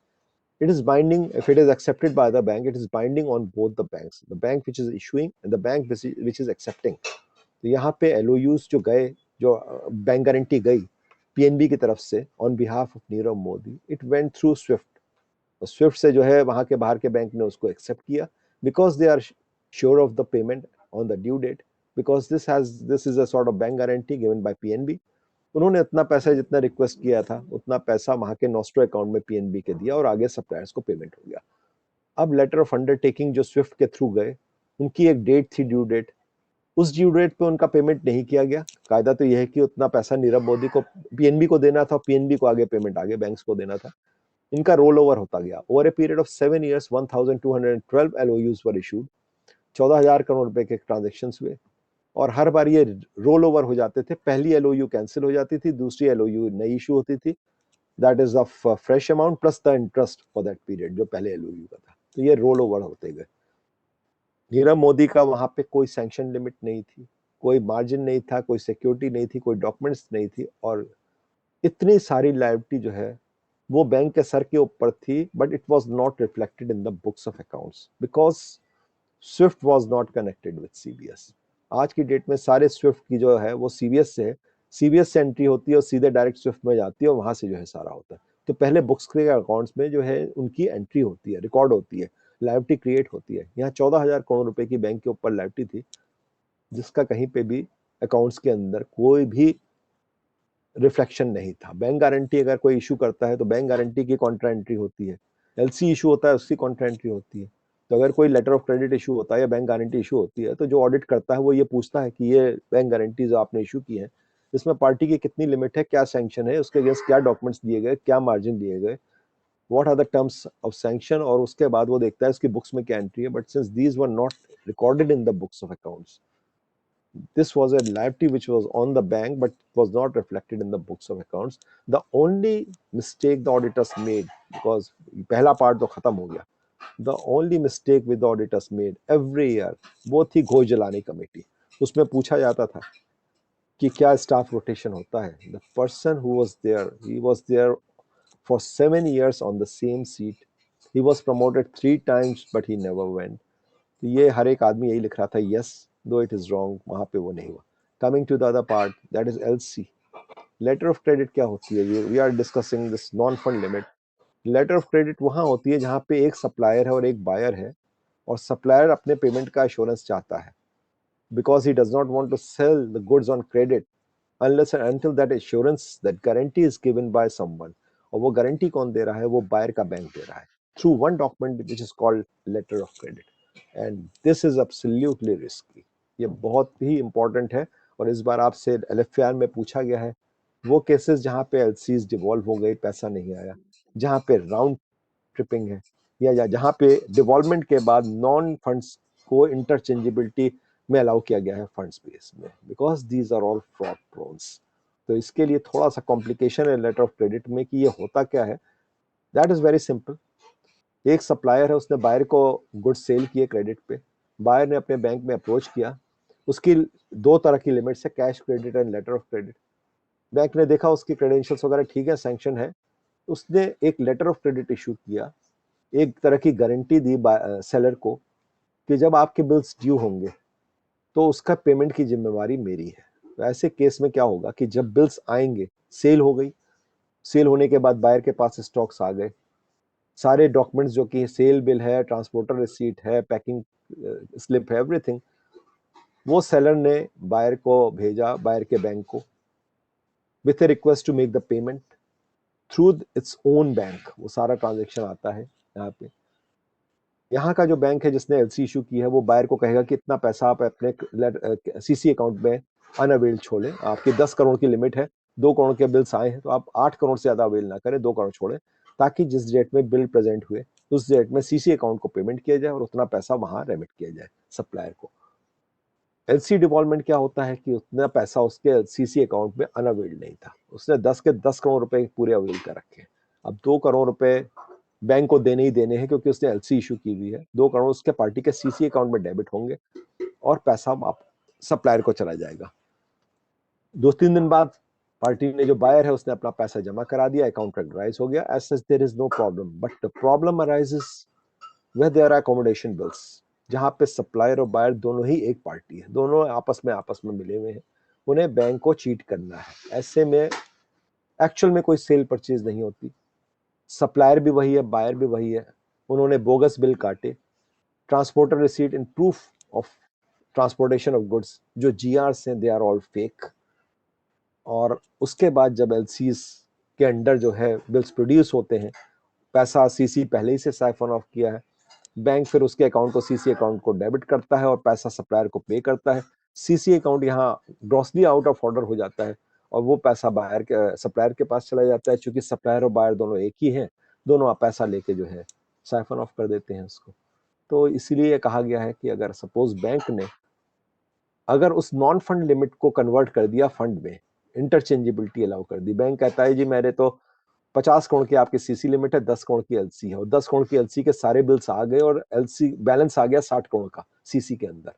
it is binding. If it is accepted by the bank, it is binding on both the banks, the bank which is issuing and the bank which is accepting. तो यहाँ पे LOUs जो गए, जो बैंक गारंटी गई PNB की तरफ से on behalf of Nirav Modi, it went through Swift. Swift से जो है वहां के बाहर के बैंक ने उसको एक्सेप्ट किया, because they are sure of the payment on the due date, because this is a sort of bank guarantee given by PNB। उन्होंने इतना पैसा जितना रिक्वेस्ट किया था उतना पैसा वहां के नॉस्ट्रो अकाउंट में PNB के दिया और आगे सप्लायर्स को पेमेंट हो गया। अब लेटर ऑफ अंडरटेकिंग जो स्विफ्ट के थ्रू गए, उनकी एक डेट थी, ड्यू डेट, उस ड्यू डेट पे उनका पेमेंट नहीं किया गया। कायदा तो यह है कि उतना पैसा नीरव मोदी को PNB को देना था, PNB को आगे पेमेंट आगे बैंक्स को देना था। इनका रोल ओवर होता गया। Over a period of 7 years 1212 LOUs were issued, 14,000 crore रुपए के ट्रांजेक्शन हुए, और हर बार ये रोल ओवर हो जाते थे। पहली LOU कैंसिल हो जाती थी, दूसरी LOU नई इशू होती थी, that is of fresh amount plus the interest for that period जो पहले LOU का था। तो ये रोल ओवर होते गए। नीरव मोदी का वहां पे कोई सैंक्शन लिमिट नहीं थी, कोई मार्जिन नहीं था, कोई सिक्योरिटी नहीं थी, कोई डॉक्यूमेंट्स नहीं थी, और इतनी सारी लायबिलिटी जो है वो बैंक के सर के ऊपर थी, but it was not reflected in the books of accounts because Swift was not connected with CBS। आज की डेट में सारे स्विफ्ट की जो है वो CBS से है, CBS से एंट्री होती है और सीधे डायरेक्ट स्विफ्ट में जाती है और वहां से जो है सारा होता है। तो पहले बुक्स के अकाउंट्स में जो है उनकी एंट्री होती है, रिकॉर्ड होती है, लायबिलिटी क्रिएट होती है। यहाँ 14,000 करोड़ रुपए की बैंक के ऊपर लायबिलिटी थी, जिसका कहीं पे भी अकाउंट्स के अंदर कोई भी रिफ्लेक्शन नहीं था। बैंक गारंटी अगर कोई इशू करता है तो बैंक गारंटी की कॉन्ट्रा एंट्री होती है, LC इशू होता है उसकी कॉन्ट्रा एंट्री होती है। तो अगर कोई लेटर ऑफ क्रेडिट इशू होता है या बैंक गारंटी इशू होती है तो जो ऑडिट करता है वो ये पूछता है कि ये बैंक गारंटी जो आपने इशू की है इसमें पार्टी की कितनी लिमिट है, क्या सैंक्शन है, उसके अगेंस्ट क्या डॉक्यूमेंट्स दिए गए, क्या मार्जिन दिए गए, what are the terms of sanction, और उसके बाद वो देखता है उसकी बुक्स में क्या एंट्री है। But since these were not recorded in the books of accounts, this was a liability which was on the bank but was not reflected in the books of accounts. The only mistake the auditors made, because पहला part तो खत्म हो गया, the only mistake with the auditors made every year वो थी घोष जलाने committee. उसमें पूछा जाता था कि क्या स्टाफ रोटेशन होता है। The person who was there, he was there for 7 years on the same seat, he was promoted 3 times but he never went। तो ये हर एक आदमी यही लिख रहा था, यस दो इट इज रॉन्ग, वहां पे वो नहीं हुआ। Coming to the other part, that is LC, letter of credit. क्या होती है, we are discussing this non fund limit. Letter of credit वहां होती है जहां पे एक सप्लायर है और एक बायर है, और सप्लायर अपने पेमेंट का एश्योरेंस चाहता है, because he does not want to sell the goods on credit unless and until that assurance, that guarantee is given by someone। और वो गारंटी कौन दे रहा है, वो बायर का बैंक दे रहा है, through one document which is called letter of credit. And this is absolutely risky, ये बहुत ही इंपॉर्टेंट है। और इस बार आपसे LFR में पूछा गया है वो केसेस जहां पे LCs डिवॉल्व हो गई, पैसा नहीं आया, जहां पे राउंड ट्रिपिंग है, या जहां पे डिवॉल्वमेंट के बाद नॉन फंड्स को इंटरचेंजेबिलिटी में अलाउ किया गया है फंड्स बेस में, because these are all fraud prones. तो इसके लिए थोड़ा सा कॉम्प्लिकेशन है लेटर ऑफ क्रेडिट में कि ये होता क्या है। That is very simple. एक सप्लायर है, उसने बायर को गुड्स सेल किए क्रेडिट पे, बायर ने अपने बैंक में अप्रोच किया, उसकी दो तरह की लिमिट्स है, cash credit and later of credit. Bank ने देखा उसकी क्रेडेंशियल्स वगैरह ठीक है, सैंक्शन है, उसने एक लेटर ऑफ क्रेडिट इशू किया, एक तरह की गारंटी दी सेलर को कि जब आपके बिल्स ड्यू होंगे तो उसका पेमेंट की जिम्मेवारी मेरी है। तो ऐसे केस में क्या होगा कि जब बिल्स आएंगे, सेल हो गई, सेल होने के बाद बायर के पास स्टॉक्स आ गए, सारे डॉक्यूमेंट्स जो कि सेल बिल है, ट्रांसपोर्टर रिसीट है, पैकिंग स्लिप है, एवरीथिंग, वो सेलर ने बायर को भेजा, बायर के बैंक को, with a request to make the payment through its own bank. वो सारा ट्रांजेक्शन आता है यहाँ पे। यहाँ का जो बैंक है जिसने LC इशू की है वो बायर को कहेगा कि इतना पैसा आप अपने CC अकाउंट में अनअवेल छोड़ें, आपकी 10 करोड़ की लिमिट है, 2 करोड़ के बिल्स आए हैं तो आप 8 करोड़ से ज्यादा अवेल ना करें, 2 करोड़ छोड़ें, ताकि जिस डेट में बिल प्रेजेंट हुए उस डेट में CC अकाउंट को पेमेंट किया जाए और उतना पैसा वहां रेमिट किया जाए सप्लायर को। LC डिवॉल्वमेंट क्या होता है कि उतना पैसा उसके CC अकाउंट में अनअवेल्ड नहीं था, उसने 10 के 10 करोड़ रुपए पूरे अवेल कर रखे। अब 2 करोड़ रुपए बैंक को देने ही देने हैं, क्योंकि उसने एलसी इशू की हुई है। 2 करोड़ उसके पार्टी के सीसी अकाउंट में डेबिट होंगे और पैसा आप सप्लायर को चला जाएगा। 2-3 दिन बाद पार्टी ने जो बायर है उसने अपना पैसा जमा करा दिया, अकाउंट रेगुलराइज हो गया। As such there is no problem, but the problem arises where there are accommodation bills, जहां पे सप्लायर और बायर दोनों ही एक पार्टी है, दोनों आपस में मिले हुए हैं, उन्हें बैंक को चीट करना है। ऐसे में एक्चुअल में कोई सेल परचेज नहीं होती, सप्लायर भी वही है, बायर भी वही है, उन्होंने बोगस बिल काटे, transporter receipt in proof of transportation of goods, जो जीआरस हैं दे आर ऑल फेक। और उसके बाद जब एलसीज के अंडर जो है बिल्स प्रोड्यूस होते हैं, पैसा सीसी पहले ही से साइफन ऑफ किया है, बैंक फिर उसके अकाउंट को सीसी अकाउंट को डेबिट करता है और पैसा सप्लायर को पे करता है। सीसी अकाउंट यहाँ ग्रॉसली आउट ऑफ ऑर्डर हो जाता है और वो पैसा बायर के सप्लायर के पास चला जाता है। चूंकि सप्लायर और बायर दोनों एक ही हैं, दोनों पैसा लेके जो है साइफन ऑफ कर देते हैं उसको। तो इसीलिए कहा गया है कि अगर सपोज बैंक ने अगर उस नॉन फंड लिमिट को कन्वर्ट कर दिया फंड में, इंटरचेंजेबिलिटी अलाउ कर दी, बैंक कहता है जी मेरे तो 50 करोड़ की आपकी सीसी लिमिट है, 10 करोड़ की एलसी है, और 10 करोड़ की एलसी के सारे बिल्स आ गए और एलसी बैलेंस आ गया 60 करोड़ का सीसी के अंदर,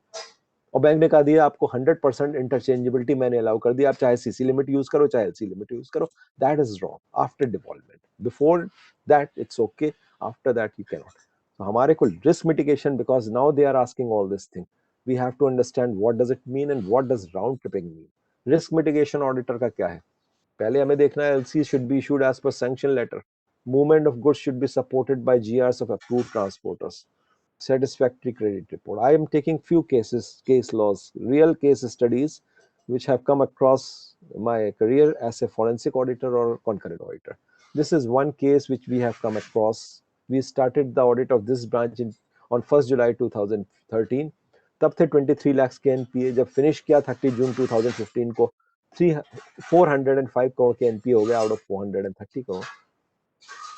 और बैंक ने कहा दिया आपको 100% इंटरचेंजेबिलिटी मैंने अलाउ कर दिया, आप चाहे सीसी लिमिट यूज करो चाहे एलसी लिमिट यूज करो। That is wrong after devolvement, before that it's okay, after that you can not. तो हमारे को risk mitigation, because now they are asking all this thing, we have to understand what does it mean and what does round tripping mean. Risk mitigation auditor का क्या है? पहले हमें देखना है LC should be issued as per sanction letter, movement of goods should be supported by GRs of approved transporters, satisfactory credit report. I am taking few cases, case laws, real case studies which have come across my career as a forensic auditor or concurrent auditor. This is one case which we have come across. We started the audit of this branch on 1st July 2013. तब थे 23 लाख के NPA, जब finish किया 30 जून 2015 को 405 करोड़ के NPA हो गया out of 430 crore.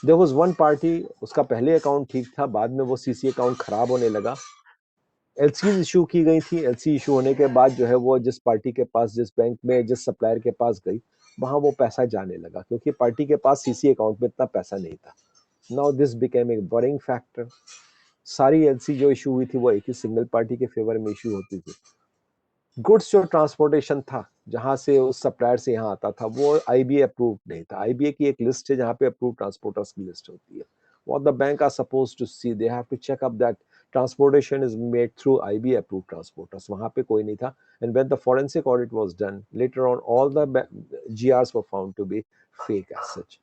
There was one party, उसका पहले अकाउंट ठीक था, बाद में वो सीसी अकाउंट खराब होने लगा, एलसी इशू की गई थी, एलसी इशू होने के बाद जो है वो जिस पार्टी के पास, जिस बैंक में, जिस सप्लायर के पास गई, वहां वो पैसा जाने लगा, क्योंकि पार्टी के पास सीसी अकाउंट में इतना पैसा नहीं था। Now this became a worrying factor. सारी एलसी जो इशू हुई थी वो एक ही सिंगल पार्टी के फेवर में इशू होती थी। गुड्स जो ट्रांसपोर्टेशन था जहां से उस सप्लायर से यहाँ आता था, वो आईबीए अप्रूव्ड नहीं था। आईबीए की एक लिस्ट है जहां पे अप्रूव्ड ट्रांसपोर्टर्स की लिस्ट होती है। What the bank are supposed to see, they have to check up that transportation is made through IBA approved transporters. वहां पे कोई नहीं था, and when the forensic audit was done later on, all the GRs were found to be fake as such.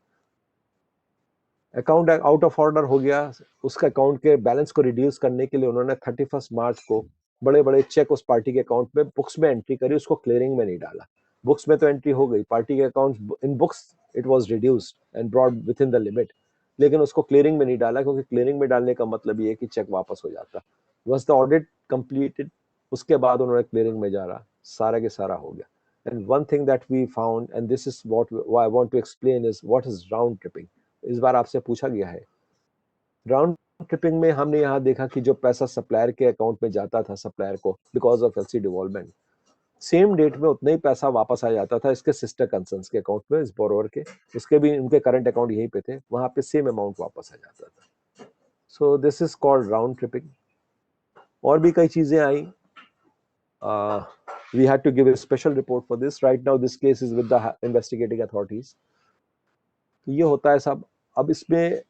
Account out of order हो गया, उसका account के balance को रिड्यूस करने के लिए उन्होंने 31 मार्च को बड़े बड़े चेक उस पार्टी के अकाउंट में बुक्स में एंट्री करी, उसको क्लियरिंग में नहीं डाला। बुक्स में तो एंट्री हो गई, पार्टी के account in books it was reduced and brought with in the limit, लेकिन उसको क्लियरिंग में नहीं डाला, क्योंकि क्लियरिंग में डालने का मतलब ये है कि चेक वापस हो जाता। वंस द ऑडिट कंप्लीटेड, उसके बाद उन्होंने क्लियरिंग में जा रहा, सारा के सारा हो गया। And one thing that we found, and this is what I want to explain, is what is round tripping. इस बार आपसे पूछा गया है, राउंड ट्रिपिंग में हमने यहाँ देखा कि जो पैसा सप्लायर के अकाउंट में जाता था सप्लायर को because of LC devolvement, same date में उतना ही पैसा वापस आ जाता था इसके सिस्टर कंसर्न्स के अकाउंट में, इस बोरोवर के, उसके भी उनके करंट अकाउंट यहीं पे थे, वहां पे सेम अमाउंट वापस आ जाता था। सो this is called round tripping. और भी कई चीजें आई, we had to give a special report for this. Right now this case is with the investigating authorities. तो ये होता है सब। अब इसमें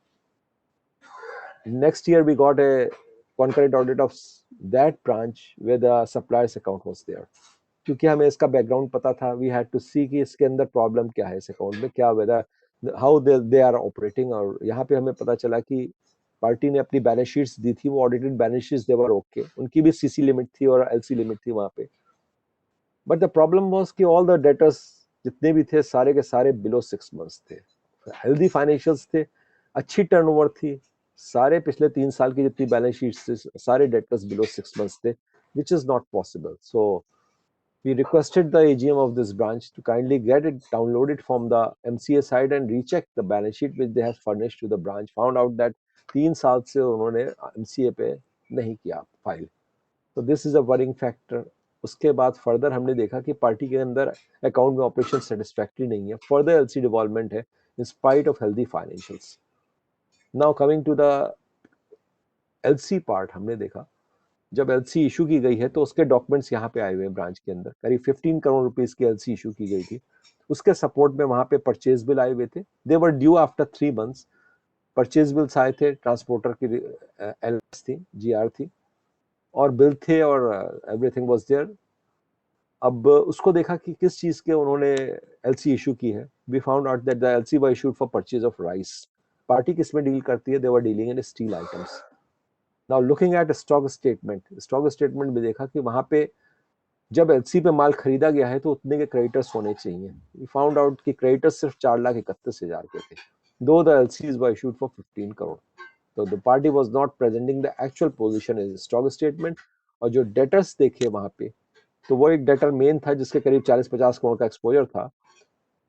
next year we got a concurrent audit of that branch where the supplier's account was there. क्योंकि हमें इसका बैकग्राउंड पता था, वी हैड टू सी कि इसके अंदर प्रॉब्लम क्या है, इस अकाउंट में क्या, whether how they are operating. और यहाँ पे हमें पता चला कि पार्टी ने अपनी बैलेंस शीट्स दी थी, वो ऑडिटेड बैलेंस शीट्स दे वर ओके, उनकी भी सीसी लिमिट थी और एलसी लिमिट थी वहाँ पे। बट द प्रॉब्लम वाज कि ऑल द डेटर्स जितने भी थे सारे के सारे बिलो 6 मंथ्स थे, हेल्दी फाइनेंशियल्स थे, अच्छी टर्नओवर थी, सारे पिछले 3 साल की जितनी बैलेंस शीट्स थे सारे डेटर्स बिलो 6 मंथ्स थे, which is not possible. So we requested the AGM of this branch to kindly get it downloaded from the MCA side and recheck the balance sheet which they have furnished to the branch. Found out that 3 साल से उन्होंने MCA पे नहीं किया file, तो this is a worrying factor. उसके बाद further हमने देखा कि पार्टी के अंदर अकाउंट में ऑपरेशन सेटिस्फैक्टरी नहीं है, फर्दर एलसी डिवॉल्वमेंट है in spite of healthy financials. Now coming to the LC part, हमने देखा जब एलसी इशू की गई है तो उसके डॉक्यूमेंट्स यहाँ पे आए हुए हैं ब्रांच के अंदर, करीब 15 करोड़ रुपीस की एलसी इशू की गई थी। उसके सपोर्ट में वहां पे परचेज बिल आए हुए थे, they were due after 3 months। Purchase bills आए थे, ट्रांसपोर्टर की एलएस थी, जीआर थी, और बिल थे, और एवरीथिंग वाज देयर। अब उसको देखा कि किस चीज के उन्होंने एलसी इशू की है। We found out that the LC was issued for purchase of rice. Party किस में डील करती है? They were dealing in steel items. Now looking at stock statement, stock statement में देखा कि वहां पे जब एलसी पे माल खरीदा गया है तो उतने के क्रेडिटर्स होने चाहिए। वी फाउंड आउट कि क्रेडिटर्स सिर्फ 4,31,000 के थे, though the LCs were issued for 15 crore. तो the party was not presenting the actual position in stock statement. और जो डेटर्स देखे वहां पे, तो वो एक डेटर मेन था जिसके करीब 40-50 करोड़ का एक्सपोजर था।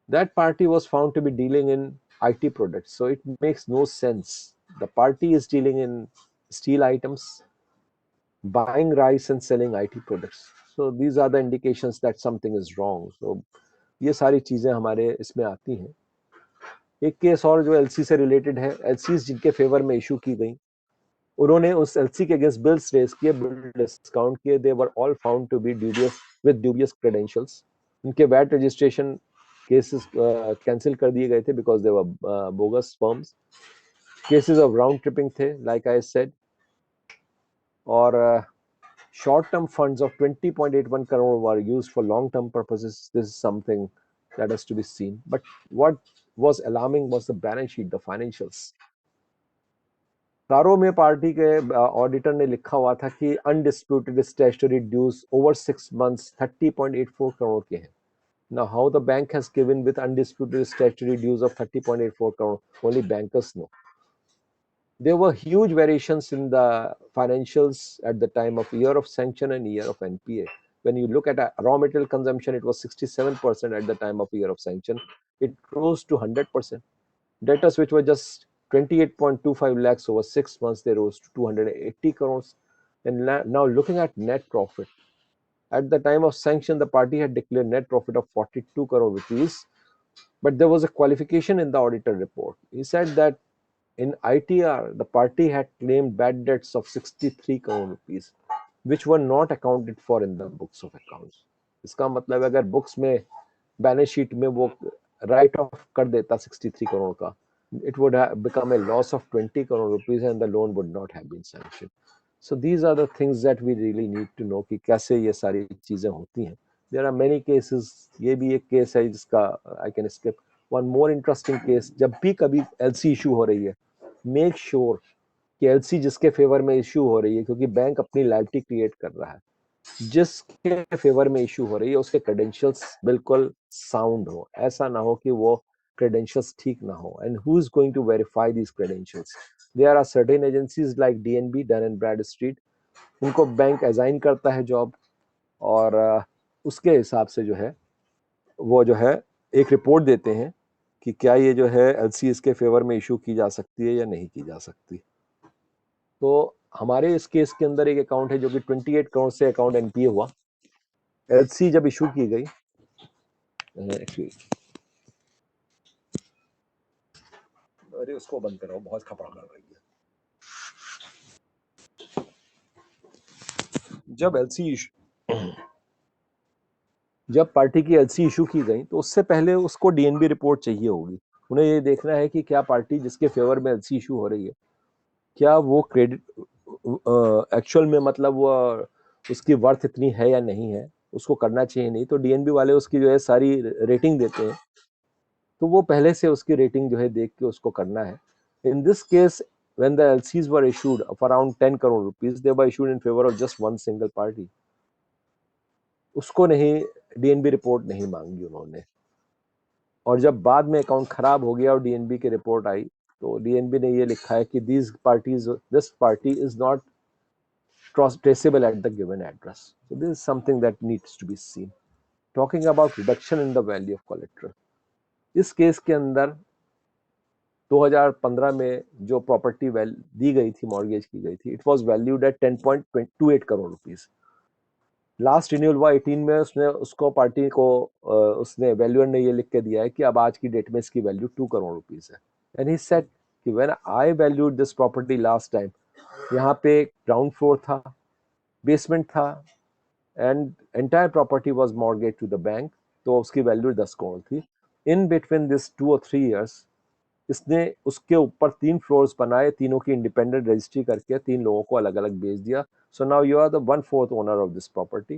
That party was found to be dealing in IT products, so it makes no sense. The party is dealing in steel items, buying rice and selling IT products. So these are the indications that something is wrong. So ये सारी चीजें हमारे इसमें आती हैं। एक case और जो एलसी से रिलेटेड है, एलसी जिनके फेवर में इशू की गई, उन्होंने उस एलसी के अगेंस्ट बिल्स रेज किए, बिल डिस्काउंट किए, they were all found to be dubious with dubious credentials. उनके वैट रजिस्ट्रेशन केसेस कैंसिल कर दिए गए थे because they were bogus firms. Cases of round tripping थे, लाइक आई सेड। और short-term funds of 20.81 crore were used for long-term purposes. This is something that has to be seen. But what was alarming was the balance sheet, the financials. प्रारो में party के auditor ने लिखा हुआ था कि undisputed statutory dues over 6 months 30.84 crore के हैं। Now, how the bank has given with undisputed statutory dues of 30.84 crore, only bankers know. There were huge variations in the financials at the time of year of sanction and year of NPA. When you look at raw material consumption, it was 67% at the time of year of sanction. It rose to 100%. Debtors which were just 28.25 lakhs over 6 months, they rose to 280 crores. And now looking at net profit, at the time of sanction, the party had declared net profit of 42 crore rupees, but there was a qualification in the auditor report. He said that in ITR, the party had claimed bad debts of 63 crore rupees, which were not accounted for in the books of accounts. इसका मतलब अगर books में balance sheet में वो right of कर देता 63 करोड़ का, it would have become a loss of 20 crore rupees and the loan would not have been sanctioned. So these are the things that we really need to know कि कैसे ये सारी चीजें होती हैं. There are many cases. ये भी एक केस है जिसका I can skip. One more interesting case, जब भी कभी LC इशू हो रही है, मेक श्योर कि एलसी जिसके फेवर में इशू हो रही है, क्योंकि बैंक अपनी लायबिलिटी क्रिएट कर रहा है, जिसके फेवर में इशू हो रही है उसके क्रेडेंशियल्स बिल्कुल साउंड हो। ऐसा ना हो कि वो क्रेडेंशियल्स ठीक ना हो। And who is going to verify these credentials? There are certain agencies like DNB, Dun and Bradstreet. उनको बैंक असाइन करता है जॉब, और उसके हिसाब से जो है वो जो है एक रिपोर्ट देते हैं कि क्या ये जो है एलसी इसके फेवर में इशू की जा सकती है या नहीं की जा सकती। तो हमारे इस केस के अंदर एक अकाउंट है जो कि 28 करोड़ से अकाउंट एनपीए हुआ। एलसी जब इशू की गई, अरे उसको बंद कराओ, बहुत खपड़ा कर रही है। जब एलसी इशू जब पार्टी की एलसी इशू की गई तो उससे पहले उसको डीएनबी रिपोर्ट चाहिए होगी। उन्हें ये देखना है कि क्या पार्टी जिसके फेवर में एलसी इशू हो रही है, क्या वो क्रेडिट एक्चुअल में मतलब वो उसकी वर्थ इतनी है या नहीं है, उसको करना चाहिए नहीं। तो डीएनबी वाले उसकी जो है सारी रेटिंग देते हैं, तो वो पहले से उसकी रेटिंग जो है देख के उसको करना है। In this case when the LCs were issued of around 10 crore rupees, they were issued in favor of just one single party. उसको नहीं, डीएनबी रिपोर्ट नहीं मांगी उन्होंने। और जब बाद में अकाउंट खराब हो गया और डीएनबी की रिपोर्ट आई, तो डीएनबी ने ये लिखा है कि this party is not traceable at the given address. So this is something that needs to be seen. Talking about reduction in the value of collateral, इस केस के अंदर 2015 में जो प्रॉपर्टी दी गई थी, मॉर्गेज की गई थी, it was valued at 10.28 crore rupees. Last renewal हुआ 18 में, उसने उसको पार्टी को उसने वैल्यूअर ने ये लिख के दिया है कि अब आज की डेट में इसकी वैल्यू 2 करोड़ रुपीस है। एंड ही सेड कि when I valued this property last time, यहाँ पे ग्राउंड फ्लोर था, बेसमेंट था, and entire property was mortgage to the bank, तो उसकी वैल्यू 10 करोड़ थी. In between this 2 or 3 years इसने उसके ऊपर 3 फ्लोर्स बनाए, तीनों की इंडिपेंडेंट रजिस्ट्री करके 3 लोगों को अलग अलग बेच दिया. So now you are the 1/4 owner of this property.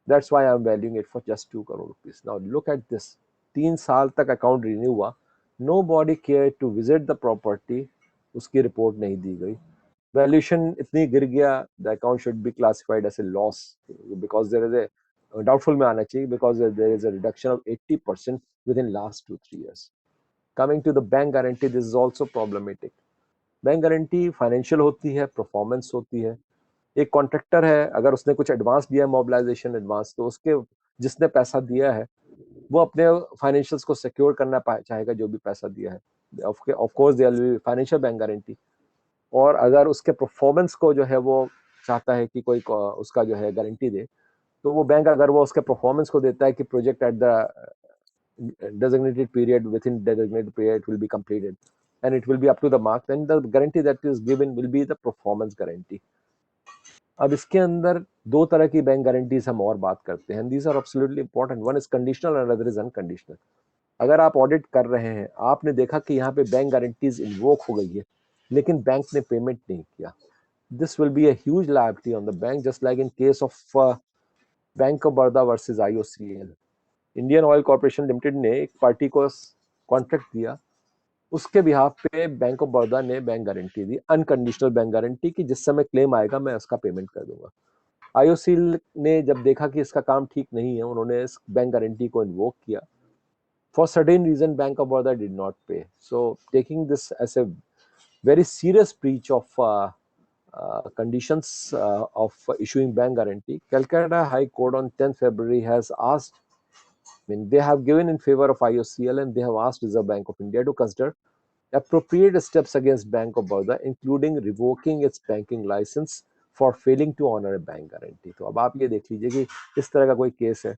That's why I am valuing it for just 2 crore rupees. Now look at this. 3 साल तक अकाउंट रिन्यू हुआ, nobody care to visit the property, उसकी report नहीं दी गई, valuation इतनी गिर गया, the account should be classified as a loss because there is a doubtful में आना चाहिए because there is a reduction of 80% within last 2-3 years. Coming to the bank guarantee, this is also problematic. Bank guarantee financial होती है, performance होती है. एक contractor है, अगर उसने कुछ एडवांस दिया है, मोबिलाइजेशन एडवांस, तो उसके जिसने पैसा दिया है वो अपने फाइनेंशियल्स को सिक्योर करना चाहेगा, जो भी पैसा दिया है. Of course there will be financial bank guarantee. और अगर उसके परफॉर्मेंस को जो है वो चाहता है कि कोई उसका जो है गारंटी दे, तो वो बैंक अगर वो उसके परफॉर्मेंस को देता है कि project at the designated period, within designated period it will be completed and it will be up to the mark, then the guarantee that is given will be the performance guarantee. अब इसके अंदर दो तरह की bank guarantees हम और बात करते हैं. These are absolutely important. One is conditional and other is unconditional. अगर आप ऑडिट कर रहे हैं, आपने देखा कि यहाँ पे बैंक गारंटीज इन्वोक हो गई है लेकिन बैंक ने पेमेंट नहीं किया, this will be a huge liability on the bank, just like in case of Bank of Baroda versus IOCL. Indian oil corporation limited ने एक पार्टी को कॉन्ट्रैक्ट दिया, उसके बिहाफ पे बैंक ऑफ बड़ौदा ने बैंक गारंटी दी, unconditional bank guarantee, की जिस समय क्लेम आएगा मैं उसका पेमेंट कर दूंगा. आईओसीएल ने जब देखा कि इसका काम ठीक नहीं है, उन्होंने इस बैंक गारंटी को इन्वोक किया. For certain reason bank of Baroda did not pay. So taking this as a very serious breach of conditions of issuing bank guarantee, Calcutta High Court on 10th February has asked, I mean, they have given in favor of IOCL and they have asked Reserve Bank of India to consider appropriate steps against Bank of Baroda, including revoking its banking license for failing to honor a bank guarantee. तो अब आप ये देख लीजिए कि इस तरह का कोई केस है,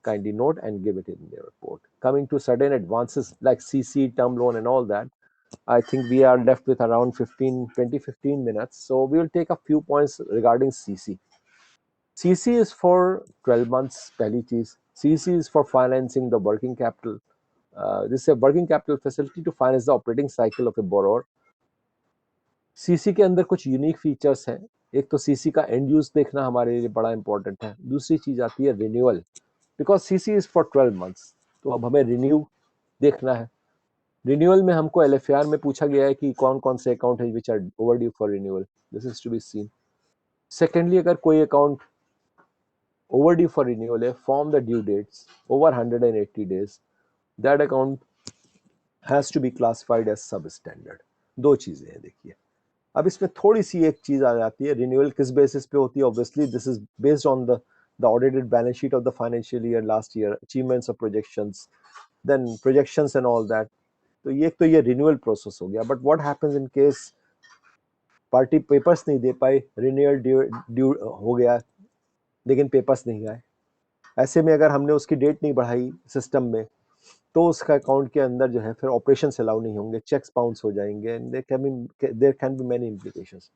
kindly note and give it in their report. Coming to sudden advances like CC, term loan and all that, I think we are left with around 15 minutes. So we will take a few points regarding CC. CC is for 12 months, पहली चीज. CC is for financing the working capital. This is a working capital facility to finance the operating cycle of a borrower. CC के अंदर कुछ unique features हैं. एक तो CC का and use देखना हमारे लिए बड़ा इंपॉर्टेंट है. दूसरी चीज आती है renewal, because CC is for 12 months. तो अब हमें रिन्यू देखना है. रिन्यूअल में हमको एलएफआर में पूछा गया है कि कौन कौन से अकाउंट है which are overdue for renewal. This is to be seen. Secondly, अगर कोई अकाउंट ओवरड्यू फॉर रिन्यूअल है, from the due dates over 180 days, that account has to be classified as substandard. दो चीजें हैं देखिए. अब इसमें थोड़ी सी एक चीज आ जाती है, रिन्यूअल किस बेसिस पे होती है. Obviously this is based on the audited balance sheet of the financial year last year, achievements of projections, then projections and all that. तो ये रिन्यूअल प्रोसेस हो गया. But what happens in case party papers नहीं दे पाई, renewal due हो गया लेकिन papers नहीं आए. ऐसे में अगर हमने उसकी डेट नहीं बढ़ाई सिस्टम में, तो उसका अकाउंट के अंदर जो है फिर ऑपरेशन अलाउ नहीं होंगे, चेक्स बाउंस हो जाएंगे and there can be many implications.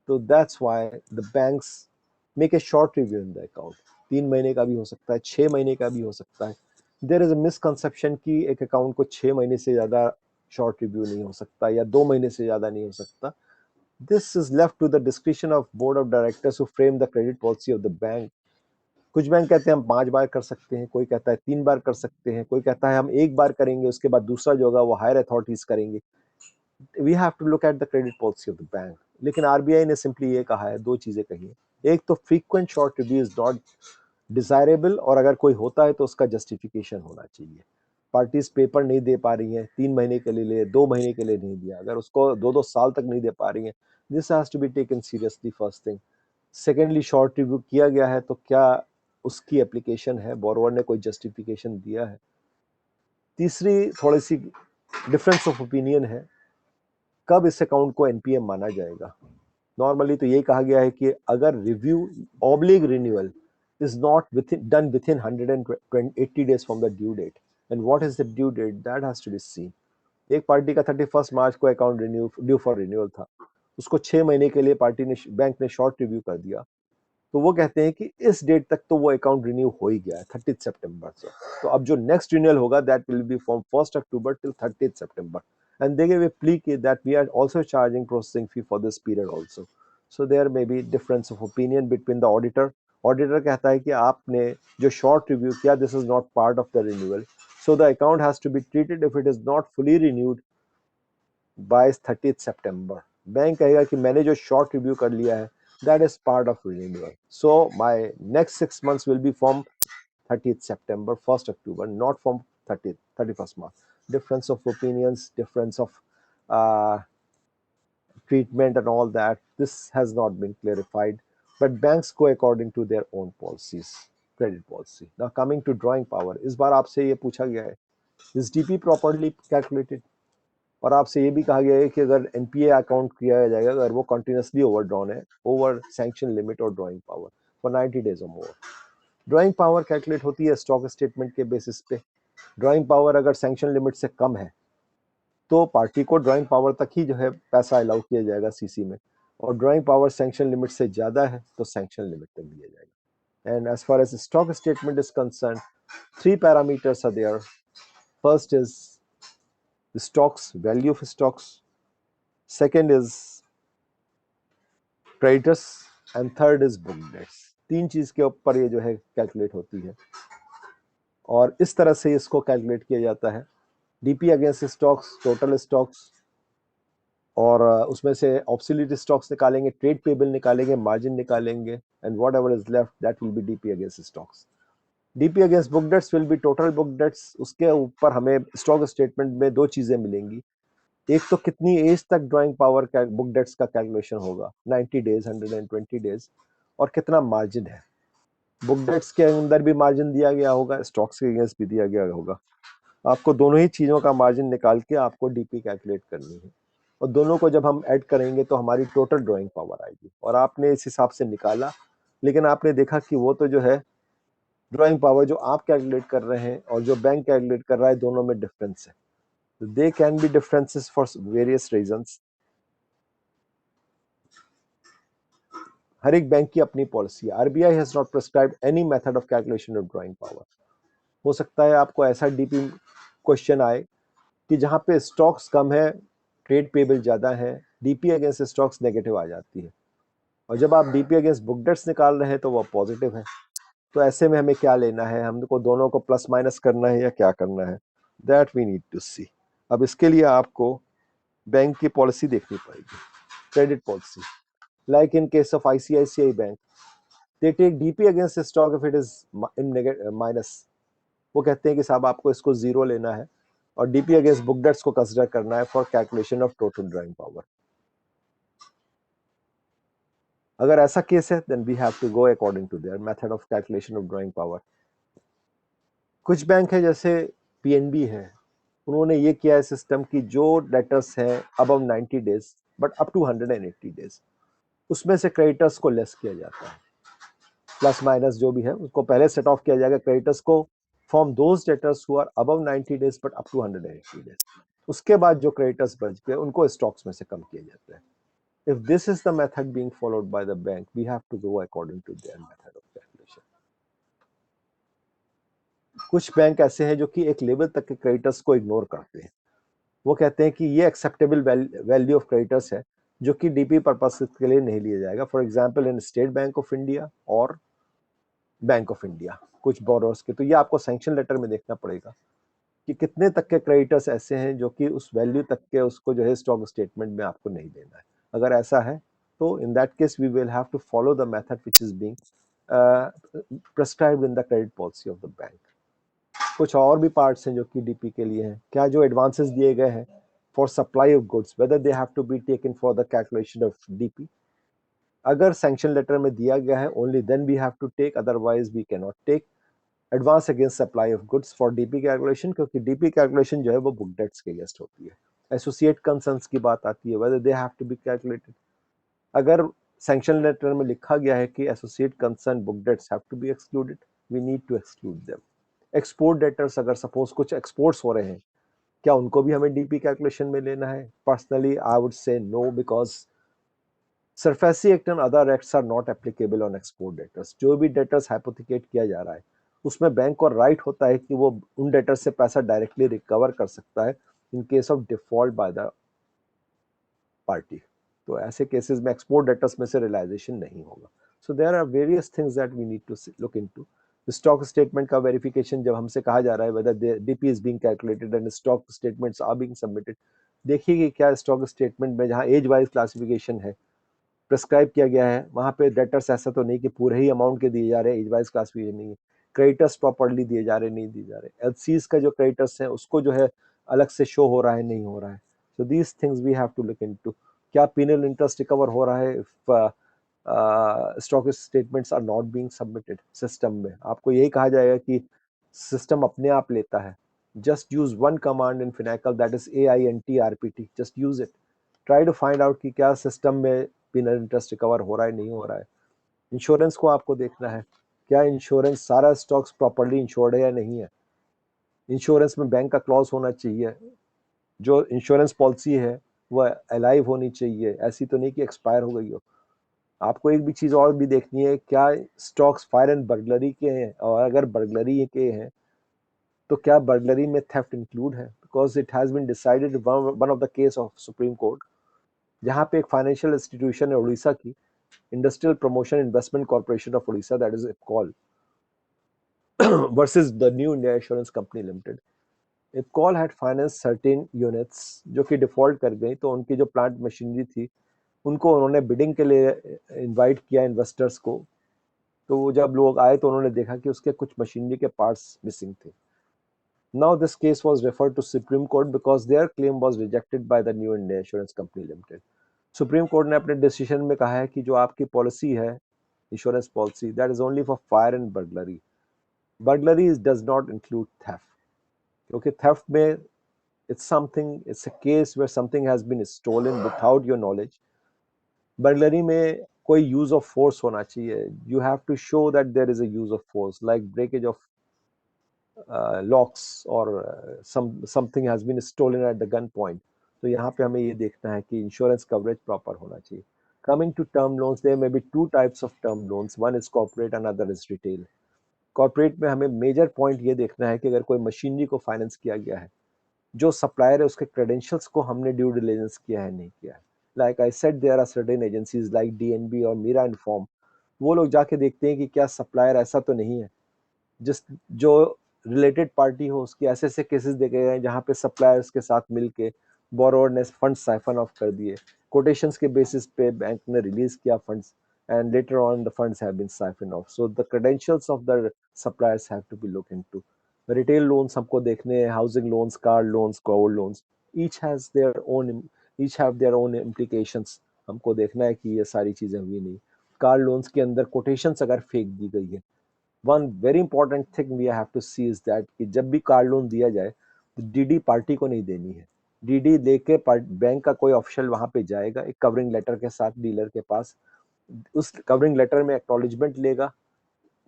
तो that's why the banks make a short review in the account. 3 महीने का भी हो सकता है, 6 महीने का भी हो सकता है. देयर इज अ मिसकंसेप्शन कि एक अकाउंट को 6 महीने से ज्यादा शॉर्ट रिव्यू नहीं हो सकता या 2 महीने से ज्यादा नहीं हो सकता. This is left to the description of board of directors who frame the credit policy of the bank. कुछ बैंक कहते हैं हम 5 बार कर सकते हैं, कोई कहता है 3 बार कर सकते हैं, कोई कहता है हम 1 बार करेंगे, उसके बाद दूसरा जो होगा वो हायर अथॉरिटीज करेंगे. We have to look at the credit policy of the bank. लेकिन आरबीआई ने सिंपली ये कहा है, दो चीजें कही है. एक तो frequent short review is not desirable, और अगर कोई होता है तो उसका जस्टिफिकेशन होना चाहिए. पार्टीज पेपर नहीं दे पा रही हैं, 3 महीने के लिए 2 महीने के लिए नहीं दिया, अगर उसको 2-2 साल तक नहीं दे पा रही हैं, this has to be taken seriously, first thing. Secondly, short review किया गया है तो क्या उसकी एप्लीकेशन है, बोरोवर ने कोई जस्टिफिकेशन दिया है. तीसरी थोड़ी सी डिफरेंस ऑफ ओपिनियन है, कब इस अकाउंट को एनपीए माना जाएगा. नॉर्मली तो ये कहा गया है कि अगर review oblique renewal is not done within 180 days from the due date. And what is the due date? That has to be seen. एक पार्टी का 31 मार्च को अकाउंट ड्यू फॉर रिन्यूअल था, उसको 6 महीने के लिए पार्टी ने बैंक ने शॉर्ट रिव्यू कर दिया, तो वो कहते हैं कि इस डेट तक तो वो अकाउंट रिन्यू हो ही गया है 30 सितंबर से। तो अब जो नेक्स्ट रिन्यूअल होगा that will be from 1 October till 30 सितंबर, and they give a plea कि that we are also charging processing fee for this period also. So there may be difference of opinion between the auditor. Auditor कहता है कि आपने जो short review किया this is not part of the renewal, so the account has to be treated if it is not fully renewed by 30th September. Bank कहेगा कि मैंने जो शॉर्ट रिव्यू कर लिया है that is part of renewal. So my next 6 months will be from 30th September, 1st October, not from 30th, 31st March. Difference of opinions, difference of uh, treatment and all that. This has not been clarified. But banks go according to their own policies, credit policy. Now coming to drawing power, इस बार आपसे ये पूछा गया है, is DP properly calculated? और आपसे ये भी कहा गया है कि अगर एनपीए अकाउंट किया जाएगा अगर वो कंटिन्यूसली ओवरड्रॉन है ओवर सैंक्शन लिमिट और ड्राइंग पावर फॉर 90 डेज और मोर। ड्राइंग पावर कैलकुलेट होती है स्टॉक स्टेटमेंट के बेसिस पे। ड्राइंग पावर अगर सैंक्शन लिमिट से कम है तो पार्टी को ड्राइंग पावर तक ही जो है पैसा अलाउ किया जाएगा सीसी में, और ड्राइंग पावर सैंक्शन लिमिट से ज्यादा है तो सैंक्शन लिमिट तक दिया जाएगा। And as far as stock statement is concern, 3 parameters are there. First is the stocks, value of stocks. Second is creditors and third is book debts. 3 चीज के ऊपर ये जो है कैलकुलेट होती है, और इस तरह से इसको कैलकुलेट किया जाता है। DP against stocks, total stocks, और उसमें से ऑब्सोल्यूट स्टॉक्स निकालेंगे, ट्रेड पेबल निकालेंगे, मार्जिन निकालेंगे, and whatever is left that will be DP against stocks. DP against book debts will be total book debts. उसके ऊपर हमें स्टॉक स्टेटमेंट में 2 चीजें मिलेंगी, एक तो कितनी एज तक ड्राइंग पावर का बुक डेट्स का कैलकुलेशन होगा, 90 डेज, 120 डेज, और कितना मार्जिन है। बुक डेट्स के अंदर भी मार्जिन दिया गया होगा, स्टॉक्स के अगेंस्ट भी दिया गया होगा। आपको दोनों ही चीजों का मार्जिन निकाल के आपको डीपी कैलकुलेट करनी है, और दोनों को जब हम ऐड करेंगे तो हमारी टोटल ड्राइंग पावर आएगी। और आपने इस हिसाब से निकाला, लेकिन आपने देखा कि वो तो जो है ड्राइंग पावर जो आप कैलकुलेट कर रहे हैं और जो बैंक कैलकुलेट कर रहा है दोनों में डिफरेंस है। They can be differences for various reasons. हर एक बैंक की अपनी पॉलिसी है। RBI has not prescribed any method of calculation of drawing power. हो सकता है आपको ऐसा डीपी क्वेश्चन आए कि जहां पे स्टॉक्स कम है, ट्रेड पेबल ज्यादा है, डीपी अगेंस्ट स्टॉक्स नेगेटिव आ जाती है, और जब आप डीपी अगेंस्ट बुक डेट्स निकाल रहे हैं तो वो पॉजिटिव है। तो ऐसे में हमें क्या लेना है, हमको दोनों को प्लस माइनस करना है या क्या करना है, that we need to see. अब इसके लिए आपको बैंक की पॉलिसी देखनी पड़ेगी, credit policy. Like in case of ICICI bank, they take DP against stock if it is in minus. वो कहते हैं कि साहब आपको इसको जीरो लेना है और डीपी अगेंस्ट बुक डेट्स को कंसिडर करना है for calculation of total drawing power. अगर ऐसा केस है then we have to go according to their method of calculation of drawing power. कुछ बैंक है जैसे पीएनबी है, उन्होंने ये किया है सिस्टम की जो डेटर्स है above 90 days but up to 180 days, उसमें से क्रेडिटर्स को लेस किया जाता है। प्लस माइनस जो भी है उसको पहले सेट ऑफ किया जाएगा क्रेडिटर्स को from those debtors who are above 90 days but up to 180 days. उसके बाद जो क्रेडिटर्स बच गए उनको स्टॉक्स में से कम किया जाता है। If this is the method being followed by the bank, we have to go according to their method of calculation. कुछ बैंक ऐसे हैं जो कि एक लेवल तक के क्रेडिटर्स को इग्नोर करते हैं। वो कहते हैं कि ये एक्सेप्टेबल वैल्यू ऑफ क्रेडिटर्स है जो कि डीपी पर्पस के लिए नहीं लिया जाएगा। For example in state bank of India और बैंक ऑफ इंडिया कुछ बोरोर्स के, तो ये आपको सैंक्शन लेटर में देखना पड़ेगा कि कितने तक के क्रेडिटर्स ऐसे हैं जो कि उस वैल्यू तक के उसको जो है स्टॉक स्टेटमेंट में आपको नहीं देना है। अगर ऐसा है तो in that case we will have to follow the method which is being prescribed in the credit policy of the bank. कुछ और भी पार्ट्स हैं जो कि डीपी के लिए हैं। क्या जो एडवांसेस दिए गए हैं for supply of goods, whether they have to be taken for the calculation of DP. अगर सैंक्शन लेटर में दिया गया है only then we have to take, otherwise we can not take advance against supply of goods for DP calculation, क्योंकि DP calculation जो है वो book dates के अगेंस्ट होती है। एसोसिएट कंसर्न्स की बात आती है, whether they have to be calculated. अगर सैंक्शन लेटर में लिखा गया है कि associate concern book debts have to be excluded, we need to exclude them. Export debtors, अगर सपोज कुछ एक्सपोर्ट्स हो रहे हैं क्या उनको भी हमें डीपी कैलकुलेशन में लेना है? Personally I would say no, because SARFAESI act and other acts are not applicable on export debtors. जो भी डेटर्स हाइपोथिकेट किया जा रहा है उसमें बैंक को राइट होता है कि वो उन डेटर्स से पैसा डायरेक्टली रिकवर कर सकता है इन case of default by the party. तो ऐसे केसेस में एक्सपोर्ट डेटर्स में से रियलाइजेशन नहीं होगा। So there are various things that we need to look into. Stock statement का वेरिफिकेशन जब हमसे कहा जा रहा है whether DP is being calculated and stock statements are being submitted, देखिए कि क्या स्टॉक स्टेटमेंट में जहां एज वाइज क्लासिफिकेशन है प्रिस्क्राइब किया गया है वहां पे डेटर्स ऐसा तो नहीं कि पूरे ही अमाउंट के दिए जा रहे हैं, एज वाइज क्लासिफिकेशन नहीं है, क्रेडिटर्स प्रॉपर्ली दिए जा रहे हैं नहीं दिए जा रहे, एलसीज का जो क्रेडिटर्स है उसको जो है अलग से शो हो रहा है नहीं हो रहा है। So these things we have to look into. क्या पीनल इंटरेस्ट रिकवर हो रहा है if stock statements are not being submitted system में? आपको यही कहा जाएगा कि सिस्टम अपने आप लेता है। Just use one command in Finacle, that is AINTRPT, just use it. Try to find out कि क्या सिस्टम में पिनल इंटरेस्ट रिकवर हो रहा है नहीं हो रहा है। इंश्योरेंस को आपको देखना है, क्या इंश्योरेंस सारा स्टॉक्स प्रॉपर्ली इंश्योर्ड है या नहीं है। इंश्योरेंस में बैंक का क्लॉज होना चाहिए। जो इंश्योरेंस पॉलिसी है वह अलाइव होनी चाहिए, ऐसी तो नहीं कि एक्सपायर हो गई हो। आपको एक भी चीज और भी देखनी है, क्या स्टॉक्स फायर एंड बर्गलरी के हैं, और अगर बर्गलरी के हैं तो क्या बर्गलरी में थेफ्ट इंक्लूड है? Because it has been decided one of the case of supreme court, जहां पे एक फाइनेंशियल इंस्टीट्यूशन है उड़ीसा की, industrial promotion investment corporation of Orissa, that is IPICOL, versus the new India insurance company limited. IPICOL had finance certain units जो कि default कर गई, तो उनकी जो प्लांट मशीनरी थी उनको उन्होंने बिडिंग के लिए इनवाइट किया इन्वेस्टर्स को। तो वो जब लोग आए तो उन्होंने देखा कि उसके कुछ मशीनरी के पार्ट्स मिसिंग थे। Now this case was referred to Supreme Court because their claim was rejected by the New India Insurance Company Limited. Supreme court ने अपने डिसीजन में कहा है कि जो आपकी पॉलिसी है insurance policy, that is only for fire and burglary. Burglary does not include theft, क्योंकि थेफ्ट में it's a case where something has been stolen without your knowledge. Burglary में कोई यूज ऑफ फोर्स होना चाहिए। You have to show that there is a use of force like breakage of locks और something has been stolen at the gun point. तो यहाँ पे हमें ये देखना है कि इंश्योरेंस कवरेज प्रॉपर होना चाहिए। Coming to term loans, there may be two types of term loans, one is corporate and other is retail. Corporate में हमें मेजर पॉइंट ये देखना है कि अगर कोई मशीनरी को फाइनेंस किया गया है, जो सप्लायर है उसके क्रेडेंशियल्स को हमने ड्यू डिलिजेंस किया है नहीं किया है। Like I said there are certain agencies like DNB और मीरा इन्फॉर्म, वो लोग जाके देखते हैं कि क्या सप्लायर ऐसा तो नहीं है जिस जो रिलेटेड पार्टी हो, उसके ऐसे ऐसे केसेस देखे गए हैं जहाँ पे सप्लायर्स के साथ मिलके बोरोवर ने फंड साइफन ऑफ कर दिए, कोटेशंस के बेसिस पे बैंक ने रिलीज किया funds, and later on the funds have been siphon off. So the credentials of the suppliers have to be look into. Retail loans हमको देखने हैं, housing loans, car loans, gold loans, each has their own each have their own implications. हमको देखना है कि ये सारी चीजें हुई नहीं। कार लोन्स के अंदर कोटेशंस अगर फेंक दी गई है, one very important thing we have to see is that कि जब भी कार लोन दिया जाए तो डीडी पार्टी को नहीं देनी है। डीडी लेके बैंक का कोई ऑफिशियल वहां पे जाएगा एक कवरिंग लेटर के साथ डीलर के पास, उस कवरिंग लेटर में एक्नॉलेजमेंट लेगा,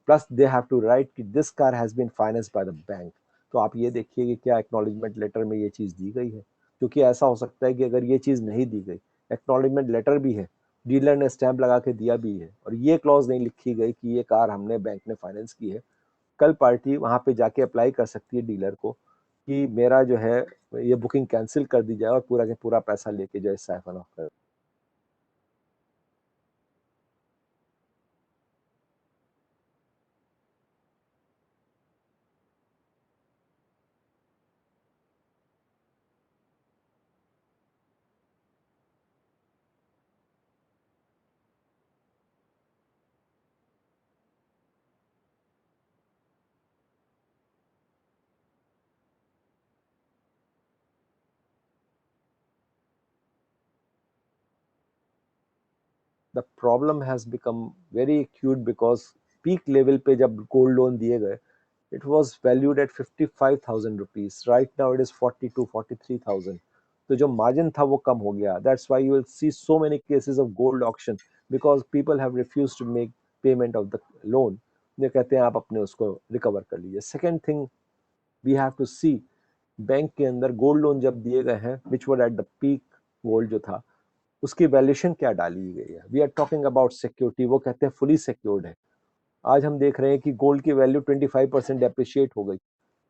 plus they have to write कि this car has been financed by the bank. तो आप ये देखिए कि क्या एक्नॉलेजमेंट लेटर में ये चीज दी गई है, क्योंकि ऐसा हो सकता है कि अगर ये चीज नहीं दी गई, एक्नॉलेजमेंट लेटर भी है, डीलर ने स्टैंप लगा के दिया भी है, और ये क्लॉज नहीं लिखी गई कि ये कार हमने बैंक ने फाइनेंस की है, कल पार्टी वहां पे जाके अप्लाई कर सकती है डीलर को कि मेरा जो है ये बुकिंग कैंसिल कर दी जाए और पूरा के पूरा पैसा लेके जो है साइफन ऑफ कर। The problem has become very acute because peak level पे जब गोल्ड लोन दिए गए, it was valued at 55,000 rupees. Right now it is 42, 43,000. तो जो मार्जिन था वो कम हो गया। That's why you will see so many cases of gold auction, because people have refuse to make payment of the loan. ये कहते हैं आप अपने उसको रिकवर कर लीजिए। Second thing we have to see bank के अंदर गोल्ड लोन जब दिए गए हैं, which were at the peak, gold जो था उसकी वैल्यूएशन क्या डाली गई है? We are talking about security, वो कहते हैं फुली सिक्योर्ड है। आज हम देख रहे हैं कि गोल्ड की वैल्यू 25% डेप्रिशिएट हो गई,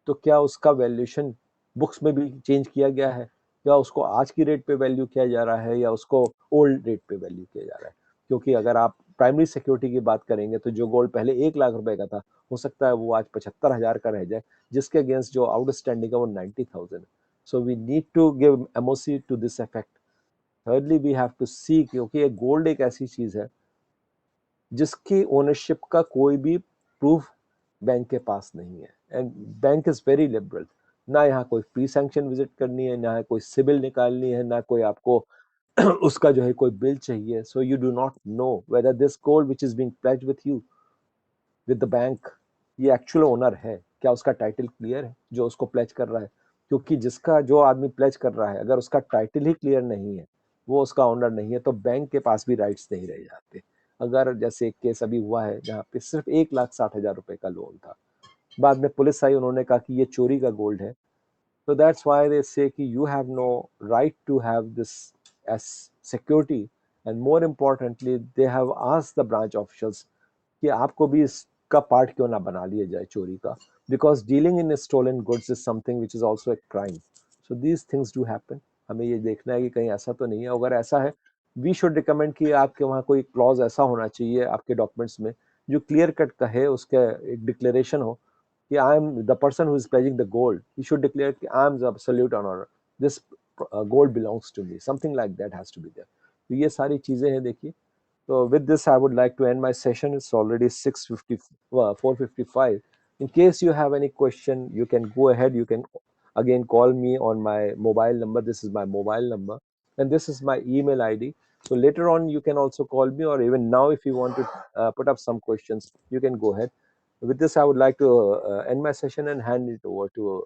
तो क्या उसका वैल्यूएशन बुक्स में भी चेंज किया गया है? या उसको आज की रेट पे वैल्यू किया जा रहा है या उसको ओल्ड रेट पे वैल्यू किया जा रहा है? क्योंकि अगर आप प्राइमरी सिक्योरिटी की बात करेंगे तो जो गोल्ड पहले 1 लाख रुपए का था, हो सकता है वो आज 75,000 का रह जाए, जिसके अगेंस्ट जो आउटस्टैंडिंग है वो 90,000। So we need to give MOC to this effect. Thirdly we have to see, क्योंकि ये गोल्ड एक ऐसी चीज है जिसकी ओनरशिप का कोई भी प्रूफ बैंक के पास नहीं है, and bank is very liberal. ना यहाँ कोई प्री सैंक्शन विजिट करनी है, ना कोई सिबिल निकालनी है, ना कोई आपको उसका जो है कोई बिल चाहिए। So you do not know whether this gold which is being pledged with you with the bank, ये एक्चुअल ओनर है क्या, उसका टाइटल क्लियर है जो उसको प्लेज कर रहा है? क्योंकि जिसका जो आदमी प्लेज कर रहा है, अगर उसका टाइटल ही क्लियर नहीं है, वो उसका ओनर नहीं है, तो बैंक के पास भी राइट्स नहीं रह जाते। अगर जैसे एक केस अभी हुआ है जहाँ पे सिर्फ 1,60,000 रुपए का लोन था, बाद में पुलिस आई, उन्होंने कहा कि ये चोरी का गोल्ड है। So that's why they say कि you have no right to have this as security, and more importantly they have asked the branch officials कि आपको भी इसका पार्ट क्यों ना बना लिया जाए चोरी का, because dealing in stolen goods is something which is also a crime. So these things do happen. हमें ये देखना है कि कहीं ऐसा तो नहीं है। अगर ऐसा है, वी शुड रिकमेंड कि आपके वहाँ कोई क्लॉज ऐसा होना चाहिए आपके डॉक्यूमेंट्स में जो क्लियर कट कहे, उसका एक डिक्लेरेशन हो कि I am the person who is pledging the gold, he should declare कि I am the absolute owner, this gold belongs to me, something like that has to be there. तो ये सारी चीजें हैं, देखिए। So with this, I would like to end my session. It's already 6:50, 4:55. In case you have any question, you can go ahead. You can again call me on my mobile number. This is my mobile number, and this is my email ID. So later on, you can also call me, or even now, if you want to put up some questions, you can go ahead. With this, I would like to end my session and hand it over to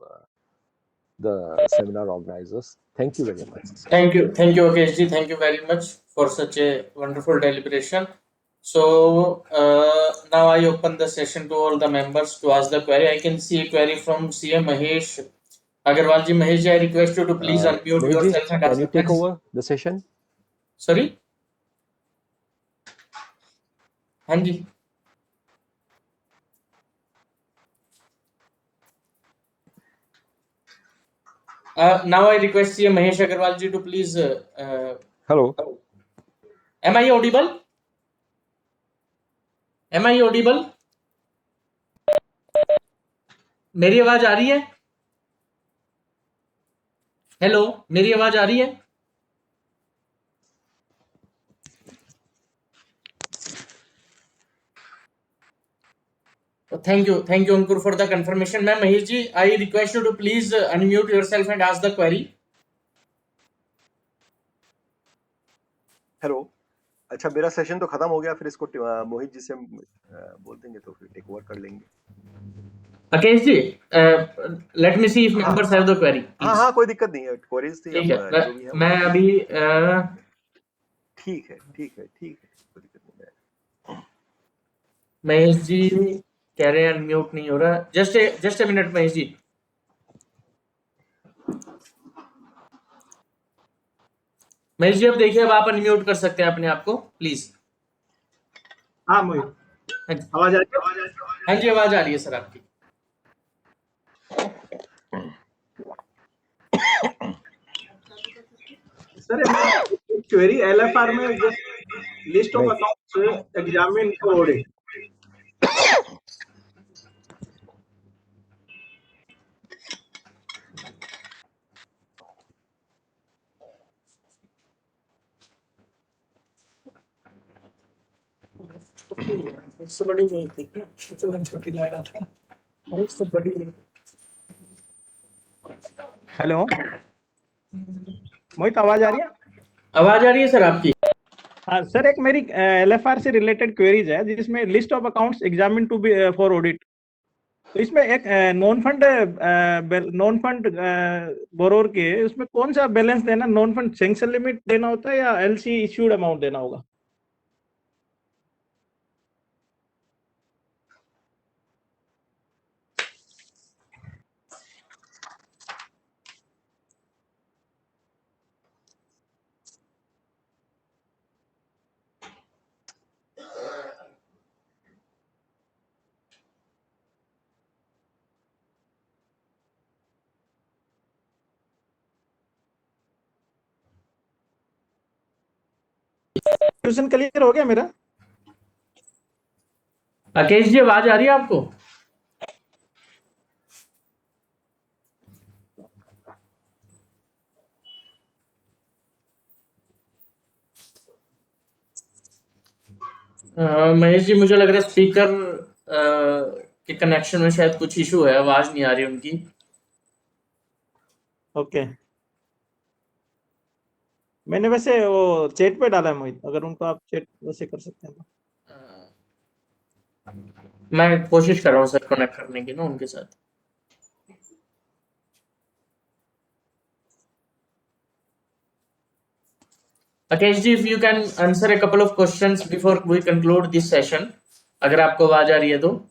the seminar organizers. Thank you very much. Thank you, Akesh ji. Thank you very much for such a wonderful deliberation. So now I open the session to all the members to ask the query. I can see a query from CM Mahesh Agarwal ji. Mahesh ji, I request you to please unmute Mohit ji, yourself and ask can you the take query. over the session? Sorry? हाँ जी. Now I request CM Mahesh Agarwal ji to please. Hello. Am I audible? Am I audible? मेरी आवाज आ रही है? Hello, मेरी आवाज आ रही है? Thank you, Ankur, for the confirmation. Ma'am, Mahesh ji, I request you to please unmute yourself and ask the query. Hello. अच्छा, मेरा सेशन तो खत्म हो गया, फिर इसको मोहित जी से बोल देंगे तो फिर टेक ओवर कर लेंगे। Akesh ji, let me see if members have the query. हाँ हाँ, कोई दिक्कत नहीं है, क्वेरीज थी, ठीक अब है, जो भी है मैं अभी ठीक है, ठीक है, ठीक है, कोई दिक्कत नहीं है। महेश जी कह रहे हैं अनम्यूट नहीं हो रहा। Just a minute Mahesh ji. Mahesh ji अब देखिए, अब आप अनम्यूट कर सकते हैं अपने आप को, प्लीज। हाँ मोहित, आवाज आ रही है? हाँ जी, आवाज आ रही है सर आपकी। सर क्वेरी एलएफआर में just list of accounts examine for audit. इससे बड़ी नहीं थी, इससे छोटी ला रहा था, और इससे बड़ी। हेलो मोहित, आवाज आ रही है? आवाज आ रही है सर आपकी। हाँ सर, एक मेरी एलएफआर से रिलेटेड क्वेरीज है जिसमें list of accounts examine to be for audit. तो इसमें एक नॉन फंड बोरोर के उसमें कौन सा बैलेंस देना, नॉन फंड सैंक्शन लिमिट देना होता है या एलसी इश्यूड अमाउंट देना होगा? कंफ्यूजन क्लियर हो गया मेरा? राकेश जी आवाज आ रही है आपको? महेश जी मुझे लग रहा है स्पीकर के कनेक्शन में शायद कुछ इशू है, आवाज नहीं आ रही उनकी। ओके, मैंने वैसे वो चैट पे डाला है मोहित, अगर उनको आप चैट वैसे कर सकते हैं तो। मैं कोशिश कर रहा हूँ सर कनेक्ट करने की ना उनके साथ। Rakesh ji, if you can answer a couple of questions before we conclude this session, अगर आपको आवाज आ रही है तो।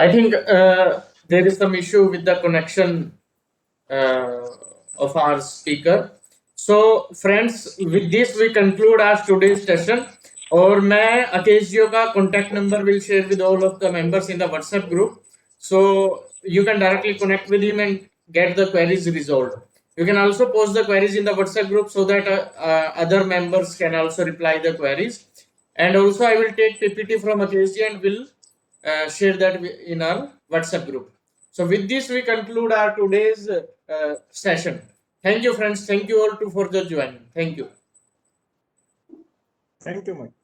I think there is some issue with the connection of our speaker. So friends, with this we conclude our today's session. और मैं अकेश जी का contact number will share with all of the members in the WhatsApp group. So you can directly connect with him and get the queries resolved. You can also post the queries in the WhatsApp group so that other members can also reply the queries. And also I will take PPT from Akesh ji and will share that in our WhatsApp group. So with this we conclude our today's session. Thank you friends. Thank you all for the joining. Thank you. Thank you Mohit.